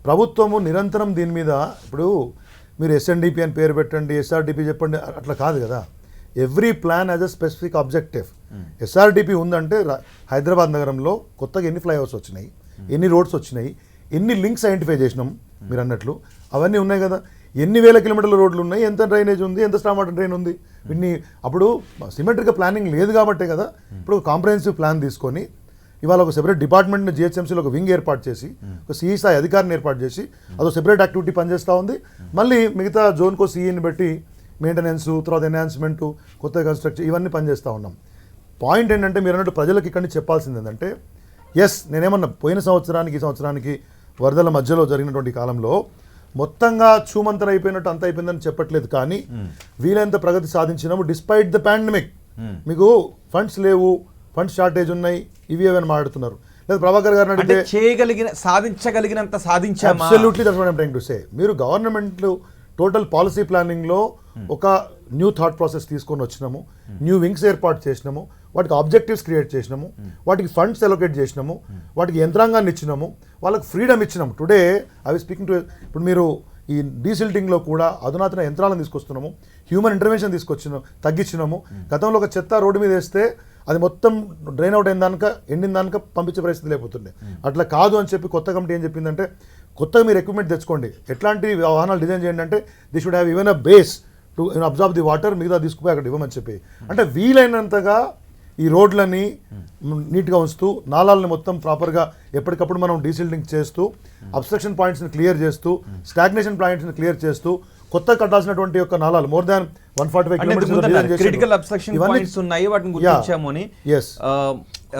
ప్రభుత్వము నిరంతరం దీని మీద, ఇప్పుడు మీరు ఎస్ఎన్డిపి అని పేరు పెట్టండి, ఎస్ఆర్డిపి చెప్పండి, అట్లా కాదు కదా. Every plan as a specific objective. SRDP ఉందంటే హైదరాబాద్ నగరంలో కొత్తగా ఎన్ని ఫ్లైఓవర్స్ వచ్చినాయి, ఎన్ని రోడ్స్ వచ్చినాయి, ఎన్ని లింక్స్ ఐడెంటిఫై చేసినాం మీరు అన్నట్లు, అవన్నీ ఉన్నాయి కదా. ఎన్ని వేల కిలోమీటర్ల రోడ్లు ఉన్నాయి, ఎంత డ్రైనేజ్ ఉంది, ఎంత స్టామ్ వాటర్ డ్రైన్ ఉంది, వీటిని అప్పుడు సిమెట్రిక్గా ప్లానింగ్ లేదు కాబట్టే కదా. ఇప్పుడు కాంప్రహెన్సివ్ ప్లాన్ తీసుకొని ఇవాళ ఒక సెపరేట్ డిపార్ట్మెంట్ని జిహెచ్ఎంసీలో ఒక వింగ్ ఏర్పాటు చేసి ఒక సిఈసాయి అధికారిని ఏర్పాటు చేసి అదొక సెపరేట్ యాక్టివిటీ పనిచేస్తూ ఉంది. మళ్ళీ మిగతా జోన్కో సిఈని పెట్టి మెయింటెనెన్స్, తర్వాత ఎన్హాన్స్మెంట్, కొత్త కన్స్ట్రక్షన్, ఇవన్నీ పనిచేస్తూ ఉన్నాం. పాయింట్ ఏంటంటే మీరు అన్నట్టు ప్రజలకు ఇక్కడి నుంచి చెప్పాల్సింది ఏంటంటే, ఎస్ నేనేమన్నా పోయిన సంవత్సరానికి ఈ సంవత్సరానికి వరదల మధ్యలో జరిగినటువంటి కాలంలో మొత్తంగా చూమంతరం అయిపోయినట్టు అంత అయిపోయిందని చెప్పట్లేదు, కానీ వీలైనంత ప్రగతి సాధించినాము డిస్పైట్ ద పాండమిక్. మీకు ఫండ్స్ లేవు, ఫండ్స్ షార్టేజ్ ఉన్నాయి, ఇవి ఏమైనా మాట్లాడుతున్నారు. లేదా ప్రభాకర్ గారిని అంటే అడిగితే సాధించగలిగినంత సాధించామా? Absolutely that's what I am trying to say. మీరు గవర్నమెంట్ టోటల్ పాలసీ ప్లానింగ్లో ఒక న్యూ థాట్ ప్రాసెస్ తీసుకొని వచ్చినాము, న్యూ వింగ్స్ ఏర్పాటు చేసినాము, వాటికి ఆబ్జెక్టివ్స్ క్రియేట్ చేసినాము, వాటికి ఫండ్స్ అలొకేట్ చేసినాము, వాటికి యంత్రాంగాన్ని ఇచ్చినాము, వాళ్ళకి ఫ్రీడమ్ ఇచ్చినాము. Today I was speaking to, ఇప్పుడు మీరు ఈ డీసిల్టింగ్లో కూడా అధునాతన యంత్రాలను తీసుకొస్తున్నాము, హ్యూమన్ ఇంటర్వెన్షన్ తగ్గించినాము. గతంలో ఒక చెత్త రోడ్డు మీద వేస్తే అది మొత్తం డ్రైన్ అవుట్ ఎండిన దానిక పంపించే పరిస్థితి లేకపోతుండే. అట్లా కాదు అని చెప్పి కొత్త కమిటీ ఏం చెప్పిందంటే, కొత్తగా మీరు ఎక్విప్మెంట్ తెచ్చుకోండి, ఎట్లాంటి వాహనాలు డిజైన్ చేయండి అంటే the should have even a base to observe the water, మిగతా తీసుకుపోయి అక్కడ ఇవ్వమని చెప్పి. అంటే వీలైనంతగా ఈ రోడ్లని నీట్గా ఉంచుతూ, నాలాలని మొత్తం ప్రాపర్గా ఎప్పటికప్పుడు మనం డీసిల్టింగ్ చేస్తూ, అబ్స్ట్రక్షన్ పాయింట్స్ని క్లియర్ చేస్తూ, స్టాగ్నేషన్ పాయింట్స్ని క్లియర్ చేస్తూ, కొత్త కట్టాల్సినటువంటి యొక్క నాలాలు more than 145 critical obstruction points ఉన్నాయి, వాటిని గుర్తించాము అని.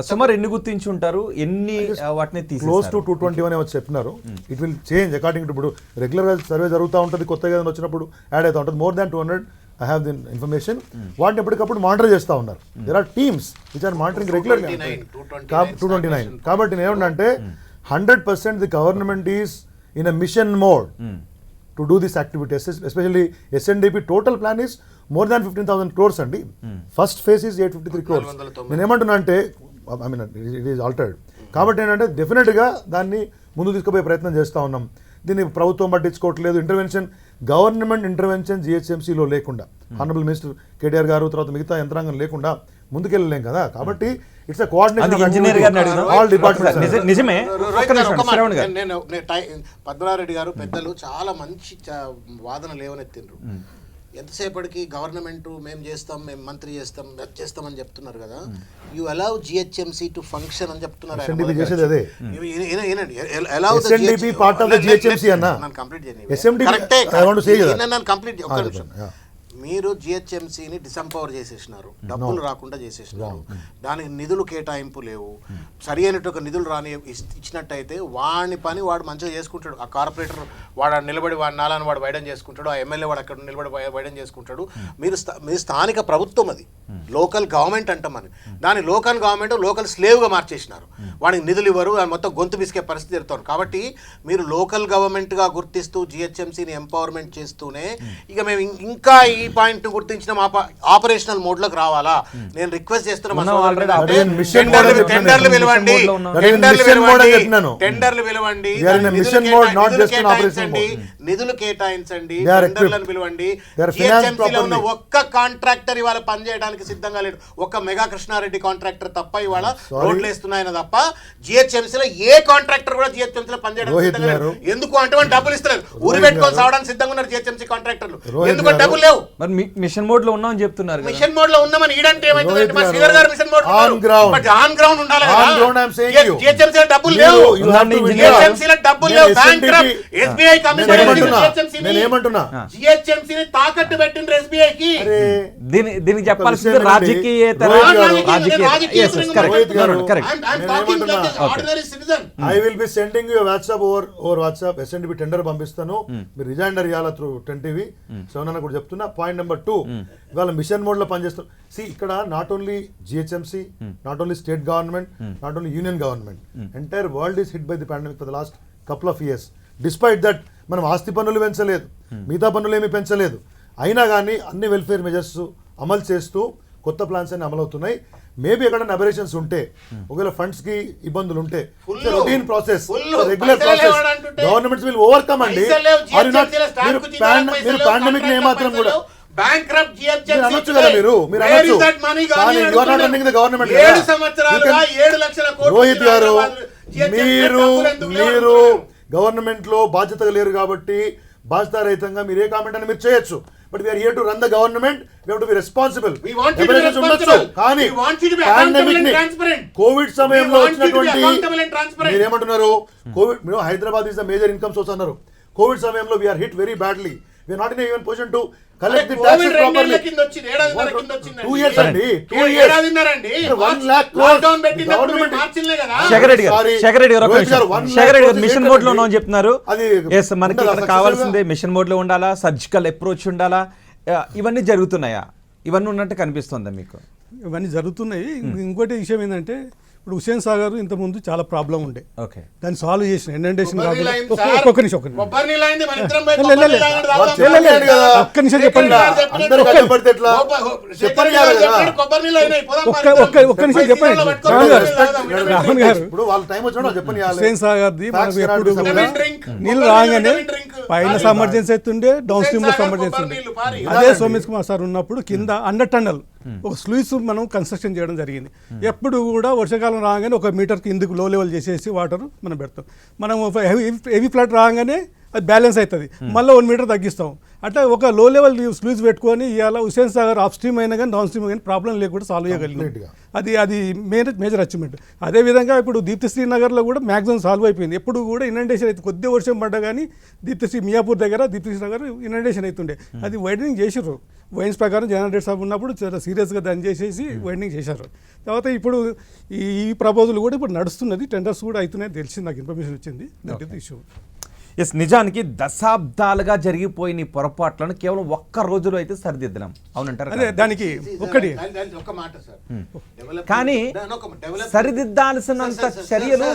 సుమారు ఎన్ని గుర్తించుంటారు, ఎన్ని వాటిని క్లోజ్ టు 221 వచ్చి చెప్పినారు. It will change according to, ఇప్పుడు రెగ్యులర్గా సర్వే జరుగుతూ ఉంటుంది, కొత్తగా ఏదైనా వచ్చినప్పుడు యాడ్ అవుతూ ఉంటుంది. More than 200 I have the information. వాటిని ఎప్పటికప్పుడు మానిటర్ చేస్తూ ఉన్నారు. There are teams which are monitoring రెగ్యులర్గా. 229. కాబట్టి నేనేమంటే 100% the government is in a mission mode to do this activity, especially SNDP total plan is more than 15,000 crores అండి. First phase is 853 crores. నేను ఏమంటున్నా అంటే I mean it is altered. కాబట్టి ఏంటంటే డెఫినెట్గా దాన్ని ముందు తీసుకుపోయే ప్రయత్నం చేస్తూ ఉన్నాం. దీన్ని ప్రభుత్వం పట్టించుకోవట్లేదు. ఇంటర్వెన్షన్, గవర్నమెంట్ ఇంటర్వెన్షన్ జిహెచ్ఎంసీలో లేకుండా, హానరబుల్ మినిస్టర్ కేటీఆర్ గారు తర్వాత మిగతా యంత్రాంగం లేకుండా ముందుకెళ్ళలేం కదా. కాబట్టి ఇట్స్ ఆల్ డిపార్ట్మెంట్స్. నిజమే. పద్మనారెడ్డి గారు పెద్దలు చాలా మంచి వాదన లేవనెత్తిండ్రు. ఎంతసేపటికి గవర్నమెంట్ మేము చేస్తాం, మేము మంత్రి చేస్తాం, అది చేస్తామని చెప్తున్నారు కదా. You allow GHMC to function అని చెప్తున్నారు. మీరు జిహెచ్ఎంసీని డిసెంపవర్ చేసేసినారు, డబ్బులు రాకుండా చేసేసినారు, దానికి నిధులు కేటాయింపు లేవు. సరి అయినట్టు నిధులు రాని ఇచ్చినట్టయితే వాడి పని వాడు మంచిగా చేసుకుంటాడు. ఆ కార్పొరేటర్ వాడు నిలబడి వాడి నాలాన్ని వాడు వైడం చేసుకుంటాడు, ఆ ఎమ్మెల్యే వాడు అక్కడ నిలబడి వైడం చేసుకుంటాడు. మీరు స్థానిక ప్రభుత్వం, అది లోకల్ గవర్నమెంట్ అంటామని, దాని లోకల్ గవర్నమెంట్ లోకల్ స్లేవ్గా మార్చేసినారు. వాడికి నిధులు ఇవ్వరు, అది మొత్తం గొంతు బిసికే పరిస్థితి జరుగుతుంది. కాబట్టి మీరు లోకల్ గవర్నమెంట్గా గుర్తిస్తూ జిహెచ్ఎంసీని ఎంపవర్మెంట్ చేస్తూనే ఇక మేము ఇంకా ఈ పాయింట్ గుర్తించిన ఆపరేషనల్ మోడ్ లోకి రావాలా. నేను రిక్వెస్ట్ చేస్తున్నా, టెండర్లు పిలవండి, నిధులు కేటాయించండి, టెండర్లను పిలవండి. జిహెచ్ఎంసీలో ఉన్న ఒక్క కాంట్రాక్టర్ ఇవాళ పనిచేయడానికి సిద్ధంగా లేడు. ఒక్క మెగా కృష్ణారెడ్డి కాంట్రాక్టర్ తప్ప ఇవాళ రోడ్లు వేస్తున్నాయన తప్ప జిహెచ్ఎంసీలో ఏ కాంట్రాక్టర్ కూడా జిహెచ్ఎంసీలో పనిచేయడానికి సిద్ధంగా లేడు. ఎందుకు అంటే డబ్బులు ఇస్తున్నారు, ఊరి పెట్టుకొని సావడానికి సిద్ధంగా ఉన్నారు జిహెచ్ఎంసీ కాంట్రాక్టర్లు. ఎందుకు డబ్బులు లేవు. మిషన్ మోడ్ లో ఉన్నామని చెప్తున్నారు. మిషన్ మోడ్ లో ఉన్నామని ఈడంటే ఏమైంది? మా శ్రీధర్ గారు mission mode but on ground ఉండాలి కదా. జిహెచ్ఎంసీలో డబ్బులు లేవు, జిహెచ్ఎంసీలో డబ్బులు లేవు. బ్యాంక్రప్ట్ ఎస్బీఐ నేనేమంటున్నా, జిహెచ్ఎంసీని తాకట్టు పెట్టిండ్రు ఎస్బీఐ కి. దీనికి చెప్పాల్సింది రాజకీయేతర. I will be sending you WhatsApp over WhatsApp SNDP tender పంపిస్తాను, మీరు రిజైండర్ ఇవ్వాలా త్రూ 10TV. సెవెన్ కూడా చెప్తున్నా. పాయింట్ నెంబర్ 2, ఇవాళ మిషన్ మోడ్ లో పనిచేస్తాం. ఇక్కడ not only GHMC, not only state government, not only union government, entire world is hit by the pandemic for the last couple of years. Despite that మనం ఆస్తి పన్నులు పెంచలేదు, మిగతా పన్నులు ఏమీ పెంచలేదు, అయినా కానీ అన్ని వెల్ఫేర్ మెజర్స్ అమలు చేస్తూ కొత్త ప్లాన్స్ అన్ని అమలవుతున్నాయి. మేబీ ఎక్కడైనా అబరేషన్స్ ఉంటే, ఒకవేళ ఫండ్స్ కి ఇబ్బందులు ఉంటే, routine process, regular process, governments will overcome అండి. మీరు పాండమిక్ ఏమాత్రం కూడా అనొచ్చు కదా, మీరు అనొచ్చు. రోహిత్ గారు, మీరు గవర్నమెంట్ లో బాధ్యతగా లేరు కాబట్టి బాధ్యతారహితంగా మీరు ఏ కామెంట్ అని మీరు చేయొచ్చు. But we're here to run the government, we have to be responsible. కానీ పాండమిక్ ని, కోవిడ్ సమయంలో వచ్చినటువంటి, మీరేమంటున్నారు, Covid Hyderabad is the major income source అన్నారు. కోవిడ్ సమయంలో we're hit very badly. We're not in even position to collect the Covid taxes రెండేళ్ల properly. కింద వచ్చింది, ఏడాదిన్నర కింద వచ్చిందండి. 2 years అండి, 2 years. ఏడాదిన్నరండి. 1 lakh crores. లాక్డౌన్ పెట్టినప్పుడు Government- మీరు మార్చిలే కదా. శేఖరెడ్డి గారు Sorry. శేఖరెడ్డి గారు ఒక రోహిత్ గారు, నిమిషం. 1 lakh శేఖరెడ్డి గారు crores మిషన్ ఏంటండి? మోడ్ లో ఉన్నామని చెప్తున్నారు. అది ఎస్ మనకి ఉండాలా? ఇక్కడ Successful కావాల్సిందే గా? మిషన్ మోడ్ లో ఉండాలా, సర్జికల్ అప్రోచ్ ఉండాలా, ఇవన్నీ జరుగుతున్నాయా? ఇవన్నీ ఉన్నట్టు కనిపిస్తుందా మీకు? ఇవన్నీ జరుగుతున్నాయి. ఇంకోటి విషయం ఏంటంటే ఇప్పుడు హుస్సేన్ సాగర్ ఇంతకుముందు చాలా ప్రాబ్లం ఉండే, ఓకే దాన్ని సాల్వ్ చేసిన ఇండెంటేషన్ కొబ్బరి నీళ్ళు అయింది సార్. ఒక్క నిమిషం కొబ్బరి నీళ్ళు అయింది, మన ఇద్దరం పోయి లే, కొబ్బరి లే, నీళ్ళు తాగండి, వాళ్ళు తాగుదాం. చెప్పలేదు కదా. ఒక్క నిమిషం చెప్పండి. అందరూ కష్టపడితే ఎట్లా? చెప్పండి కదా. కొబ్బరి నీళ్ళు అయినాయి, పోదాం ఒక్క మరి ఒక్క ఒక్క నిమిషం పోయి చెప్పండి. సీసాలో పట్టుకొని రాహుల్ గారు, కొబ్బరి నీళ్ళు తాగుదాం. రాహుల్ గారు, ఇప్పుడు వాళ్ళ టైం వచ్చినప్పుడు చెప్పని హుస్సేన్ సాగర్ది మనకు Facts ఎప్పుడు cannot be కూడా suppressed. నీళ్ళు రాగానే పైన ఎమర్జెన్సీ అవుతుండే, డౌన్ స్ట్రీమ్ లో ఎమర్జెన్సీ ఉండే. అదే సోమేష్ కుమార్ సార్ ఉన్నప్పుడు కింద అండర్ టన్నల్ ఒక స్లూయిస్ మనం కన్స్ట్రక్షన్ చేయడం జరిగింది. ఎప్పుడు కూడా వర్షాకాలం రాగానే 1 మీటర్ కిందకు లో లెవెల్ చేసేసి వాటర్ మనం పెడతాం. మనం హెవీ ఫ్లడ్ రాగానే అది బ్యాలెన్స్ అవుతుంది, మళ్ళీ 1 మీటర్ తగ్గిస్తాం. అట్లా ఒక లో లెవెల్ స్లూయిస్ పెట్టుకొని ఇవాళ హుస్సేన్ సాగర్ అప్ స్ట్రీమ్ అయినా కానీ డౌన్ స్ట్రీమ్ కానీ ప్రాబ్లం లేకుండా సాల్వ్ చేయగలిగినాం. Completely. అది మేజర్ అచీవ్మెంట్. అదేవిధంగా ఇప్పుడు దీప్తిశ్రీ నగర్లో కూడా మ్యాక్సిమం సాల్వ్ అయిపోయింది. ఎప్పుడు కూడా ఇనండేషన్ అయితే కొద్దిగా వర్షం పడ్డా కానీ దీప్తిశ్రీ మియాపూర్ దగ్గర దీప్తిశ్రీ నగర్ ఇనండేషన్ అవుతుండే. అది వైడనింగ్ చేసిర్రు. వైన్స్ ప్రకారం జనరేటర్ సాబ్ ఉన్నప్పుడు చాలా సీరియస్గా దాన్ని చేసేసి వైడనింగ్ చేశారు. తర్వాత ఇప్పుడు ఈ ప్రపోజల్ కూడా ఇప్పుడు నడుస్తున్నది, టెండర్స్ కూడా అవుతున్నాయి తెలిసింది, నాకు ఇన్ఫర్మేషన్ వచ్చింది. That is the issue. Yes నిజానికి దశాబ్దాలుగా జరిగిపోయిన ఈ పొరపాట్లను కేవలం ఒక్క రోజులో అయితే సరిదిద్దడం అవునంటారు అదే దానికి ఒక్కటి ఒక మాట సార్. కానీ సరిదిద్దాల్సినంత చర్యలు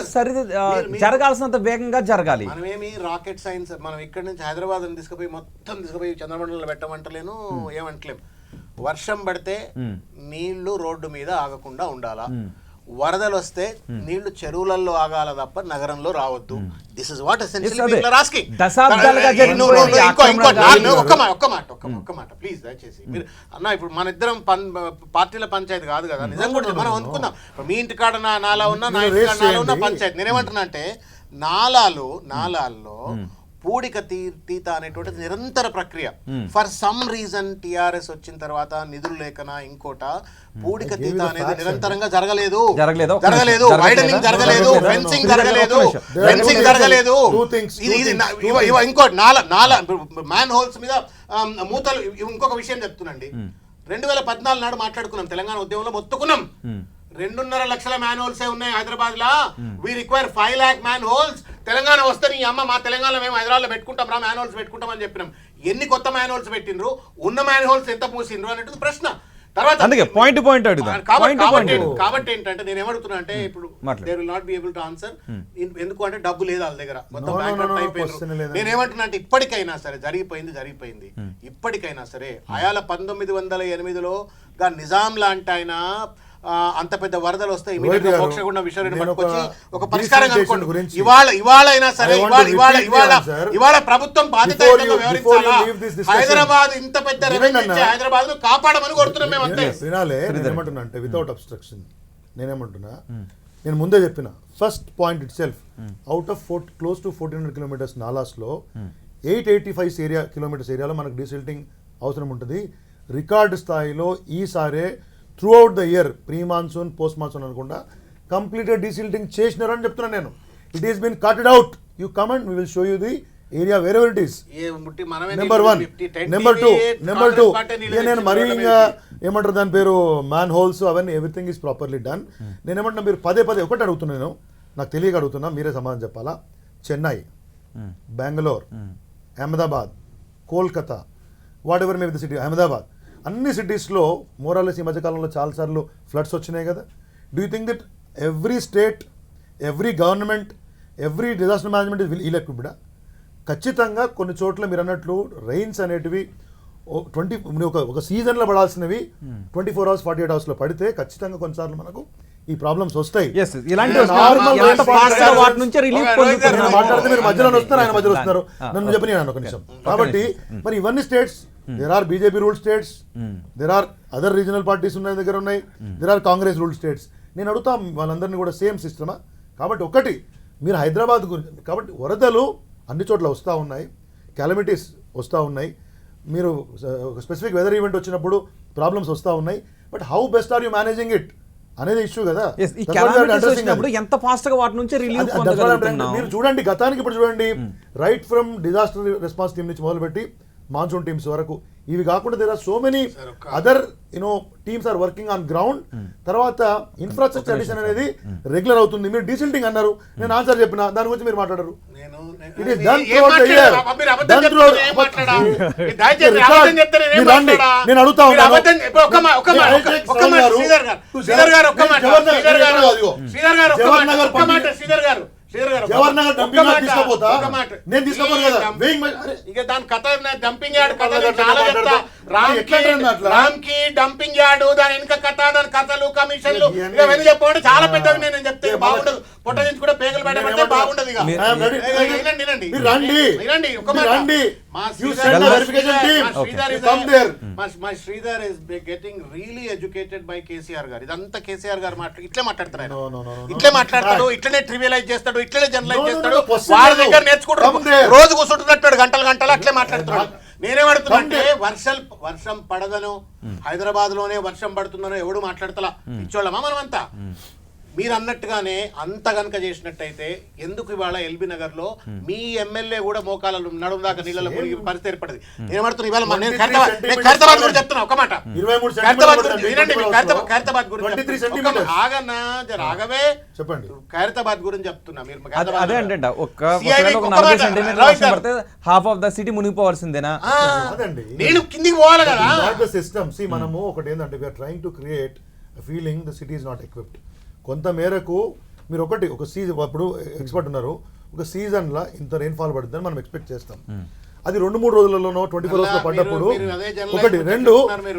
జరగాల్సినంత వేగంగా జరగాలి. మనమేమి రాకెట్ సైన్స్, మనం ఇక్కడ నుంచి హైదరాబాద్ తీసుకుపోయి మొత్తం తీసుకుపోయి చంద్రమండలంలో పెట్టమంటలేను, ఏమంటలేం. వర్షం పడితే నీళ్లు రోడ్డు మీద ఆగకుండా ఉండాలా, వరదలు వస్తే నీళ్లు చెరువులలో ఆగాల తప్ప నగరంలో రావద్దు. దిస్ ఇస్ వాట్ దశాబ్దాలుగా జరిగిపోయిన ఒక్క మాట ప్లీజ్ దయచేసి మీరు అన్న. ఇప్పుడు మన ఇద్దరం పార్టీల పంచాయతీ కాదు కదా, నిజం కూడా మనం అనుకుందాం. ఇప్పుడు మీ ఇంటికాడ నాలా ఉన్నా, నా ఇంటికాడ నాలా ఉన్నా పంచాయతీ. నేనేమంటున్నా అంటే నాలాల్లో పూడిక తీత అనేటువంటిది నిరంతర ప్రక్రియ. ఫర్ సమ్ రీజన్ టిఆర్ఎస్ వచ్చిన తర్వాత నిధులు లేకన ఇంకోట పూడిక తీత అనేది నిరంతరంగా జరగలేదు. వైడనింగ్ జరగలేదు, ఫెన్సింగ్ జరగలేదు. ఇంకోటి నాలా మ్యాన్ హోల్స్ మీద మూతలు. ఇంకొక విషయం చెప్తున్నాండి, 2014 నాడు మాట్లాడుకున్నాం, తెలంగాణ ఉద్యమంలో మొత్తుకున్నాం. 2.5 లక్షల మ్యాన్ హోల్స్ ఉన్నాయి హైదరాబాద్ లా. We require 5 lakh manholes. Telangana వస్తే నీ అమ్మ మా తెలంగాణలో మేము హైదరాబాద్ లో పెట్టుకుంటాం రా, మ్యాన్ హోల్స్ పెట్టుకుంటాం అని చెప్పినాం. ఎన్ని కొత్త మ్యాన్ హోల్స్ పెట్టిండ్రు, ఉన్న మ్యాన్ హోల్స్ ఎంత మూసిండ్రు అనేది ప్రశ్న. తర్వాత అందుకే పాయింట్ అడుగుదాం. కాబట్టి ఏంటంటే నేను ఏమడుగుతున్నా అంటే ఇప్పుడు they will not be able to answer. ఎందుకు అంటే డబ్బు లేదు వాళ్ళ దగ్గర, మొత్తం బ్యాంక్రప్ట్ అయిపోయింది. నేను ఏమంటున్నా అంటే ఇప్పటికైనా సరే జరిగిపోయింది. ఇప్పటికైనా సరే అయాల 1908లో నిజాం లాంటి ఆయన అంత పెద్ద వరదలు వస్తే ఇమీడియట్ గా మోక్షగుండం విషయాన్ని పట్టుకొచ్చి ఒక పరిష్కారం కనుక్కోండి. ఇవాళ అయినా సరే ఇవాళ ప్రభుత్వం బాధ్యతయుతంగా వ్యవహరించాలా. హైదరాబాద్ ఇంత పెద్ద రెవెన్యూ ఇచ్చే హైదరాబాద్ ను కాపాడమని కోరుతున్నాం మేము అంతే. వినాలే, నేనేమంటున్నా అంటే వితౌట్ అబ్స్ట్రక్షన్ నేనేమంటున్నా, నేను ముందే చెప్పిన first point itself out of close to 1400 kilometers నాలాస్లో 885 కిలోమీటర్స్ ఏరియాలో మనకు డీసిల్టింగ్ అవసరం ఉంటుంది. రికార్డు స్థాయిలో ఈసారే throughout the year, pre monsoon post monsoon అనుకుండా కంప్లీట్గా డీసిల్టింగ్ చేసినారని చెప్తున్నాను నేను. It is been carted out. You come and we will show you the area wherever it is. Number 1. Number 2 నేను మరీ ఇంకా ఏమంటారు దాని పేరు మ్యాన్ హోల్స్ అవన్నీ ఎవ్రీథింగ్ ఈజ్ ప్రాపర్లీ డన్. నేనేమంటున్నా మీరు పదే ఒకటి అడుగుతున్నాను, నాకు తెలియక అడుగుతున్నా, మీరే సమాధానం చెప్పాలా. Chennai, Bengaluru, Ahmedabad, Kolkata, whatever may be the city, Ahmedabad, అన్ని సిటీస్లో మోరాలెస్ ఈ మధ్యకాలంలో చాలాసార్లు ఫ్లడ్స్ వచ్చినాయి కదా. Do you think that every state, every government, every disaster management is ill equipped? ఖచ్చితంగా కొన్ని చోట్ల మీరు అన్నట్లు రెయిన్స్ అనేటివి ఒక సీజన్లో పడాల్సినవి 24 hours 48 hours పడితే ఖచ్చితంగా కొన్నిసార్లు మనకు ఈ ప్రాబ్లమ్స్ వస్తాయి. మాట్లాడితే మీరు మధ్యలో వస్తారు, ఆయన మధ్యలో వస్తున్నారు, నన్ను చెప్పని ఒక నిమిషం. కాబట్టి మరి ఇవన్నీ states, there are BJP ruled states, there are other regional parties ఉన్న దగ్గర ఉన్నాయి, there are Congress ruled states. నేను అడుగుతా వాళ్ళందరినీ కూడా సేమ్ సిస్టమా? కాబట్టి ఒకటి మీరు హైదరాబాద్ గురించి, కాబట్టి వరదలు అన్ని చోట్ల వస్తూ ఉన్నాయి, క్యాలమిటీస్ వస్తూ ఉన్నాయి, మీరు స్పెసిఫిక్ వెదర్ ఈవెంట్ వచ్చినప్పుడు ప్రాబ్లమ్స్ వస్తూ ఉన్నాయి. But how best are you managing it అనేది ఇష్యూ కదా. ఎంత ఫాస్ట్ గా వాటి నుంచి రిలీఫ్ మీరు చూడండి, గతానికి ఇప్పుడు చూడండి, right from disaster response team నుంచి మొదలుపెట్టి మాన్సూన్ టీమ్స్ వరకు. ఇవి కాకుండా there are so many other teams are working on ground. తర్వాత ఇన్ఫ్రాస్ట్రక్చర్ అడిషన్ అనేది రెగ్యులర్ అవుతుంది. మీరు డీసిల్టింగ్ అన్నారు, నేను ఆన్సర్ చెప్పిన దాని గురించి మీరు మాట్లాడరు. It is done throughout the year. Done throughout. నేను అడుగుతా ఉన్నాను. జవహర్ నగర్ డంపింగ్ యార్డ్ తీసుకపోతా, నేను తీసుకోపోను కదా. ఇక దాని కథ డంపింగ్ యార్డ్ కథ చాలా చెప్తా. రామ్ కి డంపింగ్ యార్డ్, దాని వెనుక కథ, దాని కథలు, కమిషన్లు ఇవన్నీ చెప్పండి. చాలా పెద్దవి నేను చెప్తే బాగుండదు. పొట్ట నుంచి కూడా పేగలు పెట్టబడితే బాగుండదు. ఇక వినండి వినండి ఒక మాట. మా Sridhar is getting really educated by KCR గారు. ఇదంతా కేసీఆర్ గారు ఇట్లే మాట్లాడతారు ఆయన. ఇట్లే మాట్లాడతాడు, ఇట్లనే ట్రివియలైజ్ చేస్తాడు, ఇట్లనే జనరలైజ్ చేస్తాడు. వాళ్ళ దగ్గర నేర్చుకుంటాడు, రోజు కూర్చుంటున్నట్టు గంటలు అట్లే మాట్లాడుతున్నాడు. నేనేమడుతున్నా అంటే వర్షం పడదనో హైదరాబాద్ లోనే వర్షం పడుతుందనో ఎవడు మాట్లాడతలా. ఇచ్చోళ్ళమా మనమంతా? మీరు అన్నట్టుగానే అంత గనక చేసినట్టయితే ఎందుకు ఇవాళ ఎల్బీ నగర్ లో మీ ఎమ్మెల్యే కూడా మోకాలు నడుము దాకా నీళ్ళలో మునిగి పరిస్థితి ఏర్పడింది. నేనేమడుతున్నా ఇవాళ నేను ఖైరతాబాద్ గురించి చెప్తున్నా ఒక మాట. ఖైరతాబాద్ గురించి వినండి. ఖైరతాబాద్ గురించి ఆగన్నా రాగవే చెప్పండి. ఖైరతాబాద్ గురించి చెప్తున్నా. మీరు అదే అంటే హాఫ్ ఆఫ్ ద సిటీ మునిగిపోవాల్సిందేనా? నేను కిందికి పోవాలి కదా. సిస్టమ్ మనము ఒకటి ఏంటంటే we're trying to create feeling the city is not equipped. కొంత మేరకు మీరు ఒక సీజన్, అప్పుడు ఎక్స్పర్ట్ ఉన్నారు, ఒక సీజన్లో ఇంత రెయిన్ఫాల్ పడుతుందని మనం ఎక్స్పెక్ట్ చేస్తాం. అది 2-3 రోజులలోనో 24 అవర్స్లో పడ్డప్పుడు ఒకటి. రెండు,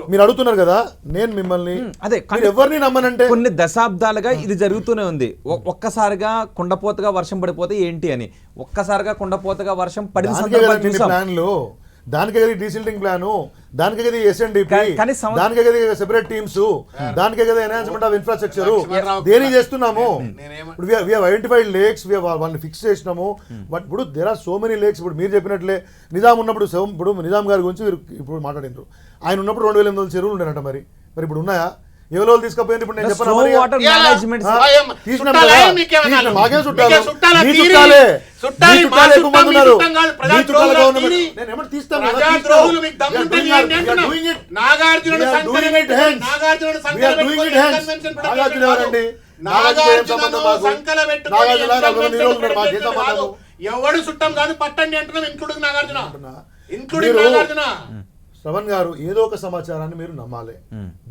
మీరు అడుగుతున్నారు కదా, నేను మిమ్మల్ని అదే ఎవరిని నమ్మనంటే కొన్ని దశాబ్దాలుగా ఇది జరుగుతూనే ఉంది. ఒక్కసారిగా కుండపోతగా వర్షం పడిపోతే ఏంటి అని, ఒక్కసారిగా కుండపోతగా వర్షం పడిన ప్లాన్లు, దానికే కదా డీసిల్టింగ్ ప్లాను, దానికే కదా ఎస్ఎన్డిపి, దానికే కదా సెపరేట్ టీమ్స్, దానికే కదా ఎన్హాన్స్మెంట్ ఆఫ్ ఇన్ఫ్రాస్ట్రక్చర్. దేని చేస్తున్నాము? ఇప్పుడు వి హావ్ ఐడెంటిఫైడ్ లేక్స్, వాళ్ళని ఫిక్స్ చేసినాము. బట్ ఇప్పుడు there are so many lakes. ఇప్పుడు మీరు చెప్పినట్లే నిజాం ఉన్నప్పుడు, ఇప్పుడు నిజాం గారి గురించి మీరు ఇప్పుడు మాట్లాడినారు. ఆయన ఉన్నప్పుడు 2800 చెరువులు ఉండేనట. మరి ఇప్పుడు ఉన్నాయా? ఎవరో తీసుకపోయింది. ఇప్పుడు నేను చెప్పాను ఎవడు చుట్టం కాదు పట్టండి అంటున్నాం. ఇంక్లూడింగ్ నాగార్జున. శ్రవణ్ గారు, ఏదో ఒక సమాచారాన్ని మీరు నమ్మాలి.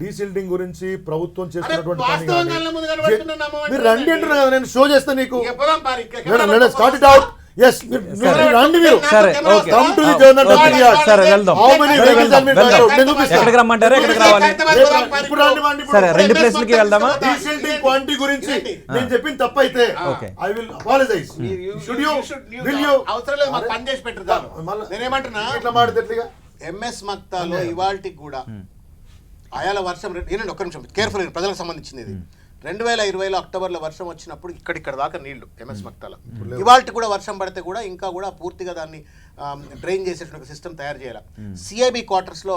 డీసిల్టింగ్ గురించి ప్రభుత్వం చేస్తున్నటువంటి మీరు రండి అంటున్నారు కదా, నేను షో చేస్తాను నీకు. Start it out. Yes, రండి మీరు. Come to the Jawahar Dumping Yard. How many vehicles are being towed? ఎక్కడికి రమ్మంటారు? ఎక్కడికి రావాలి? సరే, 2 ప్లేస్లకి వెళ్దామా? డీసిల్టింగ్ క్వాంటిటీ గురించి నేను చెప్పిన తప్పు అయితే I will apologize. Should you? Will you? అవసరం లేదు, మాకు పని చేసి పెట్టరు. నేనేమంటున్నా, ఇట్లా మాట్లాడితే ఎంఎస్ మక్తాలో ఇవాల్టికి కూడా అయాల వర్షం. నేనండి ఒక్క నిమిషం, కేర్ఫుల్, ప్రజలకు సంబంధించింది ఇది. 2020లో అక్టోబర్లో వర్షం వచ్చినప్పుడు ఇక్కడ దాకా నీళ్లు ఎంఎస్ మక్తాల. ఇవాల్టి కూడా వర్షం పడితే కూడా ఇంకా కూడా పూర్తిగా దాన్ని డ్రైన్ చేసేటువంటి సిస్టమ్ తయారు చేయాలి. సిఐబి క్వార్టర్స్లో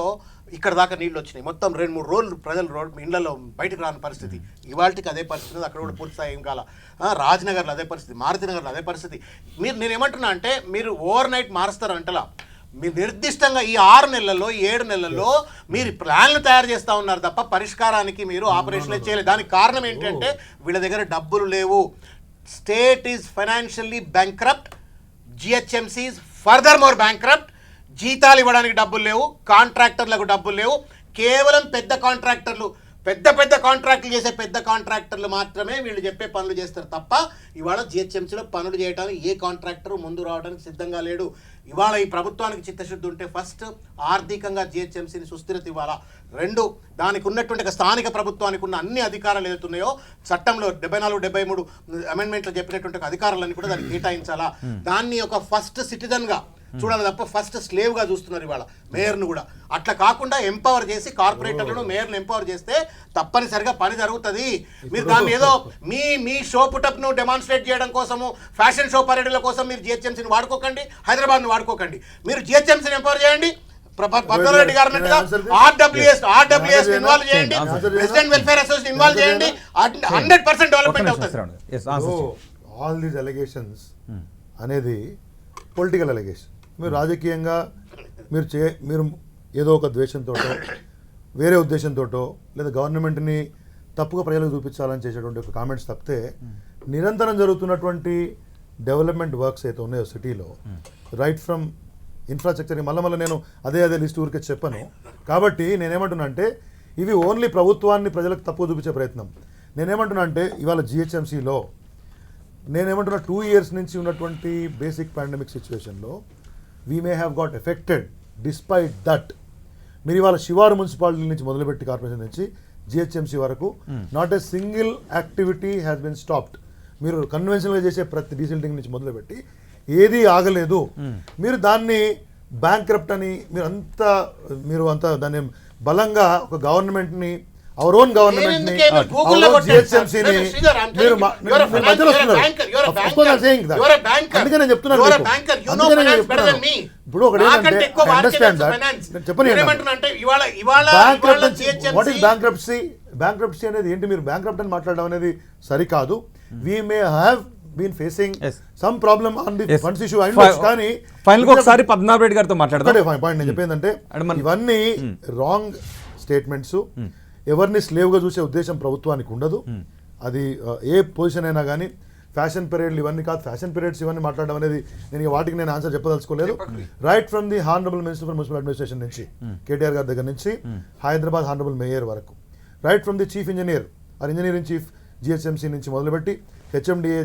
ఇక్కడ దాకా నీళ్లు వచ్చినాయి. మొత్తం 2-3 రోజులు ప్రజలు ఇళ్లలో బయటకు రాని పరిస్థితి. ఇవాళకి అదే పరిస్థితి, అక్కడ కూడా పూర్తి స్థాయి ఏం కాల. రాజ్నగర్లో అదే పరిస్థితి, మారుతినగర్లో అదే పరిస్థితి. నేనేమంటున్నా అంటే, మీరు ఓవర్ నైట్ మారుస్తారంటలా. మీరు నిర్దిష్టంగా ఈ 6 నెలల్లో 7 నెలల్లో మీరు ప్లాన్లు తయారు చేస్తూ ఉన్నారు తప్ప పరిష్కారానికి మీరు ఆపరేషన్లే చేయలేదు. దానికి కారణం ఏంటంటే వీళ్ళ దగ్గర డబ్బులు లేవు. State is financially bankrupt, GHMC is further more bankrupt. జీతాలు ఇవ్వడానికి డబ్బులు లేవు, కాంట్రాక్టర్లకు డబ్బులు లేవు. కేవలం పెద్ద కాంట్రాక్టులు చేసే పెద్ద కాంట్రాక్టర్లు మాత్రమే వీళ్ళు చెప్పే పనులు చేస్తారు తప్ప ఇవాళ జిహెచ్ఎంసీలో పనులు చేయడానికి ఏ కాంట్రాక్టర్ ముందు రావడానికి సిద్ధంగా లేడు. ఇవాళ ఈ ప్రభుత్వానికి చిత్తశుద్ధి ఉంటే ఫస్ట్ ఆర్థికంగా జిహెచ్ఎంసీని సుస్థిరత ఇవ్వాలా. 2, దానికి ఉన్నటువంటి స్థానిక ప్రభుత్వానికి ఉన్న అన్ని అధికారాలు ఏదైతున్నాయో చట్టంలో 74-73 అమెండ్మెంట్లో చెప్పినటువంటి అధికారాలన్నీ కూడా దానికి కేటాయించాలా. దాన్ని ఒక ఫస్ట్ సిటిజన్గా చూడాలి తప్ప ఫస్ట్ స్లేవ్గా చూస్తున్నారు ఇవాళ మేయర్ను కూడా. అట్లా కాకుండా ఎంపవర్ చేసి కార్పొరేటర్లను మేయర్ను ఎంపవర్ చేస్తే తప్పనిసరిగా పని జరుగుతుంది. మీరు దాన్ని ఏదో మీ షో పుటప్ను డెమాన్స్ట్రేట్ చేయడం కోసము, ఫ్యాషన్ షో పరేడ్ల కోసం మీరు జిహెచ్ఎంసీని వాడుకోకండి, హైదరాబాద్ను వాడుకోకండి. మీరు జిహెచ్ఎంసీని ఎంపవర్ చేయండి. పద్మనాభరెడ్డి గారు అన్నట్టుగా ఆర్డబ్ల్యూఎస్ ఇన్వాల్వ్ చేయండి, రెసిడెంట్ వెల్ఫేర్ అసోసియేషన్ ఇన్వాల్వ్ చేయండి. 100% డెవలప్మెంట్ అవుతుంది. ఆల్ దీస్ అలిగేషన్స్ అనేది పొలిటికల్ అలిగేషన్. మీరు రాజకీయంగా మీరు ఏదో ఒక ద్వేషంతో వేరే ఉద్దేశంతో లేదా గవర్నమెంట్ని తప్పుగా ప్రజలకు చూపించాలని చేసేటువంటి ఒక కామెంట్స్ తప్పితే నిరంతరం జరుగుతున్నటువంటి డెవలప్మెంట్ వర్క్స్ అయితే ఉన్నాయో సిటీలో రైట్ ఫ్రమ్ ఇన్ఫ్రాస్ట్రక్చర్ మళ్ళీ నేను అదే లిస్ట్ ఊరికే చెప్పను. కాబట్టి నేనేమంటున్నా అంటే ఇవి ఓన్లీ ప్రభుత్వాన్ని ప్రజలకు తప్పుగా చూపించే ప్రయత్నం. నేనేమంటున్నా అంటే ఇవాళ జిహెచ్ఎంసీలో నేనేమంటున్నా 2 years నుంచి ఉన్నటువంటి బేసిక్ పాండమిక్ సిచ్యువేషన్లో we may have got affected despite that. మీరు ఇవాళ శివారు మున్సిపాలిటీ నుంచి మొదలుపెట్టి కార్పొరేషన్ నుంచి జిహెచ్ఎంసీ వరకు not a single activity has been stopped. మీరు కన్వెన్షనల్గా చేసే ప్రతి డీసిల్టింగ్ నుంచి మొదలుపెట్టి ఏదీ ఆగలేదు. మీరు దాన్ని బ్యాంక్రప్ట్ అని మీరు అంత దాన్ని బలంగా ఒక గవర్నమెంట్ని అవర్ ఓన్ గవర్నమెంట్ని జిహెచ్ఎంసీని మీరు మధ్యలో వస్తున్నారు. అందుకే నేను చెప్తున్నాను ఇప్పుడు ఒకటి అండర్స్టాండ్ చెప్పండి వాట్ ఈస్ బ్యాంక్రప్సీ అనేది ఏంటి? మీరు బ్యాంక్రప్ట్ అని మాట్లాడడం అనేది సరికాదు. We may have been facing some problem on the funds issue కానీ ఫైనల్ ఒకసారి పద్మనాభ రెడ్డి గారితో మాట్లాడతాం. పాయింట్ నేను చెప్పేందంటే ఇవన్నీ రాంగ్ స్టేట్మెంట్స్. ఎవరిని స్లేవ్గా చూసే ఉద్దేశం ప్రభుత్వానికి ఉండదు. అది ఏ పొజిషన్ అయినా కానీ ఫ్యాషన్ పీరియడ్లు ఇవన్నీ కాదు, ఫ్యాషన్ పీరియడ్స్ ఇవన్నీ మాట్లాడడం అనేది నేను వాటికి నేను ఆన్సర్ చెప్పదలుచుకోలేదు. Right from the honourable minister for municipal administration నుంచి కేటీఆర్ గారి దగ్గర నుంచి హైదరాబాద్ హానరబుల్ మేయర్ వరకు, right from the chief engineer or engineering chief GHMC నుంచి మొదలుపెట్టి హెచ్ఎండిఏ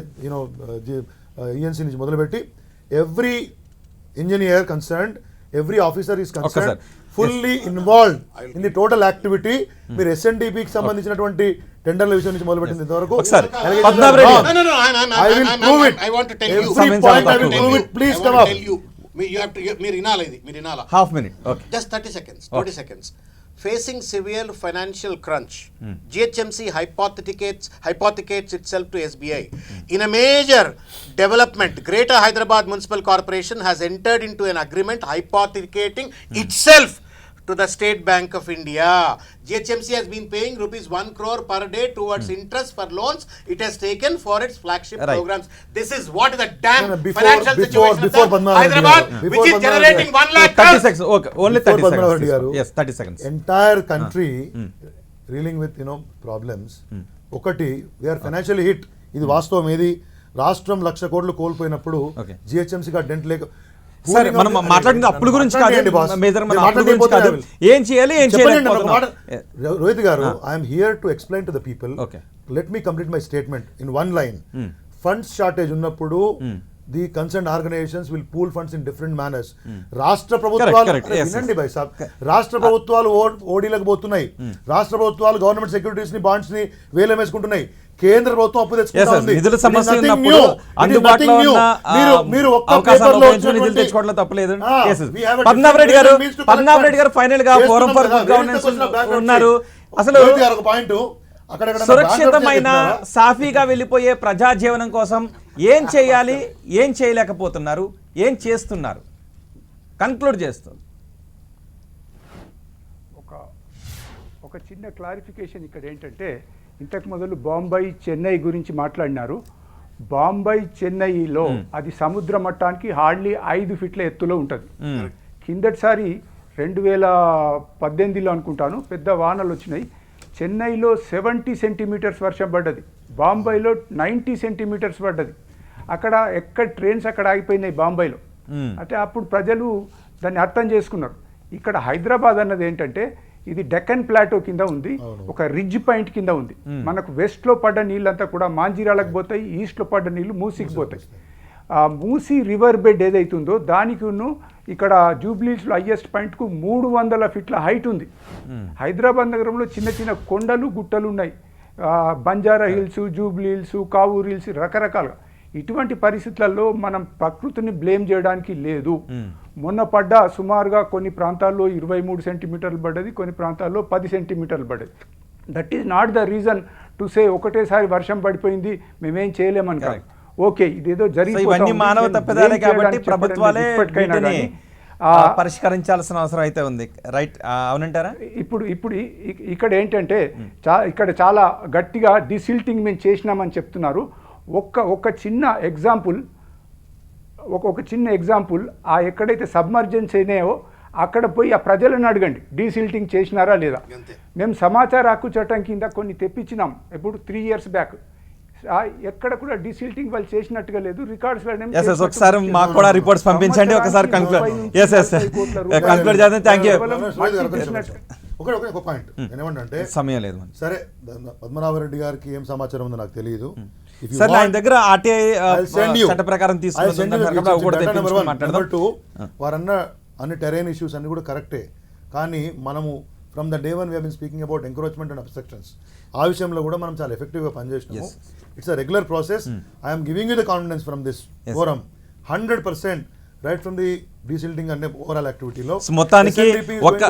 ఈఎన్సీ నుంచి మొదలుపెట్టి every engineer concerned, every officer is concerned, fully involved in the total activity. మీరు ఎస్ఎన్డిపికి సంబంధించినటువంటి టెండర్ల విషయం నుంచి మొదలుపెట్టింది ఇంతవరకు మీరు వినాలి, మీరు వినాలా? Half minute, just 30 seconds, 20 seconds. Facing severe financial crunch, GHMC hypothecates itself to SBI. In a major development, Greater Hyderabad Municipal Corporation has entered into an agreement hypothecating itself to the State Bank of India. GHMC has been paying rupees 1 crore per day towards interest for loans it has taken for its flagship programs. This is what is the damn financial situation of Hyderabad, which is generating 1 lakh. 30 seconds. Okay, only 30 seconds. Yes, 30 seconds. Entire country reeling with problems. ఒకటి we are financially hit. ఇది వాస్తవం. ఏది రాష్ట్రం 1,00,000 కోట్లు కోల్పోయినప్పుడు GHMC గా dent లేక సరే మనం మాట్లాడింది అప్పుల గురించి కాదు, ఏం చేయాలి Rohit garu. I'm here to explain to the people. Let me complete my statement in 1 line. Funds shortage ఉన్నప్పుడు the concern organisations will pool funds in different manners. రాష్ట్ర ప్రభుత్వాలు వినండి భాయ్ సాబ్, రాష్ట్ర ప్రభుత్వాలు ఓడీలకు పోతున్నాయి. రాష్ట్ర ప్రభుత్వాలు గవర్నమెంట్ సెక్యూరిటీస్ ని బాండ్స్ ని వేలం వేసుకుంటున్నాయి. కేంద్ర ప్రభుత్వం అప్పు తెచ్చుకుంటుంది. పద్మనాభ రెడ్డి గారు ఫైనల్ గా ఫోరం ఫర్ గుడ్ గవర్నెన్స్ ఉన్నారు. అసలు పాయింట్ సురక్షితమైన సాఫీగా వెళ్ళిపోయే ప్రజా జీవనం కోసం ఏం చేయాలి, ఏం చేయలేకపోతున్నారు, ఏం చేస్తున్నారు? కంక్లూడ్ చేస్తుంది. ఒక చిన్న క్లారిఫికేషన్ ఇక్కడ ఏంటంటే, ఇంతకు మొదలు బాంబే చెన్నై గురించి మాట్లాడినారు. బాంబే చెన్నైలో అది సముద్ర మట్టానికి హార్డ్లీ 5 ఫీట్ల ఎత్తులో ఉంటుంది. కిందటిసారి 2018లో అనుకుంటాను పెద్ద వానలు వచ్చినాయి. చెన్నైలో 70 సెంటీమీటర్స్ వర్షం పడ్డది, బాంబేలో 90 సెంటీమీటర్స్ పడ్డది. అక్కడ ట్రైన్స్ అక్కడ ఆగిపోయినాయి బాంబేలో. అంటే అప్పుడు ప్రజలు దాన్ని అర్థం చేసుకున్నారు. ఇక్కడ హైదరాబాద్ అన్నది ఏంటంటే ఇది డెక్కన్ ప్లాటో కింద ఉంది, ఒక రిడ్జ్ పాయింట్ కింద ఉంది. మనకు వెస్ట్లో పడ్డ నీళ్ళంతా కూడా మాంజిరాలకు పోతాయి, ఈస్ట్లో పడ్డ నీళ్ళు మూసీకి పోతాయి. మూసీ రివర్ బెడ్ ఏదైతుందో దానికి ఇక్కడ జూబ్లీస్లో హైయెస్ట్ పాయింట్కు 300 ఫీట్ల హైట్ ఉంది. హైదరాబాద్ నగరంలో చిన్న చిన్న కొండలు గుట్టలు ఉన్నాయి, Banjara Hills, Jubilee Hills, Kavuri Hills, రకరకాలుగా. ఇటువంటి పరిస్థితులలో మనం ప్రకృతిని బ్లేమ్ చేయడానికి లేదు. మొన్న పడ్డ సుమారుగా కొన్ని ప్రాంతాల్లో 23 సెంటీమీటర్లు పడ్డది, కొన్ని ప్రాంతాల్లో 10 సెంటీమీటర్లు పడ్డది. That is not the reason to say ఒకటేసారి వర్షం పడిపోయింది మేమేం చేయలేమని కాదు. ఓకే, ఇదేదో జరిగిపోయింది, మానవ తప్పిదాలే కాబట్టి ప్రభుత్వాలే పరిష్కరించాల్సిన అవసరం అయితే ఉంది. రైట్, అవునంటారా? ఇప్పుడు ఇక్కడ ఏంటంటే ఇక్కడ చాలా గట్టిగా డిసిల్టింగ్ మేము చేసినామని చెప్తున్నారు. ఒక చిన్న ఎగ్జాంపుల్, ఒక చిన్న ఎగ్జాంపుల్, ఎక్కడైతే సబ్మర్జెన్స్ అయినాయో అక్కడ పోయి ఆ ప్రజలను అడగండి డీసిల్టింగ్ చేసినారా లేదా. మేము సమాచార హక్కు చట్టం కింద కొన్ని తెప్పించినాం ఎప్పుడు 3 years బ్యాక్. ఎక్కడ కూడా డీసిల్టింగ్ వాళ్ళు చేసినట్టుగా లేదు. రికార్డ్స్ ఒకసారి మాకు కూడా రిపోర్ట్స్ పంపించండి, ఒకసారి కంక్లూడ్ చేద్దాం. Thank you. ఒక పాయింట్ నేనేమంటే సమయం లేదు సరే, పద్మనాభరెడ్డి గారికి ఏం సమాచారం ఉందో నాకు తెలియదు. సార్ ఆయన దగ్గర ఆర్టీఐ చట్ట ప్రకారం వారన్న అన్ని టెరైన్ ఇష్యూస్ అన్ని కూడా కరెక్టే, కానీ మనము from the day one we have been speaking about encroachment and obstructions. ఆ విషయంలో కూడా మనం చాలా ఎఫెక్టివ్గా పనిచేసినాము. It's a regular process. I'm giving you the confidence from this forum 100% right from the desilting అంటే ఓవరాల్ యాక్టివిటీలో మొత్తానికి ఒక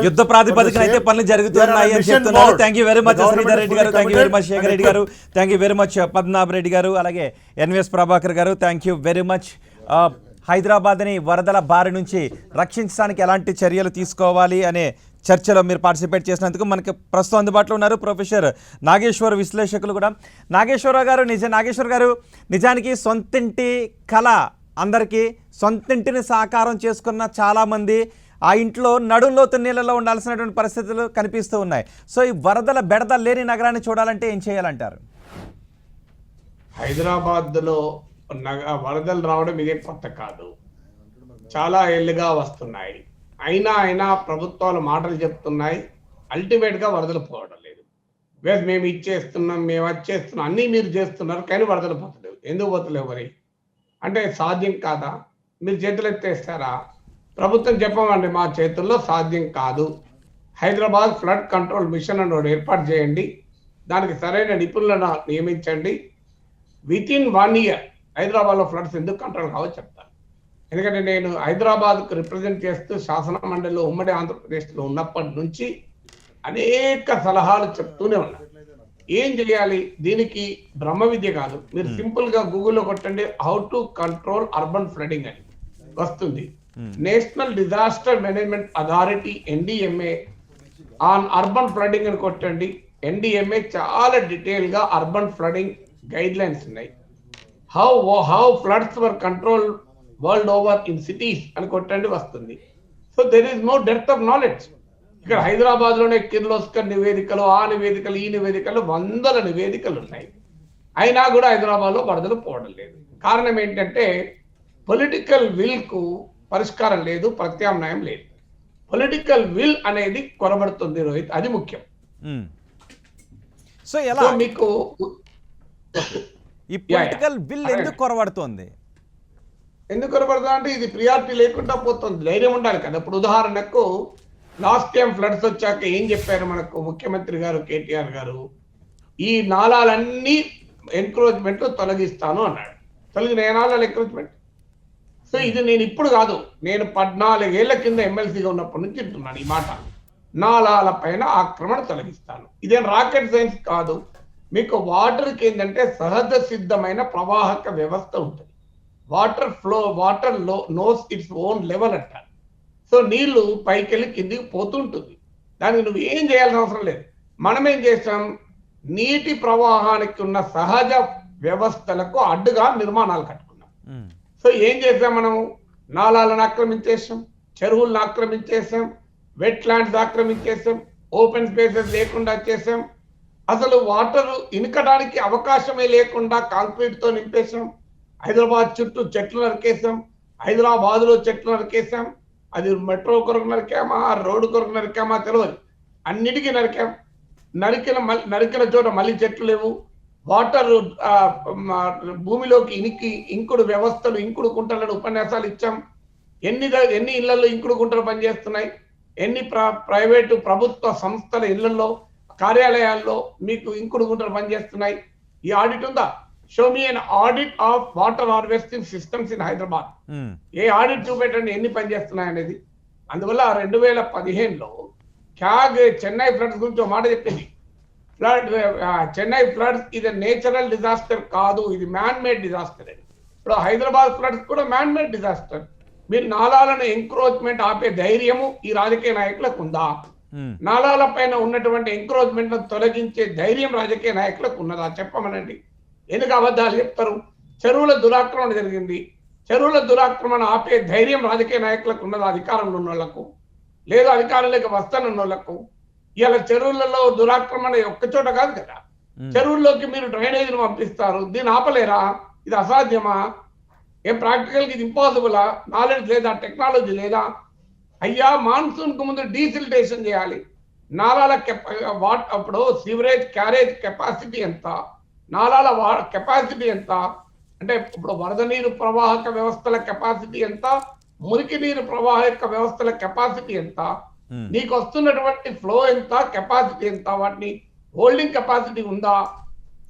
యుద్ధ ప్రాతిపదికన అయితే పనులు జరుగుతున్నాయి అని చెప్తున్నారు. Thank you very much Sridhar Reddy garu, thank you very much Shekar Reddy garu, thank you very much Padmanabha Reddy గారు, అలాగే ఎన్విఎస్ ప్రభాకర్ గారు, థ్యాంక్ యూ వెరీ మచ్. హైదరాబాద్ని వరదల బారి నుంచి రక్షించడానికి ఎలాంటి చర్యలు తీసుకోవాలి అనే చర్చలో మీరు పార్టిసిపేట్ చేసినందుకు. మనకి ప్రస్తుతం అందుబాటులో ఉన్నారు ప్రొఫెసర్ నాగేశ్వర్, విశ్లేషకులు కూడా. నాగేశ్వరరావు గారు, నాగేశ్వర్ గారు, నిజానికి సొంతింటి కళ అందరికీ, సొంతింటిని సాకారం చేసుకున్న చాలామంది ఆ ఇంట్లో నడుంలోతు నీళ్ళలో ఉండాల్సినటువంటి పరిస్థితులు కనిపిస్తూ ఉన్నాయి. సో ఈ వరదల బెడద లేని నగరాన్ని చూడాలంటే ఏం చేయాలంటారు? హైదరాబాద్లో వరదలు రావడం ఇదే కొత్త కాదు, చాలా ఏళ్ళుగా వస్తున్నాయి. అయినా ప్రభుత్వాలు మాటలు చెప్తున్నాయి, అల్టిమేట్గా వరదలు పోవడం లేదు. మేము ఇచ్చేస్తున్నాం, మేము వచ్చేస్తున్నాం, అన్నీ మీరు చేస్తున్నారు, కానీ వరదలు పోతలేవు. ఎందుకు పోతలేవు మరి అంటే సాధ్యం కాదా? మీరు చేతులు ఎత్తేస్తారా? ప్రభుత్వం చెప్పమండి, మా చేతుల్లో సాధ్యం కాదు. హైదరాబాద్ ఫ్లడ్ కంట్రోల్ మిషన్ అని ఏర్పాటు చేయండి, దానికి సరైన నిపుణులను నియమించండి. వితిన్ 1 year హైదరాబాద్లో ఫ్లడ్స్ ఎందుకు కంట్రోల్ కావో చెప్తాను. ఎందుకంటే నేను హైదరాబాద్కు రిప్రజెంట్ చేస్తూ శాసన మండలిలో ఉమ్మడి ఆంధ్రప్రదేశ్లో ఉన్నప్పటి నుంచి అనేక సలహాలు చెప్తూనే ఉన్నాను. ఏం చేయాలి? దీనికి బ్రహ్మ విద్య కాదు. మీరు సింపుల్గా గూగుల్లో కొట్టండి, how to control urban flooding అని వస్తుంది. National disaster management authority NDMA on urban flooding అని కొట్టండి. NDMA చాలా డీటెయిల్గా అర్బన్ ఫ్లడింగ్ గైడ్ లైన్స్ ఉన్నాయి. How floods were control world over in cities అని కొట్టండి, వస్తుంది. So there is no depth of knowledge. ఇక్కడ హైదరాబాద్లోనే కిర్లోస్కర్ నివేదికలు, ఆ నివేదికలు, ఈ నివేదికలు, 100 నివేదికలు ఉన్నాయి. అయినా కూడా హైదరాబాద్లో వరదలు పోవడం లేదు. కారణం ఏంటంటే పొలిటికల్ విల్కు పరిష్కారం లేదు, ప్రత్యామ్నాయం లేదు. పొలిటికల్ విల్ అనేది కొరబడుతుంది రోహిత్, అది ముఖ్యం. సో ఎలా మీకు ఈ పొలిటికల్ విల్ ఎందుకు కొరబడుతోంది? ఎందుకు కొరబడుతుంది అంటే ఇది ప్రియారిటీ లేకుండా పోతుంది. ధైర్యం ఉండాలి కదా. ఇప్పుడు ఉదాహరణకు లాస్ట్ టైం ఫ్లడ్స్ వచ్చాక ఏం చెప్పారు మనకు ముఖ్యమంత్రి గారు KTR గారు? ఈ నాలాలన్నీ ఎంక్రోచ్మెంట్ తొలగిస్తాను అన్నాడు. తొలగిన నాలాల ఎంక్రోచ్మెంట్. సో ఇది నేను ఇప్పుడు కాదు, నేను 14 ఏళ్ల కింద ఎమ్మెల్సీగా ఉన్నప్పటి నుంచి చెప్తున్నాను ఈ మాట. నాలాల పైన ఆక్రమణ తొలగిస్తాను. ఇదేం రాకెట్ సైన్స్ కాదు. మీకు వాటర్కి ఏంటంటే సహజ సిద్ధమైన ప్రవాహక వ్యవస్థ ఉంటుంది. Water knows its own level అంటారు. సో నీళ్లు పైకెళ్ళి కిందికి పోతుంటుంది. దానికి నువ్వు ఏం చేయాల్సిన అవసరం లేదు. మనం ఏం చేస్తాం? నీటి ప్రవాహానికి ఉన్న సహజ వ్యవస్థలకు అడ్డుగా నిర్మాణాలు కట్టుకున్నాం. సో ఏం చేసాం? మనం నాలాలను ఆక్రమించేసాం, చెరువులను ఆక్రమించేసాం, వెట్ ల్యాండ్స్ ఆక్రమించేసాం, ఓపెన్ స్పేసెస్ లేకుండా చేసాం. అసలు వాటర్ ఇనకడానికి అవకాశమే లేకుండా కాంక్రీట్తో నింపేసాం. హైదరాబాద్ చుట్టూ చెట్లు నరికేసాం, హైదరాబాద్లో చెట్లు నరికేసాం. అది మెట్రో కొరకు నరికామా, రోడ్డు కొరకు నరికామా తెలియదు, అన్నిటికీ నరికాం. నరికిన చోట మళ్ళీ చెట్లు లేవు. వాటర్ భూమిలోకి ఇంకుడు వ్యవస్థలు, ఇంకుడు కుంటలను ఉపన్యాసాలు ఇచ్చాం. ఎన్ని ఇళ్లలో ఇంకుడు కుంటలు పనిచేస్తున్నాయి? ఎన్ని ప్రైవేటు ప్రభుత్వ సంస్థల ఇళ్లలో, కార్యాలయాల్లో మీకు ఇంకుడు గుంటలు పనిచేస్తున్నాయి? ఈ ఆడిట్ ఉందా? Show me an audit of water harvesting systems in Hyderabad. A audit చూపెట్టండి ఎన్ని పనిచేస్తున్నాయి అనేది. అందువల్ల 2015లో చెన్నై ఫ్లడ్స్ గురించి ఒక మాట చెప్పింది. చెన్నై ఫ్లడ్స్ ఇది నేచురల్ డిజాస్టర్ కాదు, ఇది మ్యాన్ మేడ్ డిజాస్టర్ అని. ఇప్పుడు హైదరాబాద్ ఫ్లడ్స్ కూడా మ్యాన్ మేడ్ డిజాస్టర్. మీరు నాలాలను ఎంక్రోచ్మెంట్ ఆపే ధైర్యము ఈ రాజకీయ నాయకులకు ఉందా? నాలాల పైన ఉన్నటువంటి ఎంక్రోచ్మెంట్ తొలగించే ధైర్యం రాజకీయ నాయకులకు ఉన్నదా? చెప్పమనండి. ఎందుకు అబద్ధాలు చెప్తారు? చెరువుల దురాక్రమణ జరిగింది, చెరువుల దురాక్రమణ ఆపే ధైర్యం రాజకీయ నాయకులకు ఉన్నది, అధికారంలో ఉన్న వాళ్ళకు లేదు, అధికారంలోకి వస్తానున్న వాళ్ళకు. ఇలా చెరువులలో దురాక్రమణ ఒక్కచోట కాదు కదా, చెరువుల్లోకి మీరు డ్రైనేజీని పంపిస్తారు, దీన్ని ఆపలేరా? ఇది అసాధ్యమా? ఏం ప్రాక్టికల్గా ఇది ఇంపాసిబులా? నాలెడ్జ్ లేదా, టెక్నాలజీ లేదా? అయ్యా, మాన్సూన్ కు ముందు డీసిల్టేషన్ చేయాలి. నాలాల అప్పుడు సివరేజ్ క్యారేజ్ కెపాసిటీ ఎంత, నాలాల కెపాసిటీ ఎంత, అంటే ఇప్పుడు వరద నీరు ప్రవాహక వ్యవస్థల కెపాసిటీ ఎంత, మురికి నీరు ప్రవాహక వ్యవస్థల కెపాసిటీ ఎంత, నీకు వస్తున్నటువంటి ఫ్లో ఎంత, కెపాసిటీ ఎంత, వాటిని హోల్డింగ్ కెపాసిటీ ఉందా?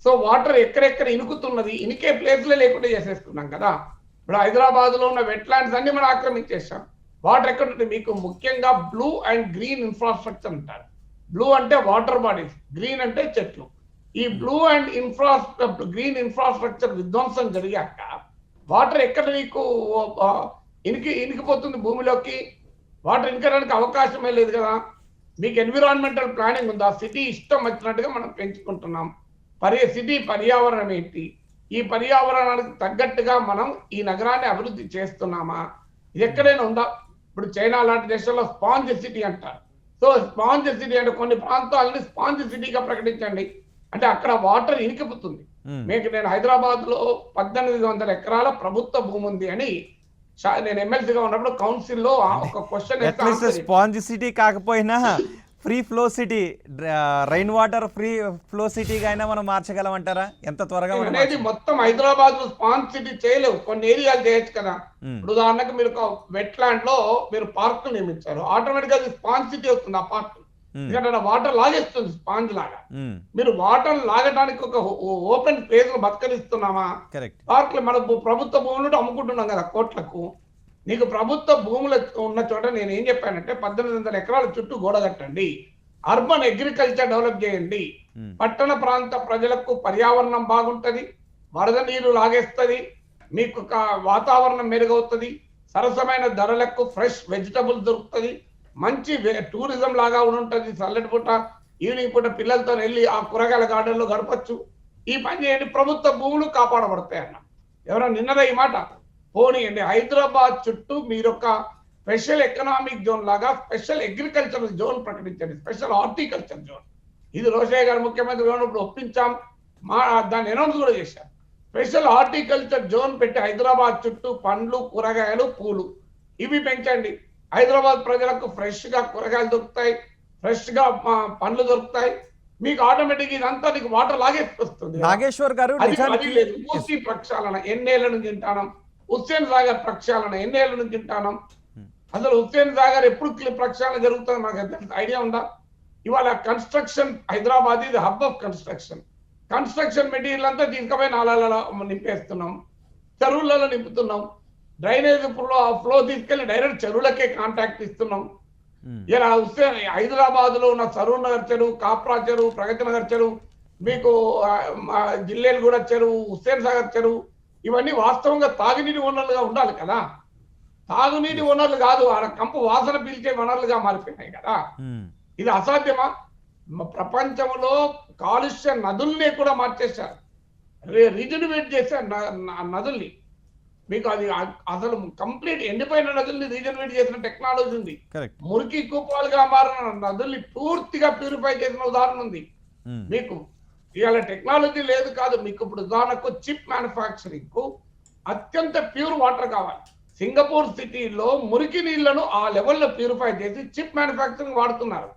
సో వాటర్ ఎక్కడెక్కడ ఇనుకుతున్నది, ఇనికే ప్లేస్లే లేకుండా చేసేస్తున్నాం కదా. ఇప్పుడు హైదరాబాద్ లో ఉన్న వెట్లాండ్స్ అన్ని మనం ఆక్రమించేసాం. వాటర్ ఎక్కడ ఉంటుంది? మీకు ముఖ్యంగా బ్లూ అండ్ గ్రీన్ ఇన్ఫ్రాస్ట్రక్చర్ అంటారు. బ్లూ అంటే వాటర్ బాడీస్, గ్రీన్ అంటే చెట్లు. ఈ బ్లూ అండ్ గ్రీన్ ఇన్ఫ్రాస్ట్రక్చర్ విధ్వంసం జరిగాక వాటర్ ఎక్కడ నీకు ఇనికిపోతుంది భూమిలోకి? వాటర్ ఇనకడానికి అవకాశమే లేదు కదా. మీకు ఎన్విరాన్మెంటల్ ప్లానింగ్ ఉందా? సిటీ ఇష్టం వచ్చినట్టుగా మనం పెంచుకుంటున్నాం. సిటీ పర్యావరణం ఏంటి? ఈ పర్యావరణానికి తగ్గట్టుగా మనం ఈ నగరాన్ని అభివృద్ధి చేస్తున్నామా? ఇది ఎక్కడైనా ఉందా? ఇప్పుడు చైనా లాంటి దేశాల్లో స్పాంజ్ సిటీ అంటారు. సో స్పాంజ్ సిటీ అంటే కొన్ని ప్రాంతాలని స్పాంజ్ సిటీగా ప్రకటించండి, అంటే అక్కడ వాటర్ ఇనికిపోతుంది. నేను హైదరాబాద్ లో 1800 ఎకరాల ప్రభుత్వ భూమి ఉంది అని నేను ఎమ్మెల్సీగా ఉన్నప్పుడు కౌన్సిల్లో ఒక క్వశ్చన్ స్పాంజ్ సిటీ కాకపోయినా free flow city, rain water free flow సిటీగా అయినా మనం మార్చగలం అంటారా? ఎంత త్వరగా అనేది మొత్తం హైదరాబాద్ లో స్పాంజ్ సిటీ చేయలేవు, కొన్ని ఏరియాలు చేయొచ్చు కదా. ఇప్పుడు ఉదాహరణకు మీరు వెట్ ల్యాండ్ లో మీరు పార్క్ నిర్మించారు, ఆటోమేటిక్ గా స్పాంజ్ సిటీ వస్తుంది ఆ పార్క్. ఎందుకంటే వాటర్ లాగేస్తుంది స్పాంజ్ లాగా. మీరు వాటర్ లాగడానికి ఒక ఓపెన్ స్పేస్ లో బతకనిస్తున్నామా? పార్క్ మన ప్రభుత్వ భూములు అమ్ముకుంటున్నాం కదా కోట్లకు. నీకు ప్రభుత్వ భూములు ఉన్న చోట నేను ఏం చెప్పానంటే 1800 ఎకరాల చుట్టూ గోడ కట్టండి, అర్బన్ అగ్రికల్చర్ డెవలప్ చేయండి, పట్టణ ప్రాంత ప్రజలకు పర్యావరణం బాగుంటది, వరద నీరు లాగేస్తుంది, మీకు వాతావరణం మెరుగవుతుంది, సరసమైన ధరలకు ఫ్రెష్ వెజిటబుల్ దొరుకుతుంది, మంచి టూరిజం లాగా ఉంటుంది. చల్లటి పూట ఈవినింగ్ పూట పిల్లలతో వెళ్ళి ఆ కూరగాయల గార్డెన్ లో గడపచ్చు. ఈ పని చేయండి, ప్రభుత్వ భూములు కాపాడబడతాయి అన్న. ఎవరైనా నిన్నదే ఈ మాట పోనీయండి. హైదరాబాద్ చుట్టూ మీరు ఒక స్పెషల్ ఎకనామిక్ జోన్ లాగా స్పెషల్ అగ్రికల్చరల్ జోన్ ప్రకటించండి, స్పెషల్ హార్టికల్చర్ జోన్. ఇది రోషయ్య గారు ముఖ్యమంత్రి ఉన్నప్పుడు ఒప్పించాం, దాన్ని అనౌన్స్ కూడా చేశాం. స్పెషల్ హార్టికల్చర్ జోన్ పెట్టి హైదరాబాద్ చుట్టూ పండ్లు, కూరగాయలు, పూలు ఇవి పెంచండి. హైదరాబాద్ ప్రజలకు ఫ్రెష్ గా కూరగాయలు దొరుకుతాయి, ఫ్రెష్ గా పండ్లు దొరుకుతాయి. మీకు ఆటోమేటిక్ ఇదంతా నీకు వాటర్ లాగేస్తుంది. నాగేశ్వర్ గారు, మూసీ ప్రక్షాళన ఎన్నేళ్ల నుంచి తింటానం, హుస్సేన్ సాగర్ ప్రక్షాళన ఎన్నేళ్ల నుంచి తింటానం. అసలు హుస్సేన్ సాగర్ ఎప్పుడు ప్రక్షాళన జరుగుతుంది మనకు ఐడియా ఉందా? ఇవాళ కన్స్ట్రక్షన్ హైదరాబాద్ ఇది హబ్ ఆఫ్ కన్స్ట్రక్షన్ మెటీరియల్ అంతా తీసుకుపోయి నాలాలలో నింపేస్తున్నాం, చెరువులలో నింపుతున్నాం, డ్రైనేజ్ ఫ్లో తీసుకెళ్లి డైరెక్ట్ చెరువులకే కాంటాక్ట్ ఇస్తున్నాం. ఇలా హుస్సేన్ హైదరాబాద్ లో ఉన్న సరూర్ నగర్ చెరువు, కాప్రా చెరువు, ప్రగతి నగర్ చెరువు, మీకు జిల్లేలుగూడ చెరువు, హుస్సేన్ సాగర్ చెరువు, ఇవన్నీ వాస్తవంగా తాగునీటి వనరులుగా ఉండాలి కదా. తాగునీటి వనరులు కాదు, ఆ కంపు వాసన పీల్చే వనరులుగా మారిపోయినాయి కదా. ఇది అసాధ్యమా? ప్రపంచంలో కాలుష్య నదుల్ని కూడా మార్చేశారు, రీజనరేట్ చేశారు నదుల్ని. మీకు అది అసలు కంప్లీట్ ఎండిపోయిన నదుల్ని రీజనరేట్ చేసిన టెక్నాలజీ ఉంది. మురికి కూపాలుగా మారిన నదుల్ని పూర్తిగా ప్యూరిఫై చేసిన ఉదాహరణ ఉంది మీకు. ఇవాళ టెక్నాలజీ లేదు కాదు. మీకు ఇప్పుడు ఉదాహరణకు చిప్ మ్యానుఫ్యాక్చరింగ్ కు అత్యంత ప్యూర్ వాటర్ కావాలి. సింగపూర్ సిటీలో మురికి నీళ్లను ఆ లెవెల్లో ప్యూరిఫై చేసి చిప్ మ్యానుఫ్యాక్చరింగ్ వాడుతున్నారు.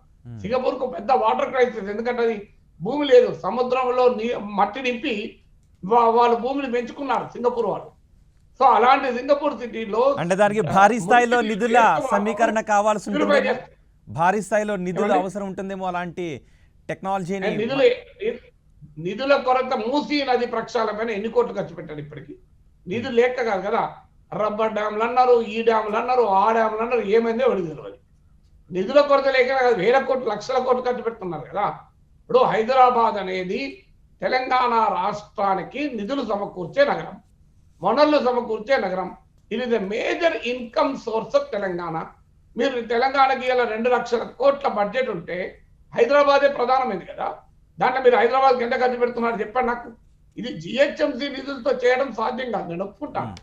సింగపూర్ కు పెద్ద వాటర్ క్రైసిస్, ఎందుకంటే అది భూమి లేదు, సముద్రంలో మట్టి నింపి వాళ్ళు భూమిని పెంచుకున్నారు సింగపూర్ వాళ్ళు. సో అలాంటి సింగపూర్ సిటీలో అంటే దానికి భారీ స్థాయిలో నిధుల సమీకరణ కావాల్సి ఉంటుంది, భారీ స్థాయిలో నిధులు అవసరం ఉంటుందేమో అలాంటి టెక్నాలజీని. నిధుల కొరత మూసీ నది ప్రక్షాళన ఎన్ని కోట్లు ఖర్చు పెట్టారు ఇప్పటికి? నిధులు లేక కాదు కదా. రబ్బర్ డ్యామ్లు అన్నారు, ఈ డ్యామ్లు అన్నారు, ఆ డ్యామ్లు అన్నారు, ఏమైందో ఎవరికి తెలియదు. నిధుల కొరత లేక కాదు, వేల కోట్లు, లక్షల కోట్లు ఖర్చు పెడుతున్నారు కదా. ఇప్పుడు హైదరాబాద్ అనేది తెలంగాణ రాష్ట్రానికి నిధులు సమకూర్చే నగరం, వనరులు సమకూర్చే నగరం. ఇది the major income source of Telangana. మీరు తెలంగాణకి ఇలా 2 లక్షల కోట్ల బడ్జెట్ ఉంటే హైదరాబాదే ప్రధానమైంది కదా. దాంట్లో మీరు హైదరాబాద్కి ఎంత ఖర్చు పెడుతున్నారు చెప్పండి నాకు. ఇది జిహెచ్ఎంసీ నిధులతో చేయడం సాధ్యం కాదు, నేను ఒప్పుకుంటాను.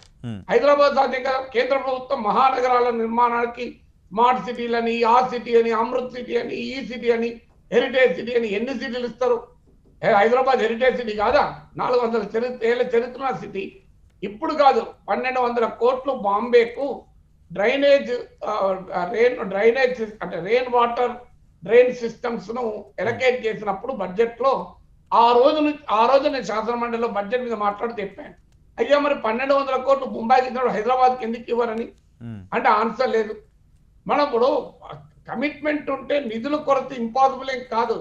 హైదరాబాద్ సాధ్యం కదా. కేంద్ర ప్రభుత్వం మహానగరాల నిర్మాణానికి స్మార్ట్ సిటీలని, ఆ సిటీ అని, అమృత్ సిటీ అని, ఈ సిటీ అని, హెరిటేజ్ సిటీ అని ఎన్ని సిటీలు ఇస్తారు? హైదరాబాద్ హెరిటేజ్ సిటీ కాదా? 400 ఏళ్ళ చరిత్ర సిటీ. ఇప్పుడు కాదు, 1200 కోట్లు బాంబేకు డ్రైనేజ్ అంటే రెయిన్ వాటర్ డ్రైన్ సిస్టమ్స్ ను ఎలకేట్ చేసినప్పుడు బడ్జెట్ లో ఆ రోజు నేను శాసన మండలిలో బడ్జెట్ మీద మాట్లాడుతూ చెప్పాను, అయ్యా మరి 1200 కోట్లు ముంబైకి ఇచ్చినప్పుడు హైదరాబాద్కి ఎందుకు ఇవ్వరని. అంటే ఆన్సర్ లేదు. మనం ఇప్పుడు కమిట్మెంట్ ఉంటే నిధుల కొరత ఇంపాసిబుల్ ఏం కాదు.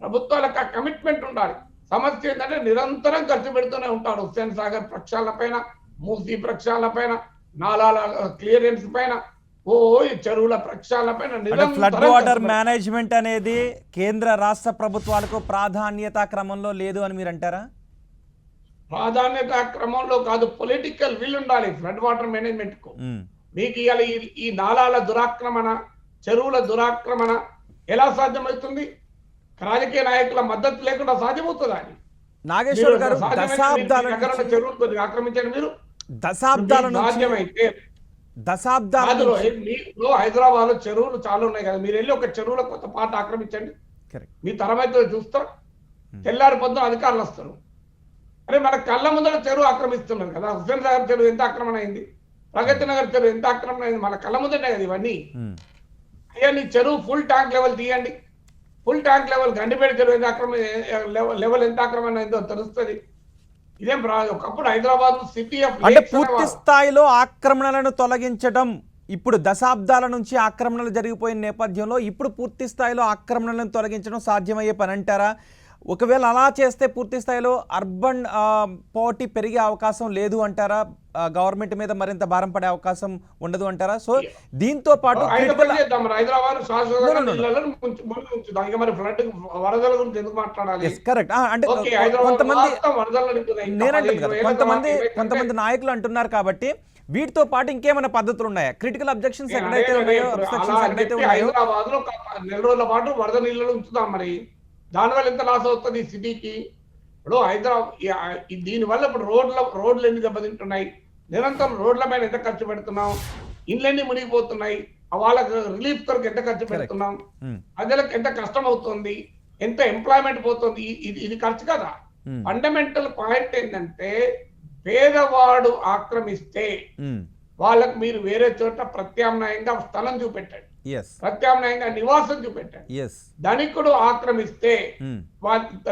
ప్రభుత్వాలకు ఆ కమిట్మెంట్ ఉండాలి. సమస్య ఏంటంటే నిరంతరం ఖర్చు పెడుతూనే ఉంటారు. హుస్సేన్ సాగర్ ప్రక్షాళన పైన, మూసీ ప్రక్షాళన పైన, నాలాల క్లియరెన్స్ పైన, ఈ చెరువుల ప్రక్షాళన పైన ఫ్లడ్ వాటర్ మేనేజ్మెంట్ అనేది కేంద్ర రాష్ట్ర ప్రభుత్వాలకు ప్రాధాన్యత క్రమంలో లేదు అని మీరు అంటారా? ప్రాధాన్యత క్రమంలో కాదు, పొలిటికల్ విల్ ఉండాలి ఫ్లడ్ వాటర్ మేనేజ్మెంట్ కు. మీకు ఇవాళ ఈ నాలాల దురాక్రమణ, చెరువుల దురాక్రమణ ఎలా సాధ్యమవుతుంది? రాజకీయ నాయకుల మద్దతు లేకుండా సాధ్యమవుతుందా? నాగేశ్వర్ గారు, చెరువులు కొద్దిగా ఆక్రమించండి. మీరు సాధ్యమైతే దశాబ్దాలు హైదరాబాద్ లో చెరువులు చాలా ఉన్నాయి కదా, మీరు వెళ్ళి ఒక చెరువులో కొత్త పాట ఆక్రమించండి. మీ తరమైతే చూస్తారు, తెల్లారి పొద్దున అధికారులు వస్తారు. అరే మన కళ్ళ ముందర చెరువు ఆక్రమిస్తున్నారు కదా. హుస్సేన్ సాగర్ చెరువు ఎంత ఆక్రమణ అయింది, ప్రగతి నగర్ చెరువు ఎంత ఆక్రమణ అయింది, మన కళ్ళ ముందరే కదా ఇవన్నీ. అయ్యా నీ చెరువు ఫుల్ ట్యాంక్ లెవెల్ తీయండి. ఫుల్ ట్యాంక్ లెవెల్ గండిపేట చెరువు ఎంత లెవెల్ ఎంత ఆక్రమణ అయిందో తెలుస్తుంది. ఇదేం ఒకప్పుడు హైదరాబాద్ సిటీ ఆఫ్ అంటే పూర్తి స్థాయిలో ఆక్రమణలను తొలగించడం, ఇప్పుడు దశాబ్దాల నుంచి ఆక్రమణలు జరిగిపోయిన నేపథ్యంలో ఇప్పుడు పూర్తి స్థాయిలో ఆక్రమణలను తొలగించడం సాధ్యమయ్యే పని అంటారా? ఒకవేళ అలా చేస్తే పూర్తి స్థాయిలో అర్బన్ పావర్టీ పెరిగే అవకాశం లేదు అంటారా? గవర్నమెంట్ మీద మరింత భారం పడే అవకాశం ఉండదు అంటారా? సో దీంతో పాటు కరెక్ట్ అంటే కొంతమంది నాయకులు అంటున్నారు కాబట్టి వీటితో పాటు ఇంకేమైనా పద్ధతులు ఉన్నాయా? క్రిటికల్ అబ్జెక్షన్స్ ఎక్కడైతే ఉన్నాయో, అబ్స్ట్రక్షన్స్ ఎక్కడైతే ఉన్నాయో, నెల రోజుల పాటు వరద నీళ్ళలో ఉంచుతాం. మరి దానివల్ల ఎంత లాస్ అవుతుంది సిటీకి? ఇప్పుడు హైదరాబాద్ దీనివల్ల ఇప్పుడు రోడ్లు ఎన్ని దెబ్బతింటున్నాయి, నిరంతరం రోడ్ల పైన ఎంత ఖర్చు పెడుతున్నాం, ఇండ్లన్నీ మునిగిపోతున్నాయి, వాళ్ళకి రిలీఫ్ కొరకు ఎంత ఖర్చు పెడుతున్నాం, ప్రజలకు ఎంత కష్టం అవుతుంది, ఎంత ఎంప్లాయ్మెంట్ పోతుంది. ఇది ఖర్చు కదా. ఫండమెంటల్ పాయింట్ ఏంటంటే పేదవాడు ఆక్రమిస్తే వాళ్ళకు మీరు వేరే చోట ప్రత్యామ్నాయంగా స్థలం చూపెట్టండి, ప్రత్యామ్నాయంగా నివాసం చూపెట్టండి. ధనికుడు ఆక్రమిస్తే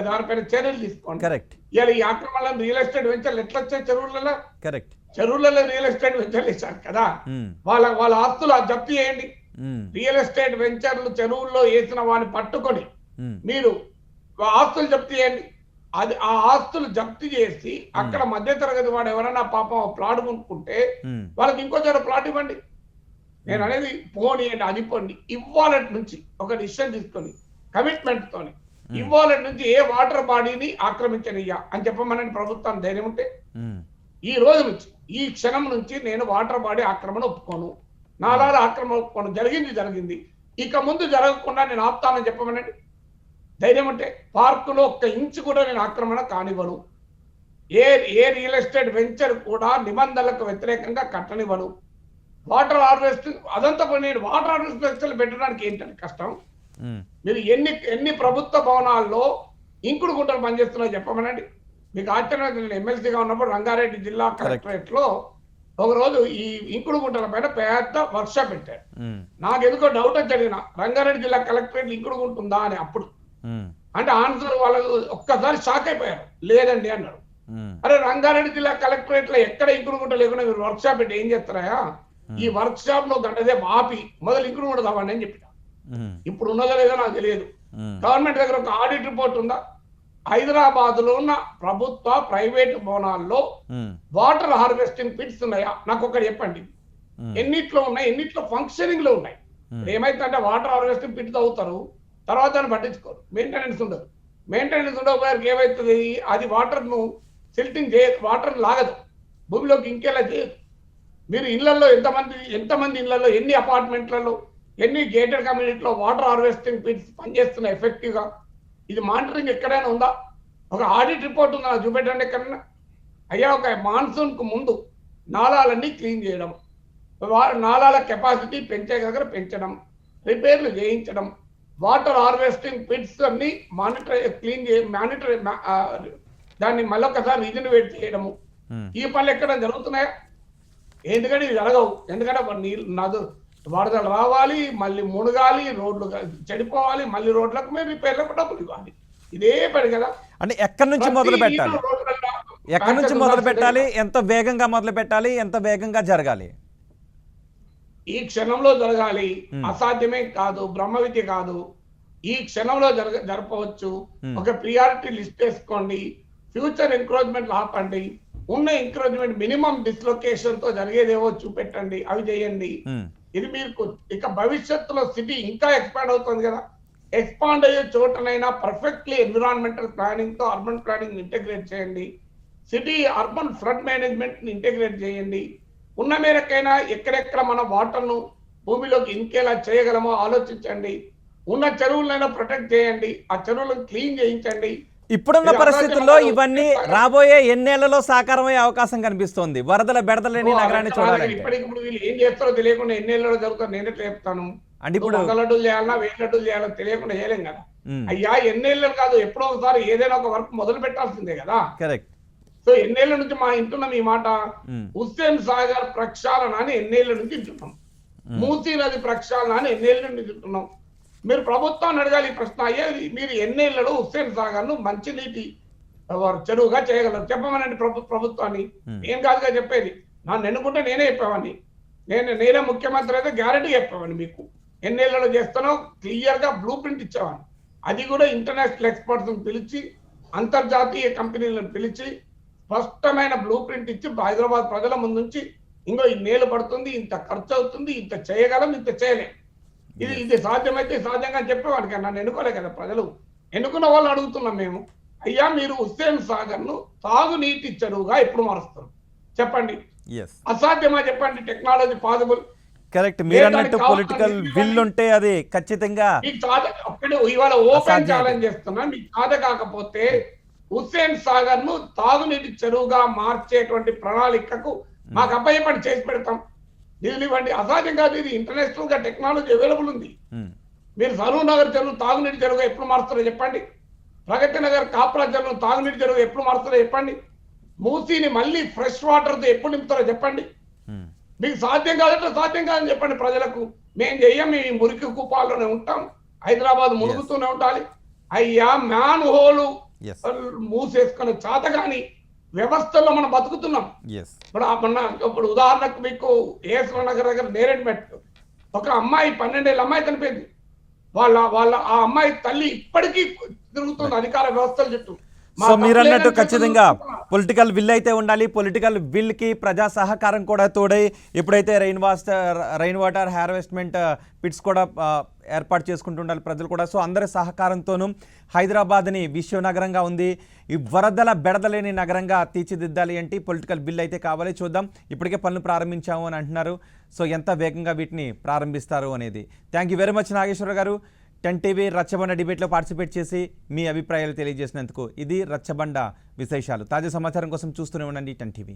దానిపైన చర్యలు తీసుకోండి. ఇలా ఈ ఆక్రమణలను రియల్ ఎస్టేట్ వెంచర్లు ఎట్లా వచ్చాయి? చెరువులలో రియల్ ఎస్టేట్ వెంచర్లు ఇచ్చారు కదా. వాళ్ళ ఆస్తులు జప్తు చేయండి. రియల్ ఎస్టేట్ వెంచర్లు చెరువుల్లో వేసిన వాడిని పట్టుకొని మీరు ఆస్తులు జప్తు చేయండి. అది ఆ ఆస్తులు జప్తు చేసి అక్కడ మధ్య తరగతి వాడు ఎవరైనా పాపం ప్లాట్ కొనుక్కుంటే వాళ్ళకి ఇంకో చోట ప్లాట్ ఇవ్వండి. నేను అనేది పోనీయండి, అది పోండి. ఇవాళ నుంచి ఒక డిసిషన్ తీసుకొని కమిట్మెంట్ తోని ఇవాళ నుంచి ఏ వాటర్ బాడీని ఆక్రమించనియ్యా అని చెప్పమని ప్రభుత్వం ధైర్యం ఉంటే ఈ రోజు నుంచి, ఈ క్షణం నుంచి నేను వాటర్ బాడీ ఆక్రమణ ఒప్పుకోను, నాలాల ఆక్రమణ ఒప్పుకోను. జరిగింది, ఇక ముందు జరగకుండా నేను ఆపుతానని చెప్పమనండి. ధైర్యం ఉంటే పార్కులో 1 ఇంచు కూడా నేను ఆక్రమణ కానివ్వను. ఏ రియల్ ఎస్టేట్ వెంచర్ కూడా నిబంధనలకు వ్యతిరేకంగా కట్టనివ్వను. వాటర్ హార్వెస్టింగ్ అదంతా నేను వాటర్ హార్వెస్టింగ్ పెట్టడానికి ఏంటంటే కష్టం. మీరు ఎన్ని ప్రభుత్వ భవనాల్లో ఇంకుడు గుంటలు పనిచేస్తున్నాయో చెప్పమనండి. మీకు ఆశ్చర్యం, నేను ఎమ్మెల్సీగా ఉన్నప్పుడు రంగారెడ్డి జిల్లా కలెక్టరేట్ లో ఒకరోజు ఈ ఇంకుడు గుంటల పైన పెద్ద వర్క్షాప్ పెట్టారు. నాకు ఎందుకో డౌట్ వచ్చి అడిగిన, రంగారెడ్డి జిల్లా కలెక్టరేట్ ఇంకుడు గుంట ఉందా అని. అప్పుడు అంటే ఆన్సర్ వాళ్ళు ఒక్కసారి షాక్ అయిపోయారు, లేదండి అన్నారు. అరే రంగారెడ్డి జిల్లా కలెక్టరేట్ లో ఎక్కడ ఇంకుడు గుంట లేకుండా మీరు వర్క్ షాప్ పెట్టి ఏం చేస్తారా? ఈ వర్క్ షాప్ లో గంటసేపు ఆపి మొదలు ఇంకుడు గుంట కావండి అని చెప్పిన. ఇప్పుడు ఉన్నదో లేదో నాకు తెలియదు. గవర్నమెంట్ దగ్గర ఒక ఆడిట్ రిపోర్ట్ ఉందా? హైదరాబాద్ లో ఉన్న ప్రభుత్వ ప్రైవేట్ భవనాల్లో వాటర్ హార్వెస్టింగ్ పిట్స్ ఉన్నాయా? నాకు ఒకటి చెప్పండి. ఎన్నిట్లో ఉన్నాయి, ఎన్నిట్లో ఫంక్షనింగ్ లో ఉన్నాయి? ఏమైతుందంటే వాటర్ హార్వెస్టింగ్ పిట్స్ అవుతారు, తర్వాత దాన్ని పట్టించుకోరు, మెయింటెనెన్స్ ఉండదు. మెయింటెనెన్స్ ఉండకపోయారికి ఏమవుతుంది? అది వాటర్ ను సిల్టింగ్ చేయదు, వాటర్ లాగదు, భూమిలోకి ఇంకేలా చేయదు. మీరు ఇళ్లలో ఎంతమంది ఇళ్లలో, ఎన్ని అపార్ట్మెంట్లలో, ఎన్ని గేటెడ్ కమ్యూనిటీలో వాటర్ హార్వెస్టింగ్ పిట్స్ పనిచేస్తున్నాయి ఎఫెక్టివ్ గా? ఇది మానిటరింగ్ ఎక్కడైనా ఉందా? ఒక ఆడిట్ రిపోర్ట్ ఉందా? చూపెట్టండి ఎక్కడైనా. అయ్యా ఒక మాన్సూన్ కు ముందు నాళాలన్నీ క్లీన్ చేయడం, నాళాల కెపాసిటీ పెంచే దగ్గర పెంచడం, రిపేర్లు చేయించడం, వాటర్ హార్వెస్టింగ్ పిట్స్ అన్ని మానిటర్ దాన్ని మళ్ళొకసారి రిజనరేట్ చేయడము. ఈ పనులు ఎక్కడ జరుగుతున్నాయా? ఎందుకంటే ఇది జరగవు. ఎందుకంటే నీళ్ళు వరదలు రావాలి, మళ్ళీ మునగాలి, రోడ్లు చెడిపోవాలి, మళ్ళీ రోడ్లకు మేము రిపేర్లకు డబ్బులు ఇవ్వాలి. ఇదే పని కదా. అంటే ఎక్కడి నుంచి మొదలు పెట్టాలి, ఎక్కడి నుంచి మొదలు పెట్టాలి, ఎంత వేగంగా మొదలు పెట్టాలి, ఎంత వేగంగా జరగాలి? ఈ క్షణంలో జరగాలి. అసాధ్యమే కాదు, బ్రహ్మ విద్య కాదు. ఈ క్షణంలో జరపవచ్చు. ఒక ప్రియారిటీ లిస్ట్ వేసుకోండి, ఫ్యూచర్ ఎంక్రోచ్మెంట్ ఆపండి, ఉన్న ఎంక్రోచ్మెంట్ మినిమం డిస్లొకేషన్ తో జరిగేదేవో చూపెట్టండి, అవి చేయండి. ఇది మీకు ఇక భవిష్యత్తులో సిటీ ఇంకా ఎక్స్పాండ్ అవుతుంది కదా. ఎక్స్పాండ్ అయ్యే చోటనైనా పర్ఫెక్ట్లీ ఎన్విరాన్మెంటల్ ప్లానింగ్ తో అర్బన్ ప్లానింగ్ ఇంటిగ్రేట్ చేయండి. సిటీ అర్బన్ ఫ్లడ్ మేనేజ్మెంట్ ని ఇంటిగ్రేట్ చేయండి. ఉన్న మేరకైనా ఎక్కడెక్కడ మన వాటర్ను భూమిలోకి ఇంకేలా చేయగలమో ఆలోచించండి. ఉన్న చెరువులైనా ప్రొటెక్ట్ చేయండి, ఆ చెరువులను క్లీన్ చేయించండి. ఇప్పుడున్న పరిస్థితుల్లో ఇవన్నీ రాబోయే ఎన్నేళ్లలో సాకారమయ్యే అవకాశం కనిపిస్తోంది. వరదల బెడదలేని నగరాన్ని చూడాలి. ఇప్పటికిప్పుడు వీళ్ళు ఏం చేస్తారో తెలియకుండా ఎన్నేళ్లలో జరుగుతారు నేనే చెప్తాను. అంటే ఇప్పుడు 100 లడ్డూలు చేయాలన్నా 1000 లడ్డూలు చేయాలో తెలియకుండా చేయలేం కదా. అయ్యా ఎన్నేళ్ళు కాదు, ఎప్పుడో ఒకసారి ఏదైనా ఒక వర్క్ మొదలు పెట్టాల్సిందే కదా. కరెక్ట్. సో ఎన్నేళ్ల నుంచి మా ఇంటున్నాం ఈ మాట. హుస్సేన్ సాగర్ ప్రక్షాళన అని ఎన్నేళ్ల నుంచి వింటున్నాం. మూసీ నది ప్రక్షాళన అని ఎన్నేళ్ల నుంచి వింటున్నాం. మీరు ప్రభుత్వాన్ని అడగాలి ఈ ప్రశ్న. అయ్యే మీరు ఎన్నేళ్లలో హుస్సేన్ సాగర్ ను మంచినీటి చెరువుగా చేయగలరు చెప్పమనండి ప్రభుత్వాన్ని. ఏం కాదుగా చెప్పేది. నన్ను ఎన్నుకుంటే నేనే చెప్పేవాడిని. నేనే ముఖ్యమంత్రి అయితే గ్యారెంటీ చెప్పేవాడిని. మీకు ఎన్నేళ్లలో చేస్తానో క్లియర్ గా బ్లూ ప్రింట్ ఇచ్చేవాడిని. అది కూడా ఇంటర్నేషనల్ ఎక్స్పర్ట్స్ పిలిచి, అంతర్జాతీయ కంపెనీలను పిలిచి స్పష్టమైన బ్లూ ప్రింట్ ఇచ్చి హైదరాబాద్ ప్రజల ముందుంచి ఇంకో ఇన్నేళ్ళు పడుతుంది, ఇంత ఖర్చు అవుతుంది, ఇంత చేయగలం, ఇంత చేయలేం, ఇది సాధ్యమైతే సాధ్యంగా చెప్పేవాడికి. నన్ను ఎన్నుకోలే కదా ప్రజలు. ఎన్నుకున్న వాళ్ళు అడుగుతున్నాం మేము. అయ్యా మీరు హుస్సేన్ సాగర్ ను తాగునీటి చెరువుగా ఎప్పుడు మారుస్తారు చెప్పండి. అసాధ్యమా చెప్పండి? Technology possible. కరెక్ట్. మీరు అన్నట్టు పొలిటికల్ విల్ ఉంటే అది ఖచ్చితంగా. ఇవాళ ఓపెన్ ఛాలెంజ్ చేస్తున్నా, మీకు సాధ కాకపోతే హుస్సేన్ సాగర్ ను తాగునీటి చెరువుగా మార్చేటువంటి ప్రణాళికకు మాకు అప్పయ్యపడి చేసి పెడతాం. నిధులు ఇవ్వండి. అసాధ్యం కాదు. ఇది ఇంటర్నేషనల్ గా టెక్నాలజీ అవైలబుల్ ఉంది. మీరు సరూర్ నగర్ చెరువు తాగునీటి చెరువుగా ఎప్పుడు మారుస్తారో చెప్పండి. ప్రగతి నగర్ కాపురా చెరువు తాగునీటి చెరువు ఎప్పుడు మారుస్తారో చెప్పండి. మూసీని మళ్ళీ ఫ్రెష్ వాటర్ తో ఎప్పుడు నింపుతారో చెప్పండి. మీకు సాధ్యం కాదంటే సాధ్యం కాదని చెప్పండి ప్రజలకు. మేము చెయ్యం, మేము మురికి కూపాల్లోనే ఉంటాం, హైదరాబాద్ మునుగుతూనే ఉండాలి. అయ్యా మ్యాన్ హోలు మూసేసుకునే చాతగాని వ్యవస్థల్లో మనం బతుకుతున్నాం. ఇప్పుడు ఉదాహరణకు మీకు ఏఎస్ఆర్ నగర్ దగ్గర నేరేడ్మెట్ ఒక అమ్మాయి 12 ఏళ్ళ అమ్మాయి చనిపోయింది. వాళ్ళ ఆ అమ్మాయి తల్లి ఇప్పటికీ తిరుగుతుంది అధికార వ్యవస్థల చుట్టూ. సో మీరు అన్నట్టు ఖచ్చితంగా పొలిటికల్ విల్ అయితే ఉండాలి. పొలిటికల్ విల్ కి ప్రజా సహకారం కూడా తోడై ఎప్పుడైతే రెయిన్ వాటర్ హార్వెస్ట్మెంట్ పిట్స్ కూడా ఏర్పాటు చేసుకుంటూ ఉండాలి ప్రజలు కూడా. సో అందరి సహకారంతోనూ హైదరాబాద్ని విశ్వనగరంగా ఉంది, ఈ వరదల బెడదలేని నగరంగా తీర్చిదిద్దాలి అంటే పొలిటికల్ బిల్ అయితే కావాలి. చూద్దాం. ఇప్పటికే పనులు ప్రారంభించాము అని అంటున్నారు. సో ఎంత వేగంగా వీటిని ప్రారంభిస్తారు అనేది. Thank you very much Nageswara గారు. 10 టీవీ రచ్చబండ డిబేట్లో పార్టిసిపేట్ చేసి మీ అభిప్రాయాలు తెలియజేసినందుకు. ఇది రచ్చబండ విశేషాలు. తాజా సమాచారం కోసం చూస్తూనే ఉండండి 10 టీవీ.